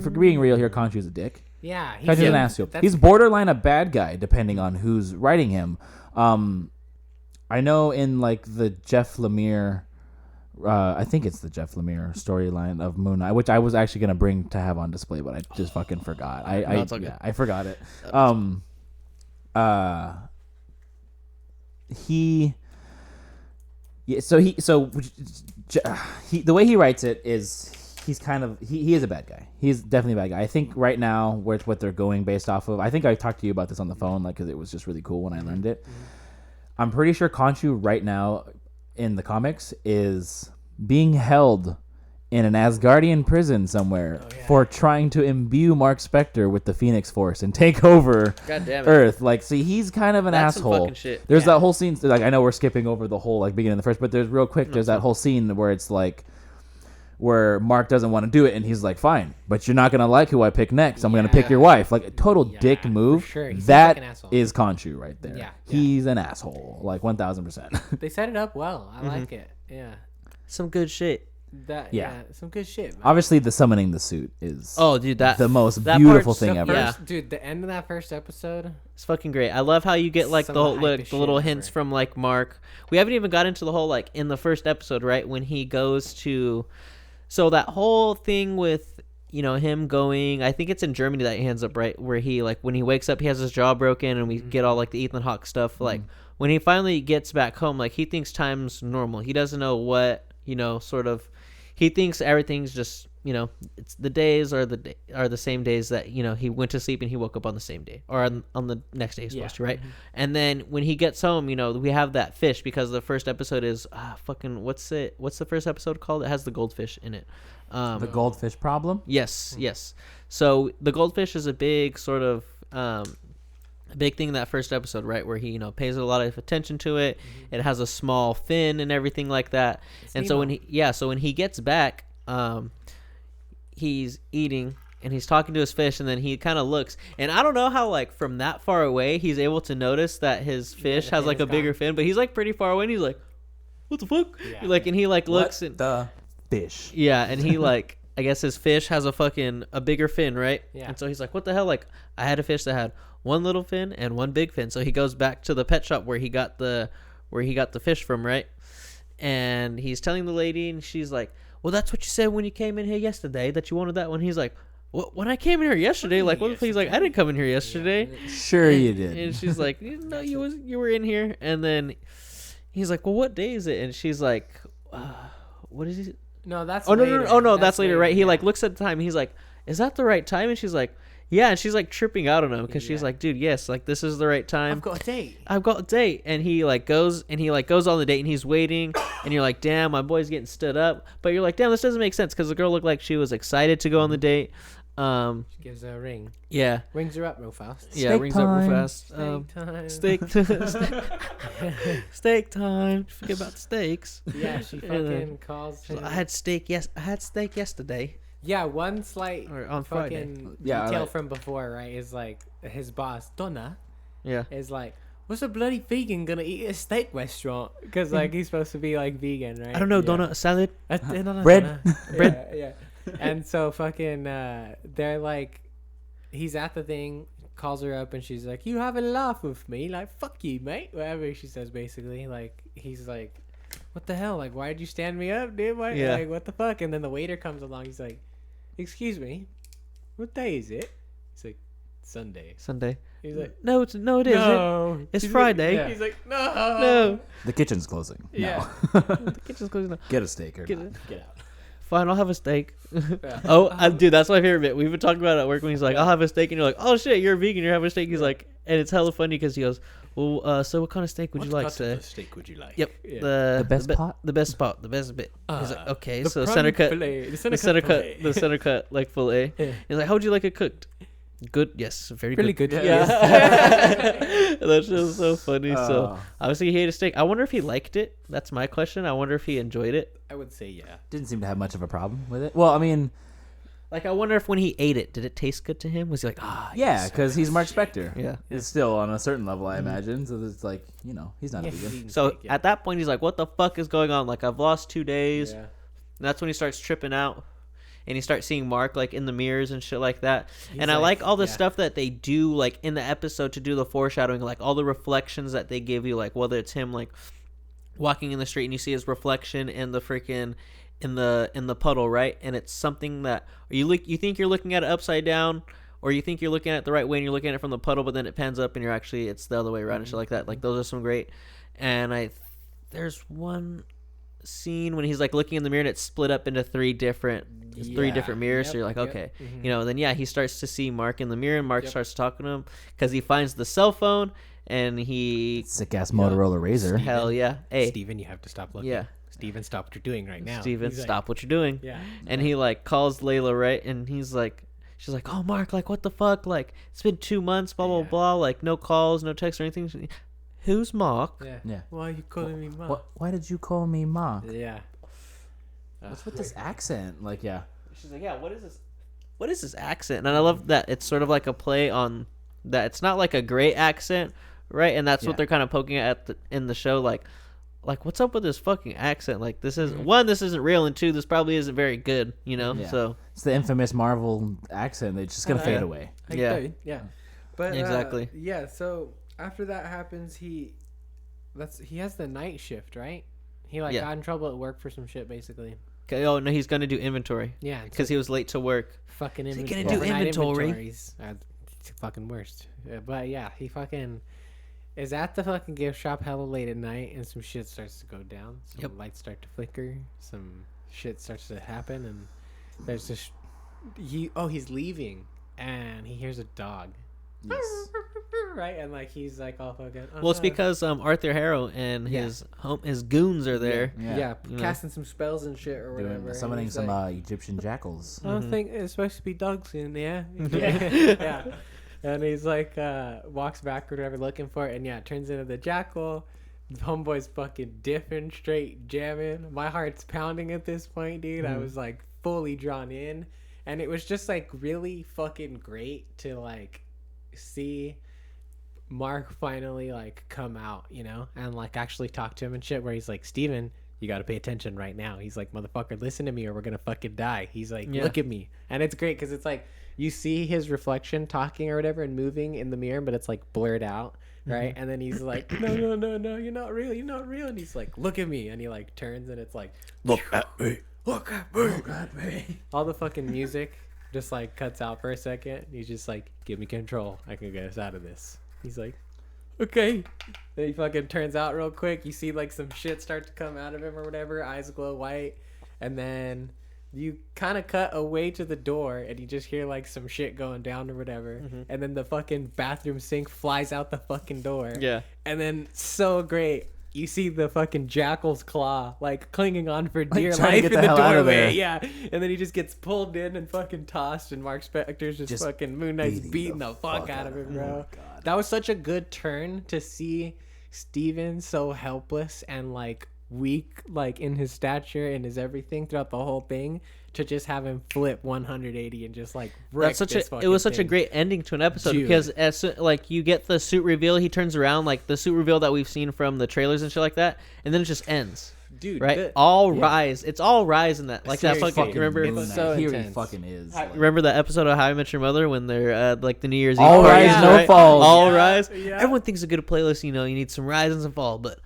for being real here, Khonshu's a dick. yeah. Khonshu's an asshole. He's borderline a bad guy depending on who's writing him. I know in like the Jeff Lemire. I think it's the Jeff Lemire storyline of Moon Knight, which I was actually gonna bring to have on display, but I just fucking forgot. it's all good. I forgot it. The way he writes it is he's kind of he is a bad guy. He's definitely a bad guy. I think right now what they're going based off of. I think I talked to you about this on the phone, like because it was just really cool when I learned it. I'm pretty sure Khonshu right now in the comics is being held in an Asgardian prison somewhere for trying to imbue Mark Spector with the Phoenix Force and take over God damn it. Earth. Like, see, he's kind of an That's some asshole. fucking shit. There's that whole scene. Like, I know we're skipping over the whole like beginning of the first, but there's real quick. There's that whole scene where it's like, where Mark doesn't want to do it, and he's like, "Fine, but you're not gonna like who I pick next. I'm gonna pick your wife." Like a total dick move. for sure. He seems That like an asshole. is Khonshu right there. Yeah. He's an asshole, like 1000%. They set it up well. I like it. Yeah. Some good shit. Some good shit, man. Obviously, the summoning the suit is Dude, that the most that beautiful part's thing so- ever. Yeah. Dude, the end of that first episode. It's fucking great. I love how you get like Some the of whole, the like, hypest the little shit hints ever. from like Mark. We haven't even got into the whole like in the first episode, right? When he goes to, so that whole thing with him going. I think it's in Germany that he ends up, right, where he like when he wakes up he has his jaw broken and we get all like the Ethan Hawke stuff. Like when he finally gets back home, like he thinks time's normal. He doesn't know what sort of. He thinks everything's just it's the days are the same days that he went to sleep and he woke up on the same day or on the next day he's supposed to, right? And then when he gets home, we have that fish because the first episode is fucking what's the first episode called? It has the goldfish in it. The goldfish problem. Yes. So the goldfish is a big sort of a big thing in that first episode, right, where he pays a lot of attention to it. It has a small fin and everything like that. And so when he gets back, he's eating and he's talking to his fish, and then he kind of looks, and I don't know how like from that far away he's able to notice that his fish has like a bigger fin, but he's like pretty far away and he's like, what the fuck? And he like looks and the fish. and he like I guess his fish has a bigger fin, right? Yeah. And so he's like, what the hell? Like, I had a fish that had one little fin and one big fin. So he goes back to the pet shop where he got the fish from, right? And he's telling the lady, and she's like, well, that's what you said when you came in here yesterday, that you wanted that one. He's like, well, when I came in here yesterday, like, what the fuck? He's like, I didn't come in here yesterday. Sure you did. And she's like, no, you were in here. And then he's like, well, what day is it? And she's like, what is it? No, that's later. later. No, that's later, right? He like looks at the time. And he's like, "Is that the right time?" And she's like, "Yeah." And she's like tripping out on him because she's like, "Dude, yes, like this is the right time. I've got a date. And he goes on the date, and he's waiting, and you're like, "Damn, my boy's getting stood up." But you're like, "Damn, this doesn't make sense," because the girl looked like she was excited to go on the date. She gives her a ring. Yeah. Rings her up real fast. Yeah, Steak rings up real time. fast. Steak time. Steak time. Forget about the steaks. Yeah, she fucking calls him. I had steak yesterday. Yeah, one slight Or on Friday. fucking Yeah, detail like- from before, right, is like his boss, Donna, Yeah. is like, what's a bloody vegan gonna eat at a steak restaurant? Because like he's supposed to be like vegan, right? I don't know, Yeah. donut, salad. Bread. Bread. Yeah. And so fucking they're like, he's at the thing, calls her up, and she's like, you have a laugh with me, like fuck you, mate, whatever she says, basically. Like he's like, what the hell, like why did you stand me up, dude? Why? Yeah. Like what the fuck? And then the waiter comes along, he's like, excuse me, what day is it? He's like, Sunday. He's like, No, it isn't. no, It's He's Friday. like, he's like, no, No. The kitchen's closing. Yeah. The kitchen's closing now. Get a steak or Get not. it. Get out. Fine, I'll have a steak. Yeah. Dude, that's my favorite bit. We've been talking about it at work when he's like, I'll have a steak. And you're like, oh, shit, you're a vegan. You're having a steak. He's like, and it's hella funny because he goes, well, so what kind of steak would you like, sir? Steak would you like? Yep. Yeah. The best pot? The best spot. The best bit. He's like, okay, The so prime center cut. fillet, The center cut. The center cut, like fillet. Yeah. He's like, how would you like it cooked? Good. Yes. Very Really good. good. Yeah. That's just so funny. So obviously he ate a steak. I wonder if he liked it. That's my question. I wonder if he enjoyed it. I would say yeah. Didn't seem to have much of a problem with it. Well, I mean, Like, I wonder if when he ate it, did it taste good to him? Was he like, yeah, because he's Mark Spector. Yeah. It's still on a certain level, I imagine. So it's like, he's not a vegan. So at that point, he's like, what the fuck is going on? Like, I've lost 2 days. Yeah. And that's when he starts tripping out. And he starts seeing Mark, like, in the mirrors and shit like that. And I like all the stuff that they do, like, in the episode to do the foreshadowing. Like, all the reflections that they give you. Like, whether it's him, like, walking in the street and you see his reflection in the freaking... in the puddle, right? And it's something that you think you're looking at it upside down, or you think you're looking at it the right way and you're looking at it from the puddle, but then it pans up and it's the other way around and shit like that. Like, those are some great. And there's one scene when he's like looking in the mirror and it's split up into three different mirrors. So you're like, okay, then he starts to see Mark in the mirror, and Mark starts talking to him because he finds the cell phone and he Sick ass Motorola Razr. hell yeah, hey Steven, you have to stop looking. yeah. Steven, stop what you're doing right now. Steven, He's like, stop what you're doing. Yeah. And he like calls Layla, right? And he's like, she's like, oh, Mark, like, what the fuck? Like, it's been 2 months, blah, blah, blah. Like, no calls, no texts or anything. Who's Mark? Yeah. Why are you calling me Mark? Why did you call me Mark? Yeah. What's with this accent? Like, yeah. She's like, yeah, what is this? What is this accent? And I love that it's sort of like a play on that. It's not like a great accent, right? And that's what they're kind of poking at in the show. Like, what's up with this fucking accent? Like, this is one, this isn't real, and two, this probably isn't very good, you know? Yeah. So it's the infamous Marvel accent. It's just gonna fade away. Yeah. But exactly. Yeah. So after that happens, he has the night shift, right? He got in trouble at work for some shit, basically. Okay, oh no, he's gonna do inventory. Yeah, because he was late to work. Fucking inventory. He's gonna do inventory. Inventories. It's fucking worst. But yeah, he fucking is at the fucking gift shop hella late at night, and some shit starts to go down. Some lights start to flicker. Some shit starts to happen, and there's this. He's leaving, and he hears a dog. Yes. Right, and like he's like all fucking. Well, it's because Arthur Harrow and his goons are there. Yeah, casting some spells and shit or whatever. Summoning some Egyptian jackals. I don't think it's supposed to be dogs in there. Yeah. And he's like, walks backward or whatever, looking for it, and it turns into the jackal. Homeboy's fucking diffing, straight jamming. My heart's pounding at this point, dude. I was like fully drawn in, and it was just like really fucking great to like see Mark finally like come out, you know, and like actually talk to him and shit, where he's like, Steven, you got to pay attention right now. He's like, motherfucker, listen to me or we're gonna fucking die. He's like, look at me. And it's great because it's like you see his reflection talking or whatever and moving in the mirror, but it's like blurred out, right? And then he's like, no, you're not real. And he's like, look at me. And he like turns and it's like, look at me. All the fucking music just like cuts out for a second. He's just like, give me control, I can get us out of this. He's like, okay. Then he fucking turns out real quick. You see like some shit start to come out of him or whatever. Eyes glow white. And then you kind of cut away to the door and you just hear like some shit going down or whatever. And then the fucking bathroom sink flies out the fucking door. Yeah. And then so great, you see the fucking jackal's claw like clinging on for dear life in the doorway. Yeah. And then he just gets pulled in and fucking tossed, and Mark Spector's just fucking Moon Knight's beating the fuck out of him, bro. Oh, that was such a good turn to see Steven so helpless and like weak, like in his stature and his everything throughout the whole thing, to just have him flip 180 and just like wreck it was such a great ending to an episode. Dude. Because as like you get the suit reveal, he turns around, like the suit reveal that we've seen from the trailers and shit like that, and then it just ends. Dude, right? Rise. It's all rise in that. Like seriously, that fucking remember? It's so Here intense. he fucking is. Remember the episode of How I Met Your Mother when they're like the New Year's Eve all parties, rise, no fall. All rise. Yeah. Everyone thinks a good playlist, you know, you need some rise and some fall, but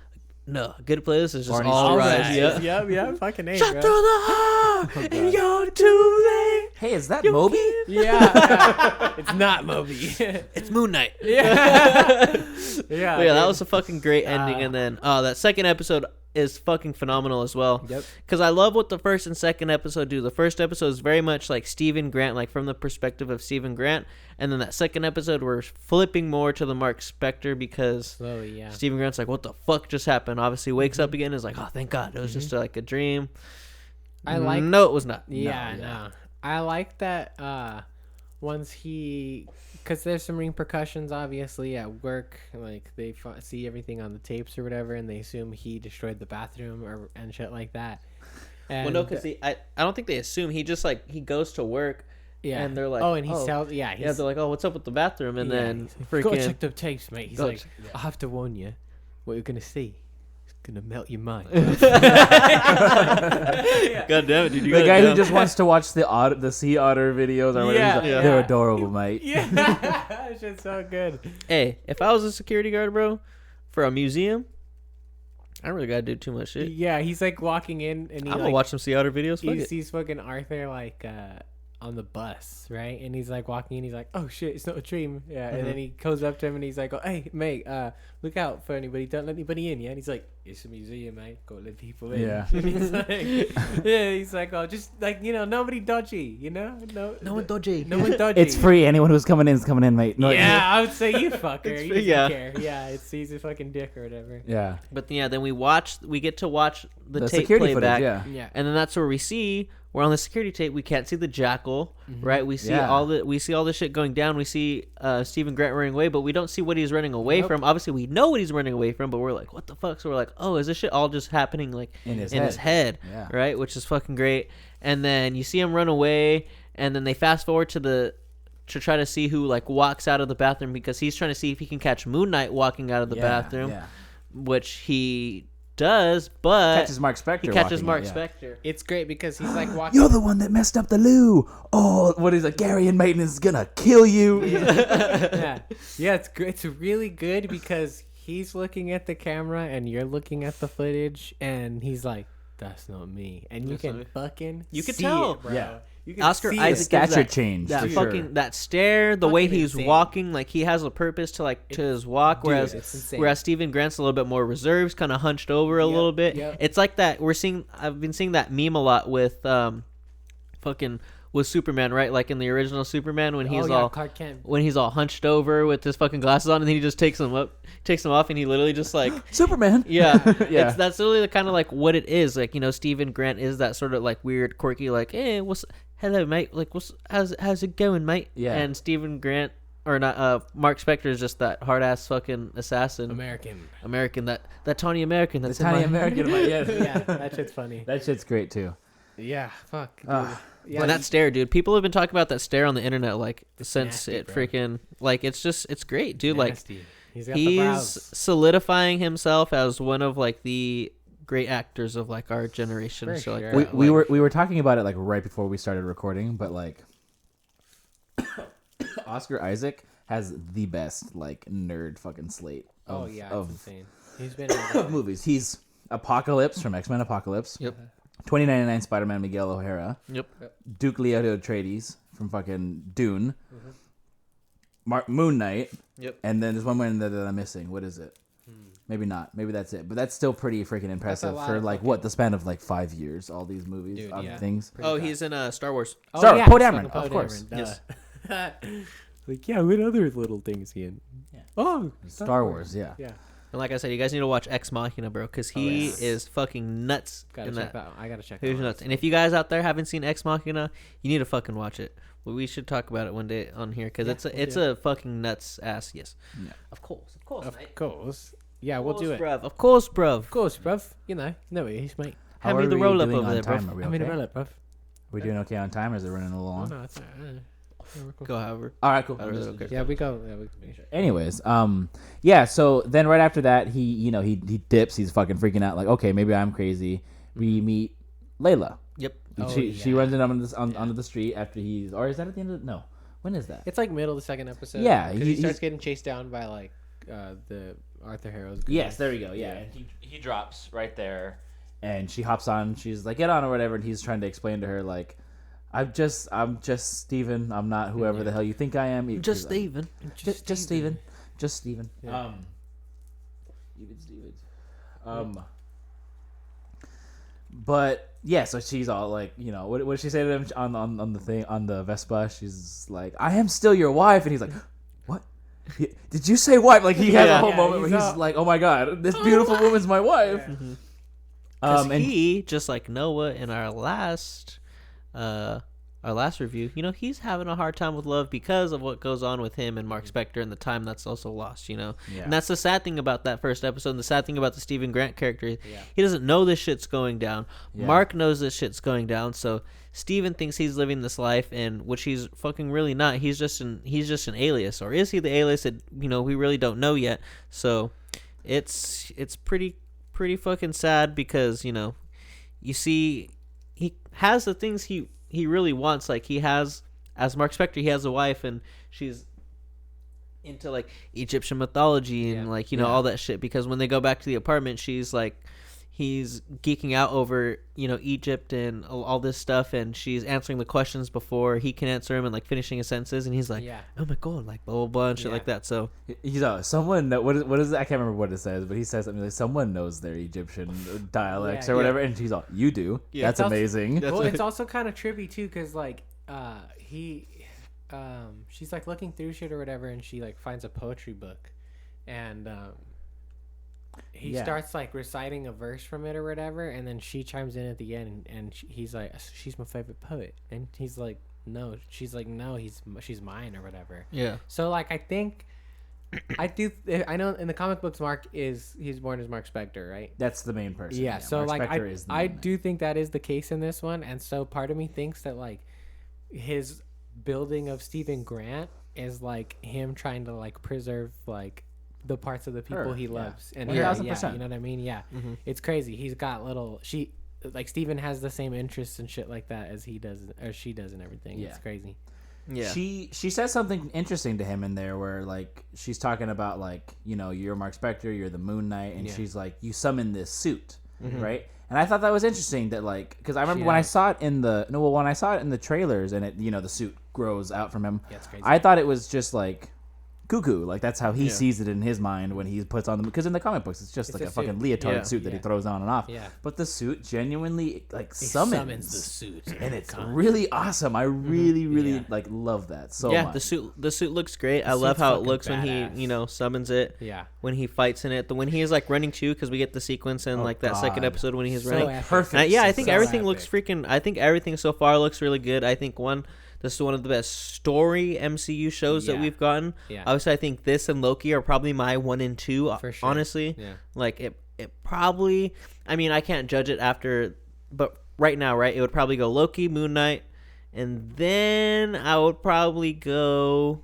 no, a good playlist is just all rise. Yeah. Fucking A, shut through the heart and you're too late. Hey, is that Moby? Yeah. It's not Moby. It's Moon Knight. Yeah. That was a fucking great ending. And then that second episode is fucking phenomenal as well. Yep. Because I love what the first and second episode do. The first episode is very much like Stephen Grant, like from the perspective of Stephen Grant. And then that second episode, we're flipping more to the Mark Spector because Stephen Grant's like, what the fuck just happened? Obviously wakes up again and is like, oh, thank God. It was just like a dream. No, it was not. No. I like that once because there's some repercussions obviously at work, like they see everything on the tapes or whatever, and they assume he destroyed the bathroom and shit like that. And well, no, because I don't think they assume. He just like he goes to work. Yeah, and they're like, they're like, oh, what's up with the bathroom? And then freaking go check the tapes, mate. He's like, I have to warn you, what you're gonna see. Gonna melt your mind. God damn it, dude! The guy who just wants to watch the sea otter videos or whatever. They're adorable, mate. Yeah, that shit's so good. Hey, if I was a security guard, bro, for a museum, I don't really gotta do too much shit. Yeah, he's like walking in and I'm gonna watch some sea otter videos. He sees fucking Arthur like on the bus, right? And he's like walking in, he's like, oh shit, it's not a dream. Yeah. And then he goes up to him and he's like, oh, hey mate, look out for anybody, don't let anybody in. Yeah. And he's like, it's a museum, mate. Gotta let people in. Yeah. He's like, oh, just like, nobody dodgy, No one dodgy. No one dodgy. It's free. Anyone who's coming in is coming in, mate. No, Yeah, I would say you fucker. You free, doesn't care. Yeah, he's a fucking dick or whatever. Yeah. But then we get to watch the tape security playback. footage, Yeah. And then that's where we're on the security tape. We can't see the jackal, right? We see Yeah. all the shit going down. We see Stephen Grant running away, but we don't see what he's running away from. Obviously, we know what he's running away from, but we're like, what the fuck? So we're like, oh, is this shit all just happening like In his head, Yeah. right? Which is fucking great. And then you see him run away, and then they fast forward to try to see who like walks out of the bathroom because he's trying to see if he can catch Moon Knight walking out of the bathroom, which he does, but Catches Mark Spector. he catches walking Mark in, yeah. Spector. It's great because he's like walking. You're the one that messed up the loo. Oh, what is it? Gary and Maiden is gonna kill you. Yeah, it's good. It's really good because he's looking at the camera and you're looking at the footage, and he's like, "That's not me," and you can fucking You can see tell. it, bro. Yeah. You can Oscar see The Isaac it. stature that- change. That for fucking sure. that stare, the way Fucking he's insane. walking, like he has a purpose to his walk. Dude, Whereas it's insane. Stephen Grant's a little bit more reserved, kind of hunched over a little bit. yep. It's like that. I've been seeing that meme a lot with with Superman, right? Like in the original Superman when he's Clark Kent. when he's all hunched over with his fucking glasses on, and then he just takes them off, and he literally just like. Superman. Yeah, Yeah. that's literally kind of like what it is. Like Stephen Grant is that sort of like weird, quirky, like, hey, hello, mate, like how's it going, mate? Yeah. And Stephen Grant or not, Mark Spector is just that hard ass fucking assassin, American, that tawny American, The that's tiny in my... American. Yeah. Yeah, that shit's funny. That shit's great too. Yeah, fuck. Dude. Ah. And that stare, dude. People have been talking about that stare on the internet like since nasty, it bro. freaking like it's great, dude. Nasty. He's got the Like brows. he's solidifying himself as one of like the great actors of like our generation. For So like sure. We were talking about it like right before we started recording, but like Oscar Isaac has the best like nerd fucking slate Oh of, yeah, it's of insane. He's been. of movies. He's Apocalypse from X-Men Apocalypse. Yep. 2099 Spider-Man Miguel O'Hara. Yep. Duke Leoto Atreides from fucking Dune. Moon Knight. Yep. And then there's one more that I'm missing. What is it? Maybe not. Maybe that's it. But that's still pretty freaking impressive lot for of like fucking- what the span of like 5 years. All these movies, Dude, of yeah. things. Oh, he's in Star Wars. Star Wars, yeah, Poe it's Dameron, fucking of course. Dameron, Yes. Like, yeah, what other little things he in? Yeah. Oh, Star Wars, yeah. Yeah. And like I said, you guys need to watch Ex Machina, bro, because he yes. is fucking nuts. Gotta in check that. I gotta check. He's that nuts. And if you guys out there haven't seen Ex Machina, you need to fucking watch it. Well, we should talk about it one day on here because it's a fucking nuts ass. Yes. Yeah. Of course, Of mate. course. Yeah, we'll do it. Bruv. Of course, bruv. Of course, bruv. No worries, mate. How Hand me are the we roll up doing over on there, time? bruv. Are we I'm in a okay? roll up, bruv. We doing okay on time, or is it running a little Oh, long? no, it's Go, however. All right, cool. I really don't care. yeah, we go. Yeah, we can make sure. Anyways, yeah. So then right after that, he dips. He's fucking freaking out. Like, okay, maybe I'm crazy. We meet Layla. Yep. She runs in onto the street after he's, or is that at the end of no? When is that? It's like middle of the second episode. Yeah, 'cause he starts he's- getting chased down by like the Arthur Harrow's. Group. Yes, there we go. Yeah, and he drops right there, and she hops on. She's like, "Get on" or whatever, and he's trying to explain to her like, I'm just Steven. I'm not whoever the hell you think I am. Just Steven. Just Steven. Just Steven. Yeah. Even Steven. But yeah, so she's all like, what did she say to him on the thing on the Vespa? She's like, "I am still your wife," and he's like, "What? Did you say wife?" Like he has a whole moment where he's like, "Oh my god, this beautiful woman's my wife." Yeah. Because And he, just like Noah in our last review, he's having a hard time with love because of what goes on with him and Mark Spector and the time that's also lost, Yeah. And that's the sad thing about that first episode and the sad thing about the Stephen Grant character. He doesn't know this shit's going down. Yeah. Mark knows this shit's going down, so Steven thinks he's living this life, and which he's fucking really not. He's just an alias, or is he the alias that we really don't know yet. So it's pretty fucking sad because you see he has the things he really wants. Like he has, as Mark Spector, he has a wife and she's into like Egyptian mythology and all that shit, because when they go back to the apartment, she's like, he's geeking out over, Egypt and all this stuff, and she's answering the questions before he can answer them and like finishing his sentences, and he's like, oh my god, like blah blah blah and shit like that. So he's someone that what is it? I can't remember what it says, but he says something like someone knows their Egyptian dialects or whatever, and she's all, you do. That's amazing. Well, it's also kind of trippy too, because like she's like looking through shit or whatever, and she like finds a poetry book, and he starts like reciting a verse from it or whatever, and then she chimes in at the end, and he's like, she's my favorite poet, and he's like, no, she's like, no, she's mine or whatever. Yeah. So like I know in the comic books he's born as Mark Spector, right? That's the main person. Yeah. So Mark like Spector I do think that is the case in this one, and so part of me thinks that like his building of Stephen Grant is like him trying to like preserve like the parts of the people he loves, and you know what I mean? Yeah. Mm-hmm. It's crazy. He's got Stephen has the same interests and shit like that as he does or she does and everything. It's crazy. Yeah. She says something interesting to him in there where like she's talking about like, you're Mark Spector, you're the Moon Knight, and she's like, you summon this suit, right? And I thought that was interesting that like, because I remember when I saw it in the trailers and it, the suit grows out from him. Yeah, it's crazy. I thought it was just like cuckoo, like that's how he sees it in his mind when he puts on the, because in the comic books it's just like a fucking leotard suit that he throws on and off. Yeah. But the suit genuinely like summons the suit, and it's really awesome. I really like love that so much. The suit looks great. I love how it looks badass. When he summons it. Yeah. When he fights in it, when he is like running too, because we get the sequence in that second episode when he's running. Perfect. I think everything looks freaking. I think everything so far looks really good. I think this is one of the best story MCU shows that we've gotten. Yeah. Obviously, I think this and Loki are probably my 1 and 2. For sure. Honestly, like it probably. I mean, I can't judge it after, but right now, right, it would probably go Loki, Moon Knight, and then I would probably go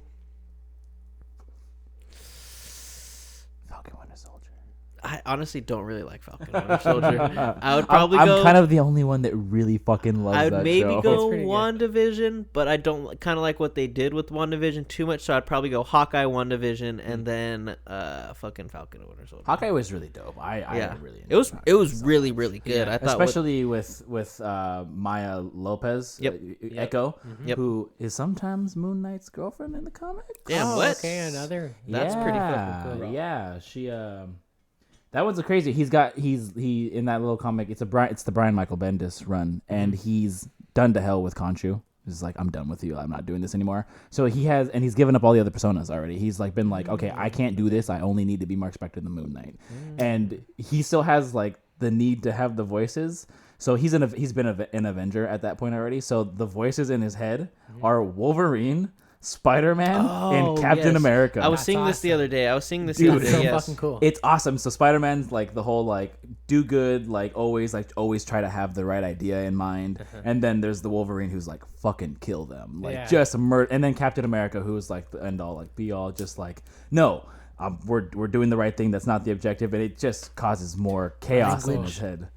I honestly don't really like Falcon Winter Soldier. I would probably I'm kind of the only one that really fucking loves that show. I would maybe go WandaVision, but I don't kind of like what they did with WandaVision too much, so I'd probably go Hawkeye, WandaVision, and then fucking Falcon and Winter Soldier. Hawkeye was really dope. I really enjoyed it. It was really really good. I thought especially with Maya Lopez, Echo, who is sometimes Moon Knight's girlfriend in the comics. Damn, what? Okay, another. That's pretty fucking cool. Yeah, she that one's a crazy. He's in that little comic. It's the Brian Michael Bendis run, and he's done to hell with Khonshu. He's like, I'm done with you. I'm not doing this anymore. So he's given up all the other personas already. He's like been like, okay, I can't do this. I only need to be Mark Spector, the Moon Knight, and he still has like the need to have the voices. So he's been an Avenger at that point already. So the voices in his head are Wolverine, Spider-Man, and Captain America. I was seeing this the other day. Fucking cool. It's awesome. So Spider-Man's like the whole like do good, like always try to have the right idea in mind. And then there's the Wolverine who's like fucking kill them, like just murder. And then Captain America who's like the end all, like be all, just like no, we're doing the right thing. That's not the objective, and it just causes more chaos in his head.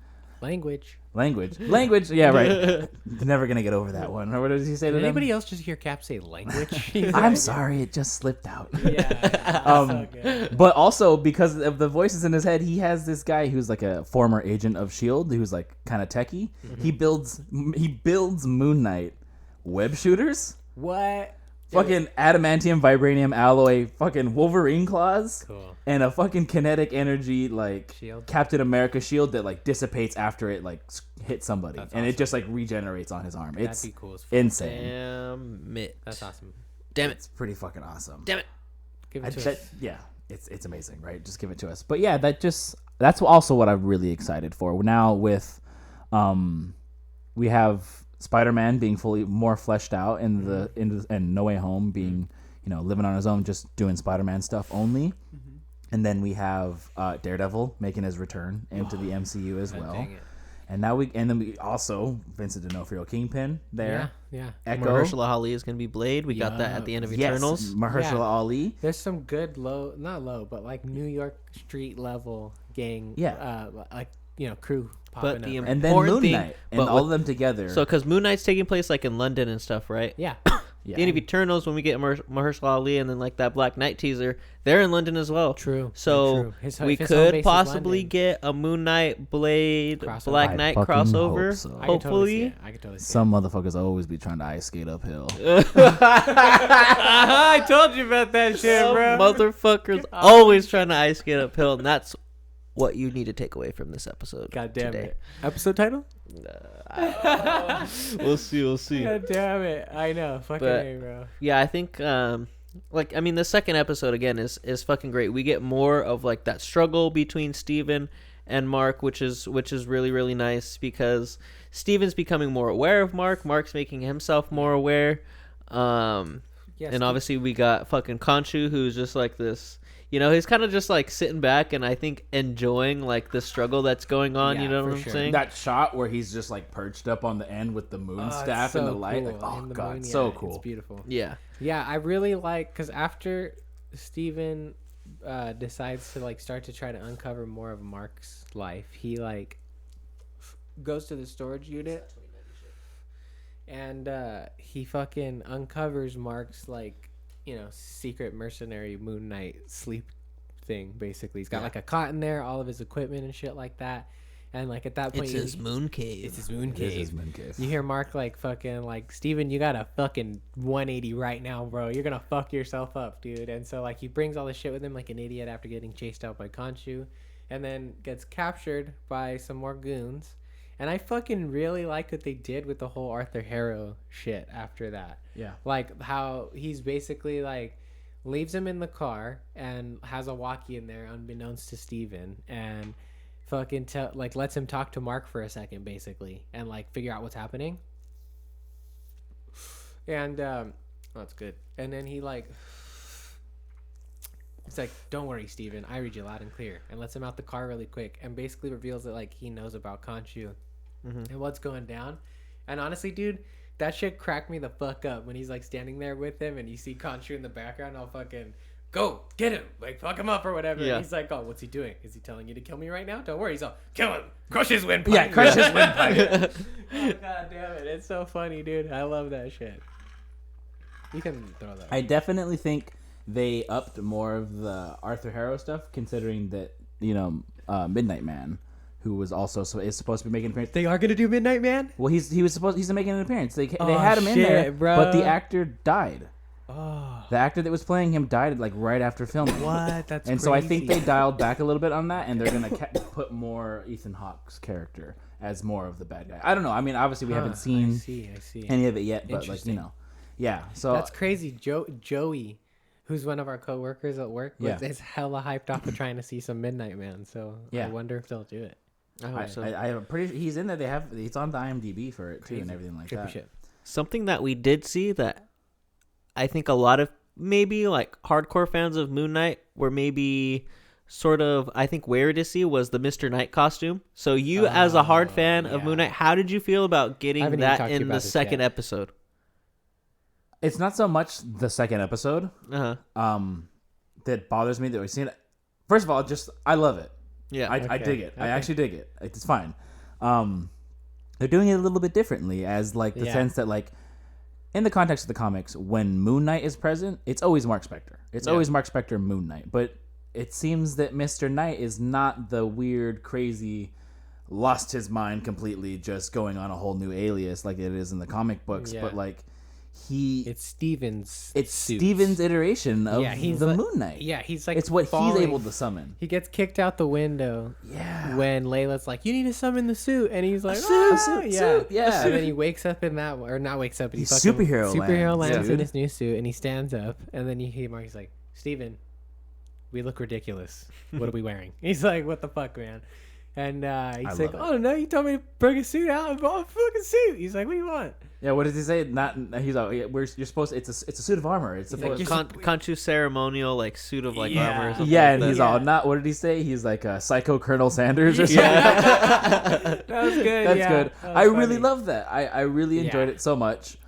Language. Yeah, right. Never gonna get over that one. Or what does he say to them? Did anybody else just hear Cap say language? I'm sorry, it just slipped out. Yeah. So good. But also because of the voices in his head, he has this guy who's like a former agent of S.H.I.E.L.D. who's like kind of techie. He builds Moon Knight web shooters. What? Fucking adamantium, vibranium, alloy, fucking Wolverine claws, and a fucking kinetic energy like shield. Captain America shield that like dissipates after it like hits somebody, that's and awesome. It just like regenerates on his arm. That'd be cool as fuck. Insane. Damn it. That's awesome. Damn it. It's pretty fucking awesome. Damn it. Give it to us. Yeah, it's amazing, right? Just give it to us. But yeah, that's also what I'm really excited for. Now with, we have Spider-Man being fully more fleshed out and No Way Home being, living on his own, just doing Spider-Man stuff only. And then we have Daredevil making his return into the MCU as well. And then we also Vincent D'Onofrio Kingpin there. Yeah. Echo. Mahershala Ali is going to be Blade. We got that at the end of Eternals. Yes, Mahershala Ali. There's some good not low, but like New York street level gang. Yeah. Crew. But the and then Moon Knight and all of them together. So because Moon Knight's taking place like in London and stuff, right? Yeah. Yeah. The end of Eternals, when we get Mahershala Ali, and then like that Black Knight teaser, they're in London as well. True. So True. we his home base could is possibly London. get a Moon Knight, Blade, Crossover. Black I Knight fucking crossover. hope so. I could totally see Hopefully. it. I could totally see Some motherfuckers always be trying to ice skate uphill. I told you about that shit, bro. Motherfuckers always trying to ice skate uphill, and that's what you need to take away from this episode. God damn today. it. Episode title? We'll see. God damn it. I know. Fucking But- A, bro. Yeah, I think the second episode again is fucking great. We get more of like that struggle between Steven and Mark, which is really, really nice because Steven's becoming more aware of Mark. Mark's making himself more aware. Yes, And obviously we got fucking Khonshu, who's just like this, he's kind of just like sitting back and I think enjoying like the struggle that's going on. Yeah, You know for what I'm sure. saying? That shot where he's just like perched up on the end with the moon staff and the light. Cool. Like, oh In the god, moon, so yeah, cool. It's beautiful. Yeah. Yeah, I really like, because after Steven decides to like start to try to uncover more of Mark's life, he like goes to the storage unit and he fucking uncovers Mark's like, secret mercenary Moon Knight sleep thing. Basically, he's got like a cot in there, all of his equipment and shit like that. And like at that point, It's his moon cave. It's his moon It is cave. his moon cave. You hear Mark like fucking like, Steven, you got a fucking 180 right now, bro. You're gonna fuck yourself up, dude. And so like he brings all this shit with him like an idiot after getting chased out by Khonshu, and then gets captured by some more goons. And I fucking really like what they did with the whole Arthur Harrow shit after that. Yeah. Like how he's basically like leaves him in the car and has a walkie in there unbeknownst to Steven, and fucking lets him talk to Mark for a second basically and like figure out what's happening. And that's good. And then he's like, don't worry, Steven, I read you loud and clear, and lets him out the car really quick and basically reveals that like he knows about Khonshu and what's going down. And honestly, dude, that shit cracked me the fuck up when he's like standing there with him and you see Khonshu in the background all fucking, go get him, like fuck him up or whatever. Yeah. And he's like, oh, what's he doing? Is he telling you to kill me right now? Don't worry. He's all, kill him, crush his windpipe. Yeah, crush his windpipe. Oh, god damn it, it's so funny, dude. I love that shit. You can throw that. I definitely think they upped more of the Arthur Harrow stuff, considering that Midnight Man, who was also is supposed to be making an appearance. They are gonna do Midnight Man. Well, he's making an appearance. They Oh, had him in shit, there, bro. but the actor died. Oh, The actor that was playing him died like right after filming. what? That's And so I think they crazy. dialed back a little bit on that, and they're gonna put more Ethan Hawke's character as more of the bad guy. I don't know. I mean, obviously we haven't seen I see. any of it yet, but like Interesting. yeah. So That's crazy. Joey, who's one of our coworkers at work, Yeah. is hella hyped off of trying to see some Midnight Man. So Yeah. I wonder if they'll do it. I hope so. I'm pretty. He's in there. He's on the IMDb for it too, and everything like Trippy that. shit. Something that we did see that I think a lot of maybe like hardcore fans of Moon Knight were maybe sort of, I think, wary to see was the Mr. Knight costume. So you, as a hard fan of Moon Knight, how did you feel about I getting haven't even that talked to you in the about this second yet. episode? It's not so much the second episode Uh-huh. that bothers me that we've seen it. First of all, I love it. Yeah. I dig it. I actually dig it. It's fine. They're doing it a little bit differently, as like the sense that like in the context of the comics, when Moon Knight is present, it's always Mark Spector. It's always Mark Spector and Moon Knight. But it seems that Mr. Knight is not the weird, crazy, lost his mind completely, just going on a whole new alias like it is in the comic books. Yeah. But like It's Steven's. it's suit. Steven's iteration of he's the like, Moon Knight. Yeah, he's like. It's what falling. he's able to summon. He gets kicked out the window. Yeah. When Layla's like, "You need to summon the suit," and he's like, suit, "Ah, suit, yeah, suit, yeah." And then he wakes up in that, or not wakes up, but He's fucking superhero lands, in dude. his new suit, and he stands up, and then you hear Mark. He's like, "Steven, we look ridiculous. What are we wearing?" He's like, "What the fuck, man?" And he's like, love it. "Oh no, you told me to bring a suit out. I bought a fucking suit." He's like, "What do you want?" Yeah, what does he say? Not he's like, you're supposed. It's a suit of armor. It's supposed. Khonshu ceremonial like suit of like armor or something Yeah, like and that. he's all not. What did he say? He's like Psycho Colonel Sanders or something. That was good. That's yeah. good. That was I really funny. love that. I really enjoyed Yeah. it so much.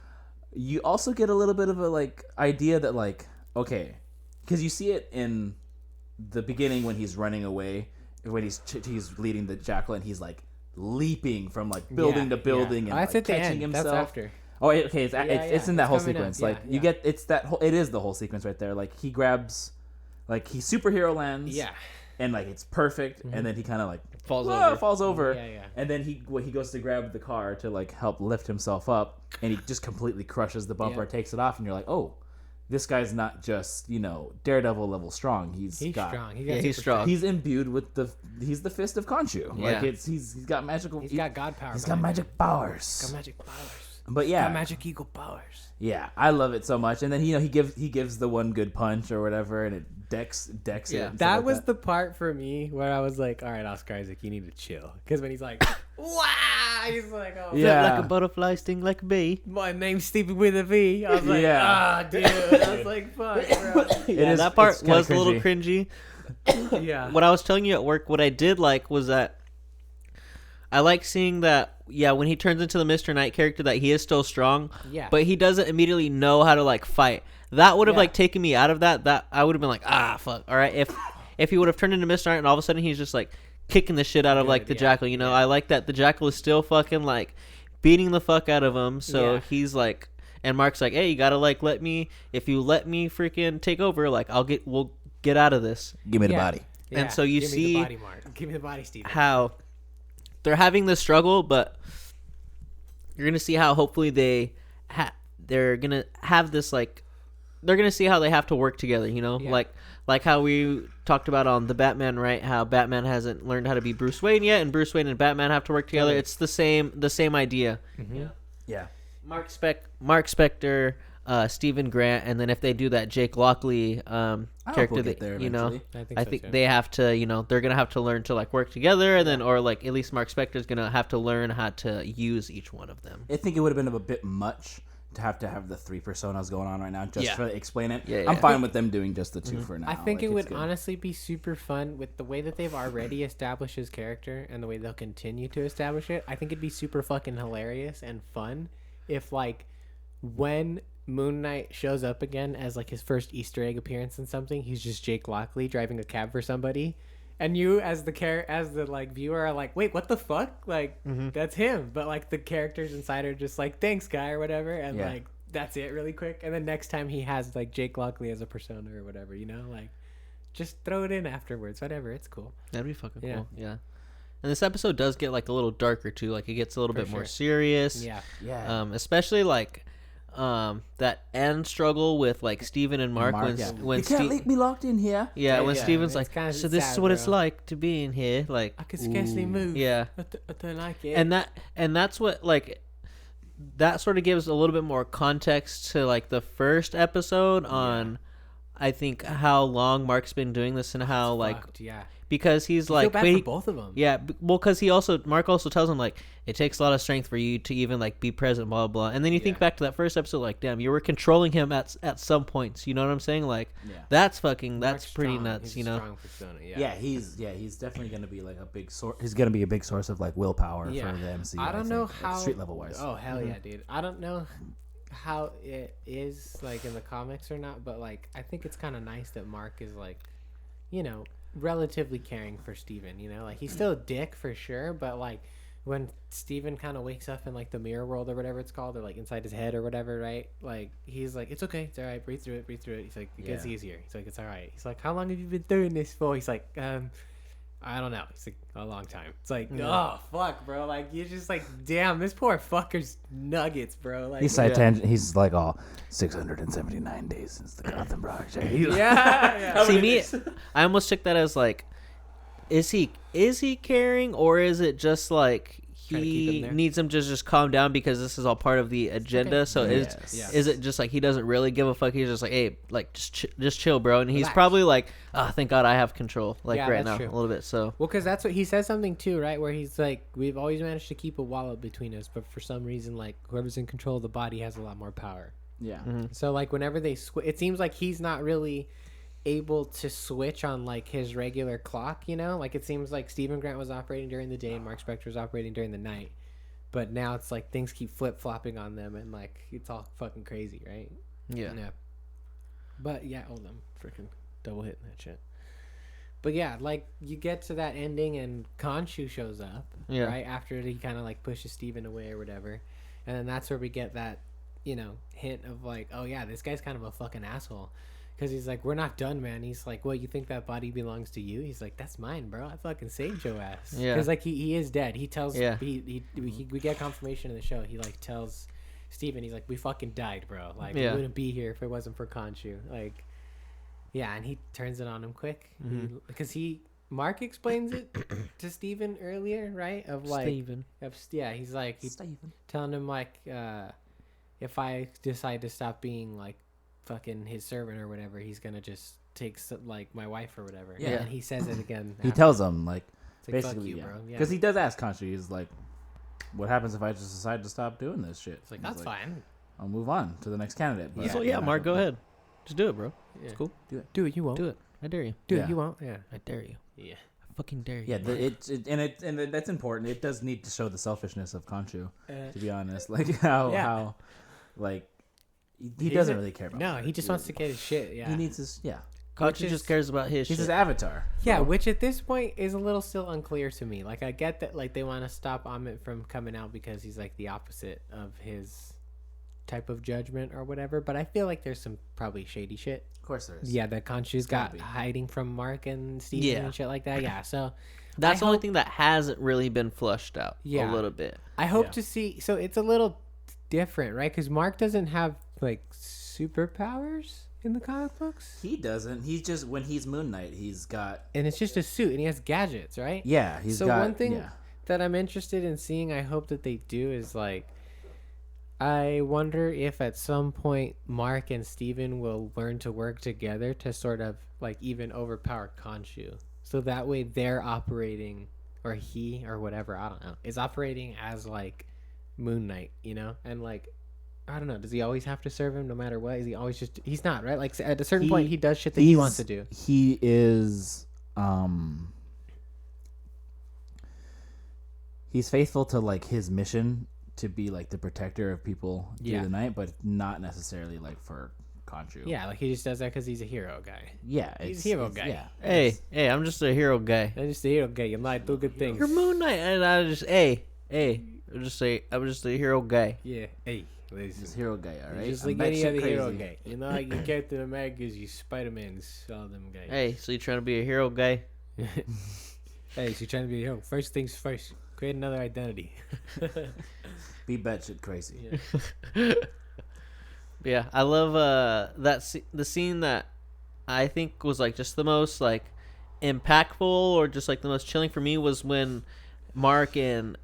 You also get a little bit of a like idea that like okay, because you see it in the beginning when he's running away, when he's leading the jackal and he's like leaping from like building to building and That's like, at the catching end. himself. That's after. Oh, okay. It's in that whole coming up. sequence. Yeah, Like you get it's that whole. It is the whole sequence right there. Like he grabs, like he superhero lands. Yeah. And like it's perfect, and then he kind of like falls over. Yeah. and then he goes to grab the car to like help lift himself up, and he just completely crushes the bumper, takes it off, and you're like, oh, this guy's not just Daredevil level strong. He's strong. He's strong. He's imbued with he's the fist of Khonshu. Yeah. Like he's got magical. He's got God power. He's got magic powers. Got magic powers. But yeah, Got magic eagle powers. yeah, I love it so much. And then he gives the one good punch or whatever, and it decks it. That was the part for me where I was like, all right, Oscar Isaac, you need to chill. Because when he's like, wow, he's like, oh, Yeah. like a butterfly, sting like a bee. my name's Stevie with a V. I was like, dude. I was like, fuck, bro. That part was a little cringy. Yeah. What I was telling you at work, what I did like was that I like seeing that, when he turns into the Mr. Knight character, that he is still strong, but he doesn't immediately know how to like fight. That would have like taken me out of that I would have been like, fuck, all right. If he would have turned into Mr. Knight and all of a sudden he's just like kicking the shit out of like the Jackal, I like that the Jackal is still fucking like beating the fuck out of him. So he's like, and Mark's like, hey, you gotta like if you let me freaking take over, like we'll get out of this. Give me the body. Yeah. And so you Give see me the body, Mark. Give me the body, Steve. how they're having this struggle, but you're gonna see how hopefully they're gonna have this like they're gonna see how they have to work together. Like how we talked about on the Batman, right? How Batman hasn't learned how to be Bruce Wayne yet, and Bruce Wayne and Batman have to work together. It's the same idea. Mm-hmm. Yeah. Mark Spector, Stephen Grant, and then if they do that Jake Lockley character, we'll get there eventually. I think so, they have to, they're gonna have to learn to like work together, and then or like at least Mark Spector's gonna have to learn how to use each one of them. I think it would have been a bit much to have the three personas going on right now just to explain it. Yeah, I'm fine with them doing just the two for now. I think it would good. honestly be super fun with the way that they've already established his character and the way they'll continue to establish it. I think it'd be super fucking hilarious and fun if like when Moon Knight shows up again as like his first Easter egg appearance in something, he's just Jake Lockley driving a cab for somebody, and you as the like viewer are like, wait, what the fuck? Like that's him, but like the characters inside are just like, thanks guy or whatever, and like that's it really quick. And then next time he has like Jake Lockley as a persona or whatever, like just throw it in afterwards, whatever. It's cool. That'd be fucking cool. Yeah. And this episode does get like a little darker too. Like it gets a little bit more serious. Yeah. Especially like that end struggle with like Steven and Mark when you can't leave me locked in here. when Steven's like, so this sad, is what bro. it's like to be in here. Like I can scarcely move. Yeah. I don't like it. And that's what like that sort of gives a little bit more context to like the first episode on I think how long Mark's been doing this and how because he's like feel bad for both of them. Yeah, well, because Mark also tells him like it takes a lot of strength for you to even like be present, blah blah. And then you think back to that first episode, like damn, you were controlling him at some points. You know what I'm saying? Like that's pretty nuts. He's a strong persona. He's definitely gonna be like a big source. He's gonna be a big source of like willpower for the MCU. I don't know how street level wise. Oh hell yeah, dude! I don't know how it is like in the comics or not, but like I think it's kind of nice that Mark is like, relatively caring for Steven, like he's still a dick for sure, but like when Steven kind of wakes up in like the mirror world or whatever it's called, or like inside his head or whatever, right? Like he's like, it's okay, it's all right, breathe through it. He's like, it gets easier. He's like, it's all right. He's like, how long have you been doing this for? He's like, I don't know. It's like a long time. It's like, oh fuck, bro. Like you're just like, damn, this poor fucker's nuggets, bro. Like he's he's like, 679 days since the Gotham Project. See me, I almost took that as like, is he caring, or is it just like he needs him to just calm down because this is all part of the agenda? Okay. So is it just like he doesn't really give a fuck? He's just like, hey, like just chill, bro. And he's probably like, thank God I have control, like right now, a little bit. So because that's what he says something too, right? Where he's like, we've always managed to keep a wall up between us, but for some reason, like whoever's in control of the body has a lot more power. Yeah. Mm-hmm. So like whenever they it seems like he's not really able to switch on like his regular clock, like it seems like Stephen Grant was operating during the day and Mark Spector was operating during the night, but now it's like things keep flip-flopping on them and like it's all fucking crazy, right? But I'm freaking double hitting that shit. But yeah, like you get to that ending and Khonshu shows up right after he kind of like pushes Steven away or whatever, and then that's where we get that hint of like, oh yeah, this guy's kind of a fucking asshole. Because he's like, we're not done, man. He's like, what, you think that body belongs to you? He's like, that's mine, bro. I fucking saved your ass. Yeah. Because like he is dead. He tells, Yeah. we get confirmation in the show. He like tells Steven, he's like, we fucking died, bro. Like we wouldn't be here if it wasn't for Khonshu. Like, yeah, and he turns it on him quick because Mark explains it to Steven earlier, right? Of like, Steven. He's like, telling him like, if I decide to stop being like fucking his servant or whatever, he's gonna just take like my wife or whatever. Yeah. And he says it again. He tells him like, basically, fuck you, bro. because he does ask Khonshu. He's like, what happens if I just decide to stop doing this shit? It's like, that's fine. I'll move on to the next candidate. But So Mark, go ahead. Just do it, bro. Yeah. It's cool. Do it. You won't. Do it. I dare you. Do it. You won't. Yeah. I dare you. Yeah. I fucking dare you. Yeah, and that's important. It does need to show the selfishness of Khonshu, to be honest. Like how like he doesn't really care about. No, he just wants to get his shit. Yeah. He needs his Khonshu just cares about his He's shit. his avatar. Yeah, which at this point is a little still unclear to me. Like I get that like they want to stop Amit from coming out because he's like the opposite of his type of judgment or whatever, but I feel like there's some probably shady shit. Of course there is. Yeah, that Khonshu's got hiding from Mark and Steven and shit like that. Yeah, so that's the only thing that hasn't really been flushed out a little bit. I hope to see. So it's a little different, right? Because Mark doesn't have like superpowers in the comic books. He doesn't. He's just when he's Moon Knight, he's got and it's just a suit and he has gadgets, right? Yeah, he's got. One thing that I'm interested in seeing, I hope that they do is like, I wonder if at some point Mark and Steven will learn to work together to sort of like even overpower Khonshu. So that way they're operating, or he or whatever, I don't know, is operating as like Moon Knight, And like, I don't know, does he always have to serve him no matter what? Is he always just, he's not, right? Like at a certain point he does shit that he wants to do. He is he's faithful to like his mission to be like the protector of people through the night, but not necessarily like for Khonshu. Yeah, like he just does that because he's a hero guy. Yeah, he's a hero guy. Yeah. Hey, I'm just a hero guy. I'm just a hero guy. You might do good things. You're Moon Knight, and I'm just I'm just a hero guy. Yeah, hey, listen. He's a hero guy, all right. Just like any other hero guy. Like you Captain America's, you Spider-Man's, all them guys. Hey, so you trying to be a hero guy? Hey, so you trying to be a hero? First things first, create another identity. Be batshit crazy. Yeah, I love the scene that I think was like just the most like impactful or just like the most chilling for me was when Mark and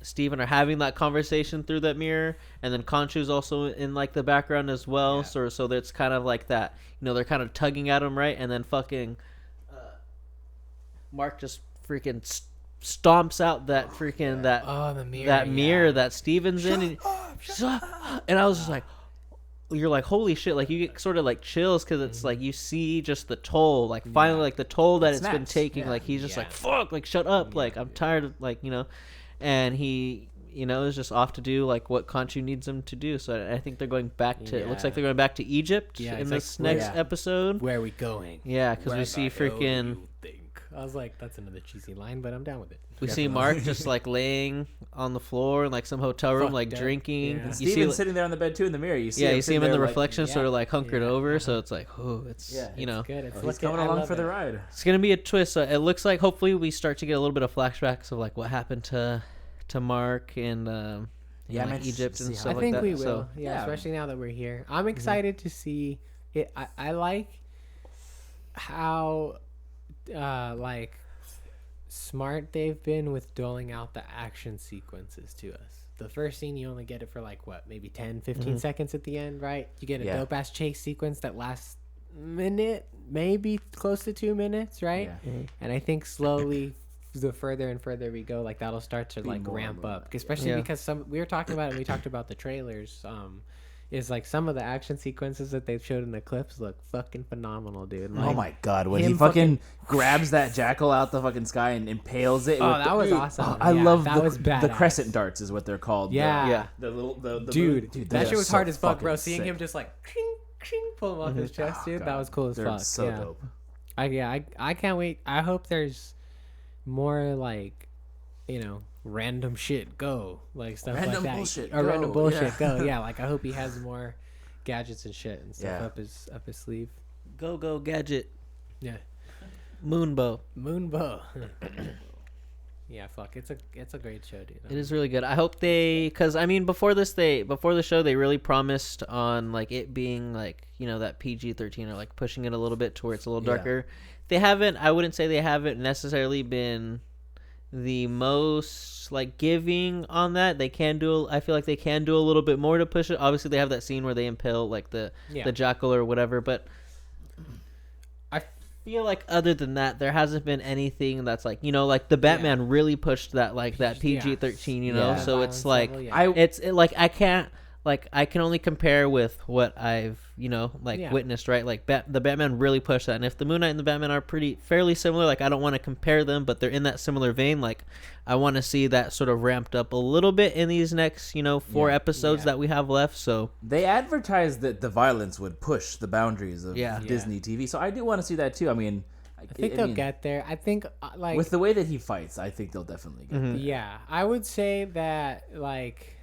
Steven are having that conversation through that mirror, and then Khonshu's also in like the background as well. Yeah. So that's kind of like that, they're kind of tugging at him, right? And then fucking Mark just freaking stomps out that freaking mirror that Steven's in, and I was just like, you're like, holy shit, like you get sort of like chills because it's like you see just the toll, like finally like the toll that it's been taking, like he's just like, fuck, like shut up, like I'm tired of like, and he is just off to do like what Khonshu needs him to do. So I think they're going back to it looks like they're going back to Egypt in this next episode. Where are we going? Yeah, because we see freaking I was like, that's another cheesy line, but I'm down with it. We see Mark just like laying on the floor in like some hotel room, like drinking. Yeah. Steven's sitting there on the bed too in the mirror. You see him in the reflection, sort of like hunkered over. So it's like, it's it's good. He's coming along for the ride. It's gonna be a twist. So it looks like hopefully we start to get a little bit of flashbacks of like what happened to Mark and like Egypt and stuff like that. I think we will. Yeah, especially now that we're here. I'm excited to see it. I like how like smart they've been with doling out the action sequences to us. The first scene, you only get it for like maybe 10-15 seconds at the end, right? You get a dope ass chase sequence that lasts minute, maybe close to 2 minutes, right? And I think slowly the further and further we go, like that'll start to like ramp up, especially because we were talking about it. We talked about the trailers. Is like some of the action sequences that they've showed in the clips look fucking phenomenal, dude. Like, oh my god, when he fucking grabs that jackal out the fucking sky and impales it. Oh, that was awesome. I love that was badass. The crescent darts is what they're called. Yeah. The little dude, that shit was hard as fuck, bro. Seeing sick. him just like pull him off his chest, dude, that was cool as fuck. So dope. I can't wait. I hope there's more like, random shit go, like stuff Random like that, bullshit or random go, bullshit yeah. go. Yeah, like I hope he has more gadgets and shit and stuff Yeah. up his sleeve. Go gadget. Yeah, Moonbow. Moonbow. Yeah, fuck. It's a great show, dude. It is really good. I hope because I mean, before the show, they really promised on like it being like that PG-13 or like pushing it a little bit to where it's a little darker. They haven't. I wouldn't say they haven't necessarily been the most like giving on that. They can do. I feel like they can do a little bit more to push it. Obviously, they have that scene where they impale like the jackal or whatever, but I feel like other than that, there hasn't been anything that's like like the Batman really pushed that like that PG-13, so it's like I can only compare with what I've witnessed, right? Like the Batman really pushed that, and if the Moon Knight and the Batman are fairly similar, like I don't want to compare them, but they're in that similar vein. Like I want to see that sort of ramped up a little bit in these next 4 episodes that we have left. So they advertised that the violence would push the boundaries of Disney TV, so I do want to see that too. I mean, I think they'll get there. I think like with the way that he fights, I think they'll definitely get there. Yeah, I would say that like.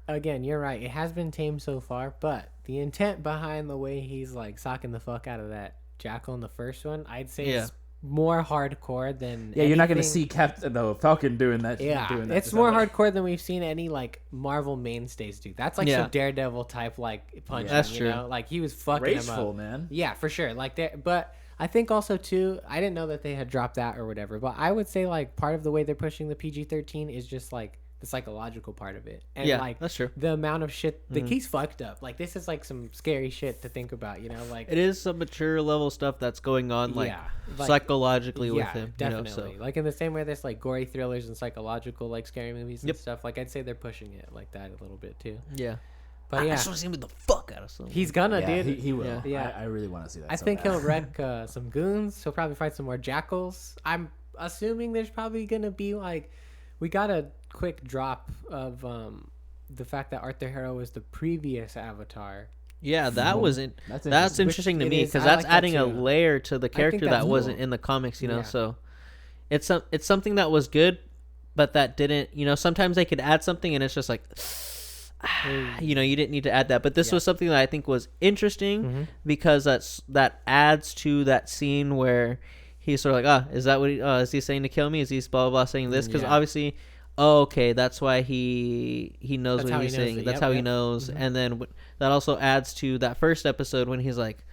Again, you're right. It has been tame so far, but the intent behind the way he's like socking the fuck out of that jackal in the first one, I'd say is more hardcore than you're not gonna see Falcon doing that. It's more hardcore than we've seen any like Marvel mainstays do. That's like some Daredevil type like punching. That's true. Like he was fucking rageful, him up, man. Yeah, for sure. Like that, but I think also too, I didn't know that they had dropped that or whatever. But I would say like part of the way they're pushing the PG-13 is just like the psychological part of it, and like that's true. The amount of shit, the he's fucked up. Like this is like some scary shit to think about, like it is some mature level stuff that's going on, like psychologically with him. Definitely. Like in the same way, there's like gory thrillers and psychological like scary movies and stuff. Like I'd say they're pushing it like that a little bit too. Yeah, but I just want to see him with the fuck out of something. He's gonna, dude. He will. Yeah, I really want to see that. I think he'll wreck some goons. He'll probably fight some more jackals. I'm assuming there's probably gonna be like. We got a quick drop of the fact that Arthur Harrow was the previous Avatar. Yeah, that's interesting to me because that's adding a layer to the character that wasn't in the comics, So it's something that was good, but that didn't. Sometimes they could add something and it's just like, you didn't need to add that. But this was something that I think was interesting because that adds to that scene where. He's sort of like, is that what is he saying to kill me? Is he blah, blah, blah saying this? Because obviously, okay, that's why he knows what he's saying. That's how he knows. And then that also adds to that first episode when he's like,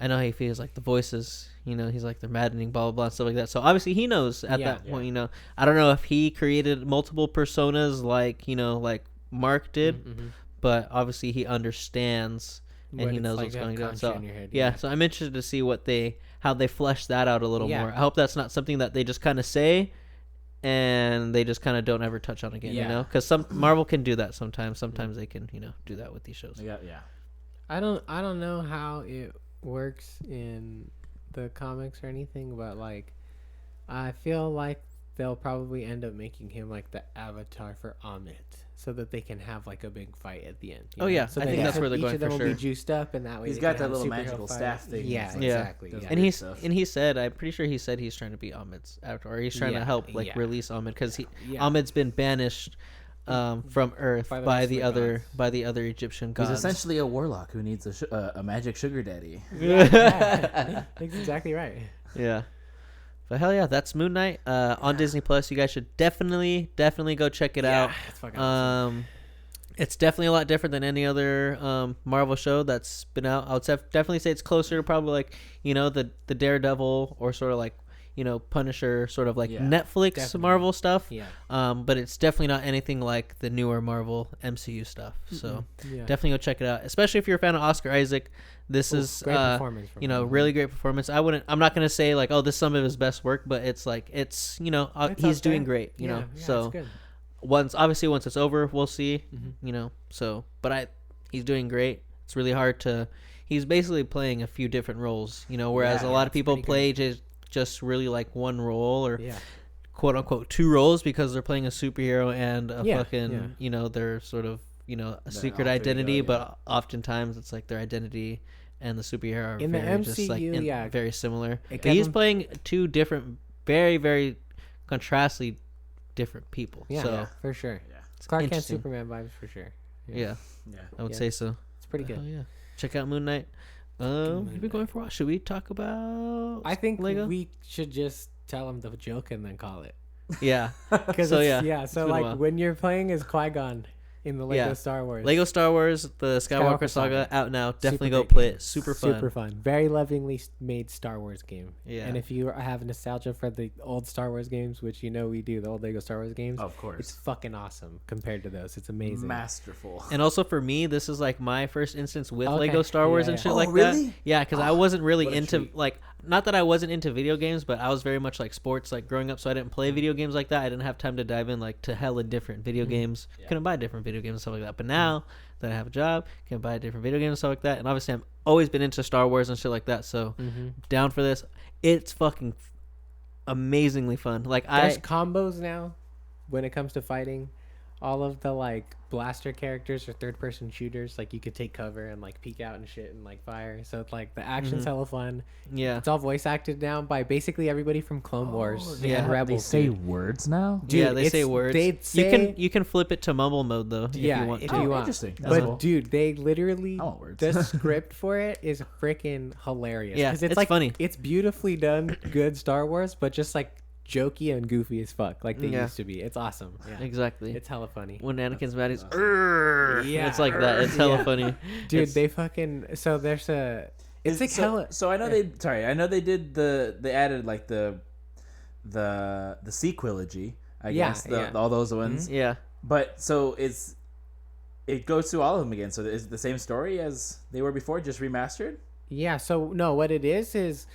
I know how he feels, like the voices, he's like, they're maddening, blah, blah, blah, stuff like that. So obviously he knows at that point, I don't know if he created multiple personas like, like Mark did, but obviously he understands and he knows what's going on. So so I'm interested to see how they flesh that out a little more. I hope that's not something that they just kind of say and they just kind of don't ever touch on again, because some Marvel can do that sometimes. Sometimes they can, do that with these shows. Yeah. I don't know how it works in the comics or anything, but like I feel like they'll probably end up making him like the avatar for Amit, so that they can have like a big fight at the end. So I think that's where they're going for sure. Each of them will be juiced up, and that way he's got that little magical staff thing. Yeah, exactly. Yeah. And he said, I'm pretty sure he said he's trying to be Amit's avatar, or he's trying to help release Amit because Amit's been banished from Earth by the other Egyptian gods. He's essentially a warlock who needs a magic sugar daddy. That's exactly right. Yeah. But hell yeah, that's Moon Knight on Disney Plus. You guys should definitely go check it out. It's fucking awesome. It's definitely a lot different than any other Marvel show that's been out. I would definitely say it's closer to probably like the Daredevil or sort of like Punisher, sort of like Netflix Marvel stuff. Yeah. But it's definitely not anything like the newer Marvel MCU stuff. So definitely go check it out, especially if you're a fan of Oscar Isaac. This is great performance from him. Really great performance. I'm not gonna say like, oh, this is some of his best work, but it's like he's doing great. So once it's over, we'll see. He's doing great. It's really hard to. He's basically playing a few different roles. Whereas a lot of people play just really like one role or quote unquote two roles because they're playing a superhero and a fucking their sort of a secret identity, but oftentimes it's like their identity and the superhero are in the MCU, just like very similar. He's playing two different, very very contrastly different people. Yeah, So for sure. Yeah. Clark Kent Interesting. Superman vibes for sure. yeah, Yeah. I would Yeah. say so. It's pretty good. Oh yeah, check out Moon Knight. We've been going for a while. Should we talk about? I think Lego? we should just tell him the joke and then call it. Yeah. Because So, so yeah, so been a like while. when you're playing as Qui-Gon in the Lego Yeah. Star Wars. Lego Star Wars, the Skywalker, Skywalker Saga, Saga. out now. Definitely Super go great play game. it. Super fun. Super fun. Very lovingly made Star Wars game. Yeah. And if you have nostalgia for the old Star Wars games, which you know we do, the old Lego Star Wars games, Of course. it's fucking awesome compared to those. It's amazing. Masterful. And also for me, this is like my first instance with Okay. Lego Star Wars Yeah, and yeah. shit Oh, like really? that. Yeah, because I wasn't really What a into treat. like, not that I wasn't into video games, but I was very much like sports like growing up, so I didn't play video games like that. I didn't have time to dive in like to hella different video games. Yeah. Couldn't buy different video games and stuff like that. But now that I have a job, can buy different video games and stuff like that. And obviously I'm always been into Star Wars and shit like that. So down for this. It's fucking amazingly fun. Like There's I combos now when it comes to fighting. All of the like blaster characters or third person shooters, like you could take cover and like peek out and shit and like fire. So it's like the action's hella fun. yeah. It's all voice acted now by basically everybody from Clone Wars yeah. and They Rebels. say dude. words now? Dude, Yeah, they say it's- words. they'd You can flip it to mumble mode though if Yeah, you want if to. you want. Interesting. That's But cool. dude, they literally I want words. the script for it is freaking hilarious. Yeah, 'Cause it's like funny. It's beautifully done, good Star Wars, but just like jokey and goofy as fuck, like they Yeah. used to be. It's awesome. Yeah, Exactly. it's hella funny. When Anakin's mad, he's Yeah. it's like that. It's hella Yeah. funny. Dude, It's- they fucking so there's a it's like so, hella. So I know I know they did they added like the sequilogy, I Yeah, guess, yeah. all those ones. yeah. But so it goes through all of them again. So is it the same story as they were before, just remastered? Yeah, so no, what it is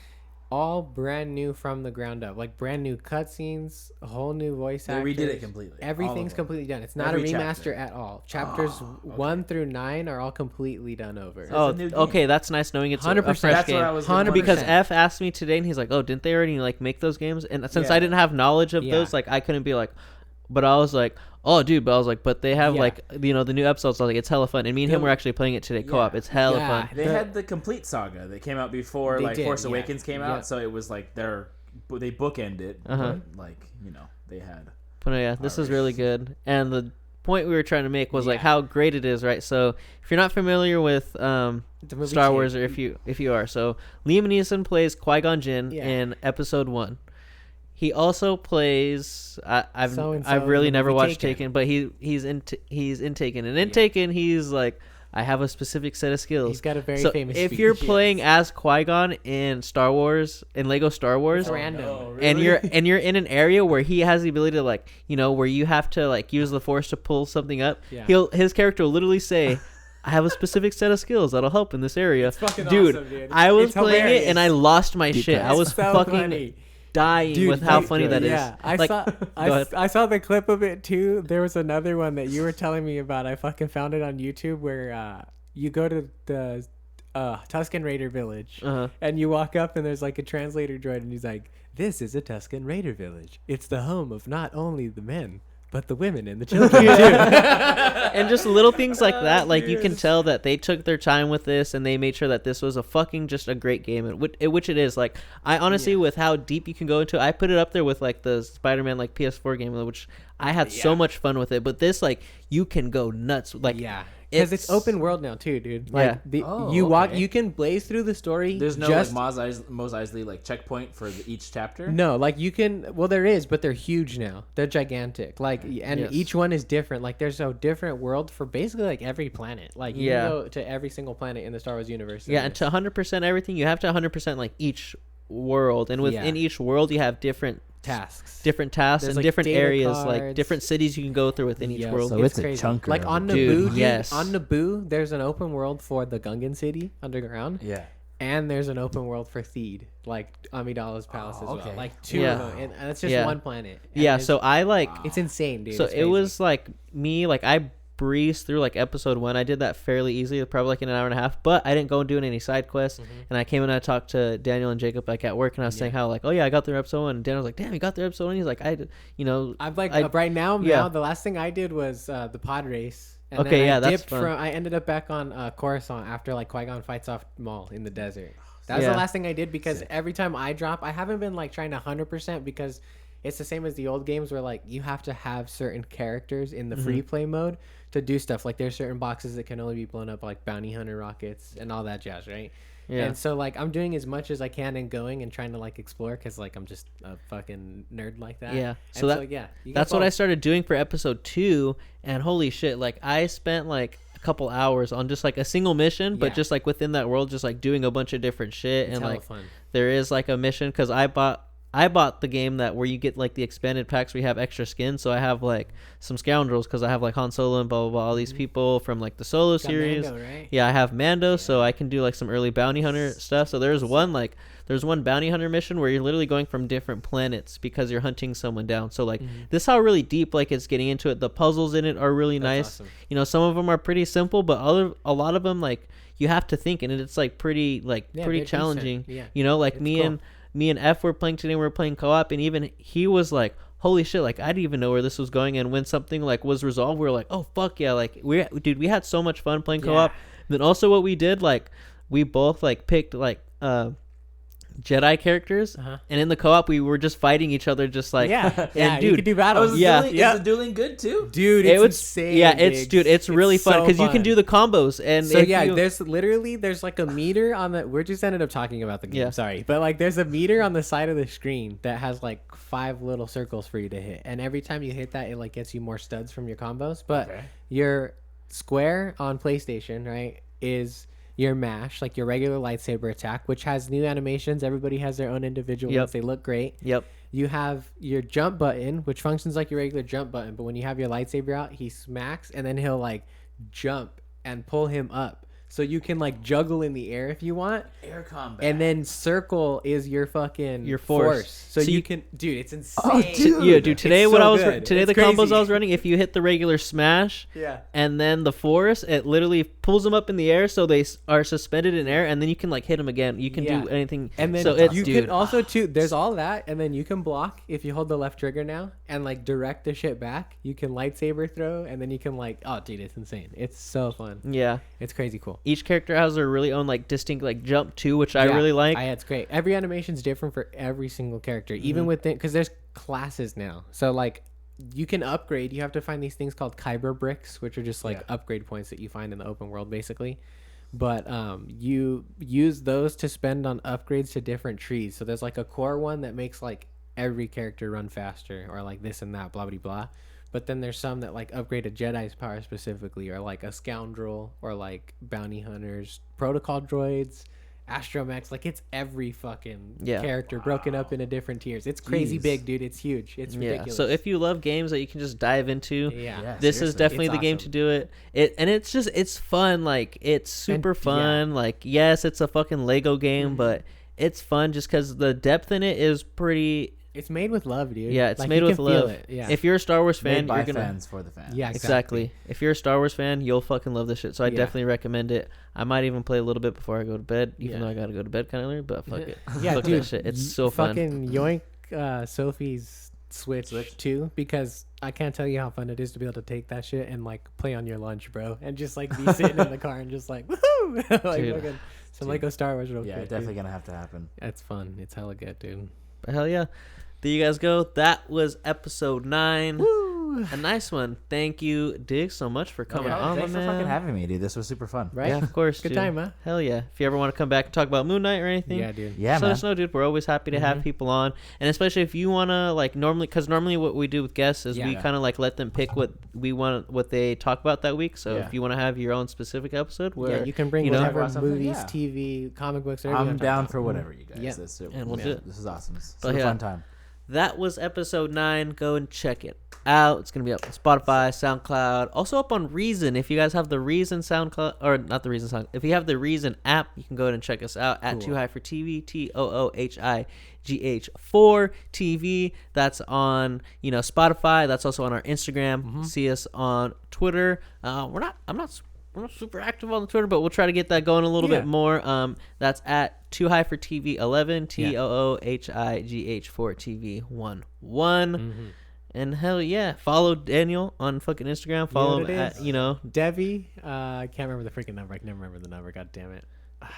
all brand new from the ground up, like brand new cutscenes, a whole new voice They actors. redid it completely. All Everything's of them. completely done. It's not Every a remaster chapter. at all. Chapters 1 through 9 are all completely done over. Oh, a new game. okay. That's nice knowing it's a 100%. fresh That's game. what I was 100%. Because F asked me today, and he's like, "Oh, didn't they already like make those games?" And since Yeah. I didn't have knowledge of Yeah. those, like I couldn't be like, but I was like, "Oh, dude," but I was like, "But they have Yeah. like the new episodes." I was like, "It's hella fun." And me and him were actually playing it today co-op. Yeah. It's hella Yeah. fun. They The- had the complete saga that came out before They like did, Force yeah. Awakens came out, Yeah. so it was like they bookend it, Uh-huh. but like they had. But no, yeah, this is really good. And the point we were trying to make was like Yeah. how great it is, right? So if you're not familiar with The movie Star changed. Wars, or if you are, so Liam Neeson plays Qui-Gon Jinn Yeah. in Episode 1. He also plays. I've So-and-so I've in really the never movie watched Taken. Taken, but he's in Taken, and in Taken he's like, I have a specific set of skills. He's got a very so famous if speech. you're playing as Qui-Gon in Star Wars, in Lego Star Wars, It's random. and you're in an area where he has the ability to like, where you have to like use the Force to pull something up, Yeah. his character will literally say, I have a specific set of skills that'll help in this area. fucking dude, awesome, dude. I was It's playing hilarious. it and I lost my shit. I cuts. was So fucking funny. dying Dude, with how like, funny that is. Yeah, I Like, saw. go ahead. I saw the clip of it too. There was another one that you were telling me about. I fucking found it on YouTube where you go to the Tusken Raider village Uh-huh. and you walk up and there's like a translator droid and he's like, "This is a Tusken Raider village. It's the home of not only the men but the women and the children too." And just little things like that, like you can tell that they took their time with this and they made sure that this was a fucking just a great game, which it is. Like I honestly, with how deep you can go into it, I put it up there with like the Spider-Man like PS4 game, which I had so much fun with it. But this, like, you can go nuts. Like, Yeah. Because it's open world now too, dude. Like Yeah. you walk, okay. you can blaze through the story. There's no just like Mos Eisley like checkpoint for each chapter. no, like you can. Well, there is, but they're huge now. They're gigantic. Like, and Yes. each one is different. Like, there's a different world for basically like every planet. Like, you Yeah. can go to every single planet in the Star Wars universe. Yeah, and to 100% everything, you have to 100% like each world, and within each world, you have different tasks. tasks There's, and like, different data areas, like cards. different cities you can go through within each Yeah, world. So it's a crazy. chunker Like of on it. Naboo, Dude, dude, yes. on Naboo, there's an open world for the Gungan city underground, Yeah. and there's an open world for Theed, like Amidala's palace as okay. well. Like two Yeah. of them, and it's just Yeah. one planet. And Yeah, it's, so I like. it's insane, dude. So It's it crazy. was like me, like I breezed through like episode 1. I did that fairly easily, probably like in an hour and a half, but I didn't go and do any side quests. And I came in and I talked to Daniel and Jacob like at work, and I was saying how like, oh yeah, I got through episode 1. And Daniel was like, damn, you got through episode 1. He's like, I'm like I- right now. yeah. Now the last thing I did was the pod race. And Okay, then yeah, I that's dipped fun. I ended up back on Coruscant after like Qui-Gon fights off Maul in the desert. That was Yeah. the last thing I did because every time I drop, I haven't been like trying to 100% because it's the same as the old games where like you have to have certain characters in the Mm-hmm. free play mode to do stuff. Like there's certain boxes that can only be blown up, like bounty hunter rockets and all that jazz, right? Yeah. And so like I'm doing as much as I can and going and trying to like explore because like I'm just a fucking nerd like that. Yeah. So So yeah, you that's got what I both. started doing for episode 2, and holy shit, like I spent like a couple hours on just like a single mission, but Yeah. just like within that world, just like doing a bunch of different shit. It's And hella like fun. there is like a mission because I bought the game that where you get like the expanded packs where you have extra skins. So I have like some scoundrels because I have like Han Solo and blah blah blah, all these people from like the Solo Got series. Mando, right? Yeah, I have Mando, so I can do like some early bounty hunter stuff. So there's one bounty hunter mission where you're literally going from different planets because you're hunting someone down. So like this is how really deep like it's getting into it. The puzzles in it are really nice. Awesome. You know, some of them are pretty simple, but a lot of them like you have to think, and it's like pretty Yeah, pretty big challenging. concern. Yeah. You know, like It's me and F were playing today. We were playing co-op, and even he was like, "Holy shit!" Like I didn't even know where this was going. And when something like was resolved, we were like, "Oh fuck yeah!" Like we had so much fun playing co-op. Yeah. Then also what we did, like we both like picked like Jedi characters, Uh-huh. and in the co-op we were just fighting each other, just like Yeah, yeah, you dude, could do Oh, battles. is Yeah. is the dueling good too? Dude, it it's was insane. yeah, it's Diggs. it's really fun so because you can do the combos. And So if yeah, you- there's like a meter on the. We're just ended up talking about the game. Yeah. Sorry, but like there's a meter on the side of the screen that has like 5 little circles for you to hit, and every time you hit that, it like gets you more studs from your combos. But Okay. your square on PlayStation, right, is your mash, like your regular lightsaber attack, which has new animations. Everybody has their own individual Yep. ones. They look great. Yep. You have your jump button, which functions like your regular jump button, but when you have your lightsaber out, he smacks and then he'll like jump and pull him up. So you can like juggle in the air if you want. Air combat. And then circle is your fucking Your force. So So you you- can, dude, it's insane. Oh, dude. Yeah, dude. Today, It's what so I was good. today It's the combos crazy. I was running. If you hit the regular smash, Yeah. and then the force, it literally pulls them up in the air, so they are suspended in air, and then you can like hit them again. You can Yeah. do anything. And then so it's you dude. can also too. There's all that, and then you can block if you hold the left trigger now and like direct the shit back. You can lightsaber throw, and then you can like, oh, dude, it's insane. It's so fun. Yeah. It's crazy cool. Each character has their really own like distinct like jump too, which I Yeah, really like. It's great. Every animation's different for every single character, even within because there's classes now. So like you can upgrade. You have to find these things called Kyber bricks, which are just like upgrade points that you find in the open world, basically. But you use those to spend on upgrades to different trees. So there's like a core one that makes like every character run faster, or like this and that, blah blah blah. But then there's some that like upgrade a Jedi's power specifically, or like a scoundrel, or like bounty hunters, protocol droids, astromechs. Like it's every fucking Yeah. character broken up into different tiers. It's crazy Jeez. big, dude. It's huge. It's Yeah. ridiculous. So if you love games that you can just dive into, yeah. Yeah. this is seriously. definitely It's the game awesome. to do it. It's fun. Like it's super And- fun. Like yes, it's a fucking Lego game, but it's fun just because the depth in it is pretty. It's made with love, dude. Yeah, it's Like, made you with can feel love. it. Yeah. If you're a Star Wars fan, Made by you're gonna fans for the fans. Yeah, exactly. If you're a Star Wars fan, you'll fucking love this shit. So I Yeah. definitely recommend it. I might even play a little bit before I go to bed, even Yeah. though I gotta go to bed kind of early. But fuck it. Yeah, Fuck dude. that shit. It's so fun. Fucking yoink Sophie's Switch 2 because I can't tell you how fun it is to be able to take that shit and like play on your lunch, bro, and just like be sitting in the car and just like woohoo, like Dude. fucking some Lego Star Wars real Yeah, quick. definitely Dude. gonna have to happen. It's fun. It's hella good, dude. But hell yeah. There you guys go. That was episode 9. Woo! A nice one. Thank you, Dig, so much for coming yeah. on, Thanks my for man. fucking having me, dude. This was super fun. Right? Yeah, of course. Good dude. time, huh? Hell yeah. If you ever want to come back and talk about Moon Knight or anything, Yeah, dude. Yeah, let man. us know, dude. We're always happy to have people on, and especially if you want to like normally what we do with guests is we Yeah. kind of like let them pick what they talk about that week. So Yeah. if you want to have your own specific episode, where Yeah, you can bring you know, whatever Talk about something, movies, yeah. TV, comic books. whatever you I'm wanna talk down about. for whatever you guys. Yeah. That's it. And we'll do it. This is awesome. It's But super yeah. fun time. that was episode 9. Go and check it out. It's gonna be up on Spotify, SoundCloud, also up on Reason. If you guys have the Reason SoundCloud, or not the Reason Sound, if you have the Reason app, you can go ahead and check us out at Cool. 2High4TV, TOOHIGH4TV. That's on Spotify. That's also on our Instagram. See us on Twitter. I'm not super active on the Twitter, but we'll try to get that going a little Yeah. bit more. That's at 2High4TV11, TOOHIGH4TV11. And hell yeah, follow Daniel on fucking Instagram. Follow what him it at is? Devi, I can't remember the freaking number. I can never remember the number. God damn it.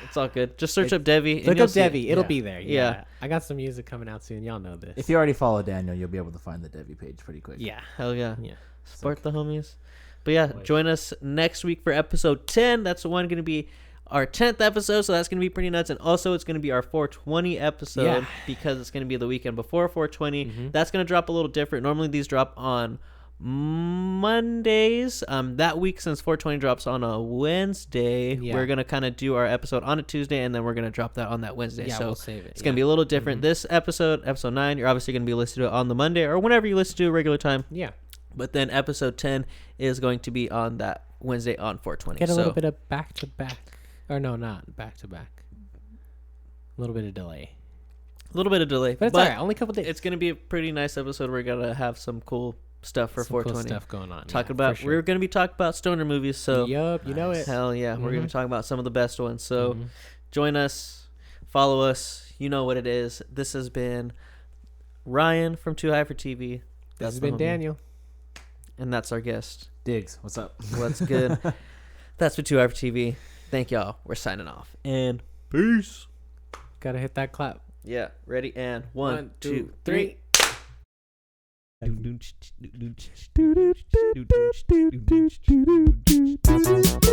It's all good. Just search up Devi. and Look you'll up see it. Devi. It'll Yeah. be there. Yeah. Yeah. I got some music coming out soon. Y'all know this. If you already follow Daniel, you'll be able to find the Devi page pretty quick. Yeah. Hell yeah. Yeah. Support the homies. But yeah, join us next week for episode 10. That's the one going to be our 10th episode, so that's going to be pretty nuts. And also, it's going to be our 420 episode because it's going to be the weekend before 420. That's going to drop a little different. Normally, these drop on Mondays. That week, since 420 drops on a Wednesday, we're going to kind of do our episode on a Tuesday, and then we're going to drop that on that Wednesday. Yeah, so we'll save it. it's going to be a little different. This episode 9, you're obviously going to be listening to it on the Monday or whenever you listen to it, regular time. Yeah. But then episode 10 is going to be on that Wednesday on 420. Get a little bit of back to back. Or no, not back to back. A little bit of delay. A little bit of delay. But it's alright. Only a couple days. It's going to be a pretty nice episode. We're going to have some cool stuff for Some 420. cool stuff going on. Talk yeah, about, for sure. we're going to be talking about stoner movies. So Yup, you know it. hell yeah. We're going to be talking about some of the best ones. So join us. Follow us. You know what it is. This has been Ryan from Too High for TV. This has been Daniel. And that's our guest. Diggs, what's up? What's good? That's for 2 Hour TV. Thank y'all. We're signing off. And peace. Gotta hit that clap. Yeah. Ready? And 1, 2, 3. Do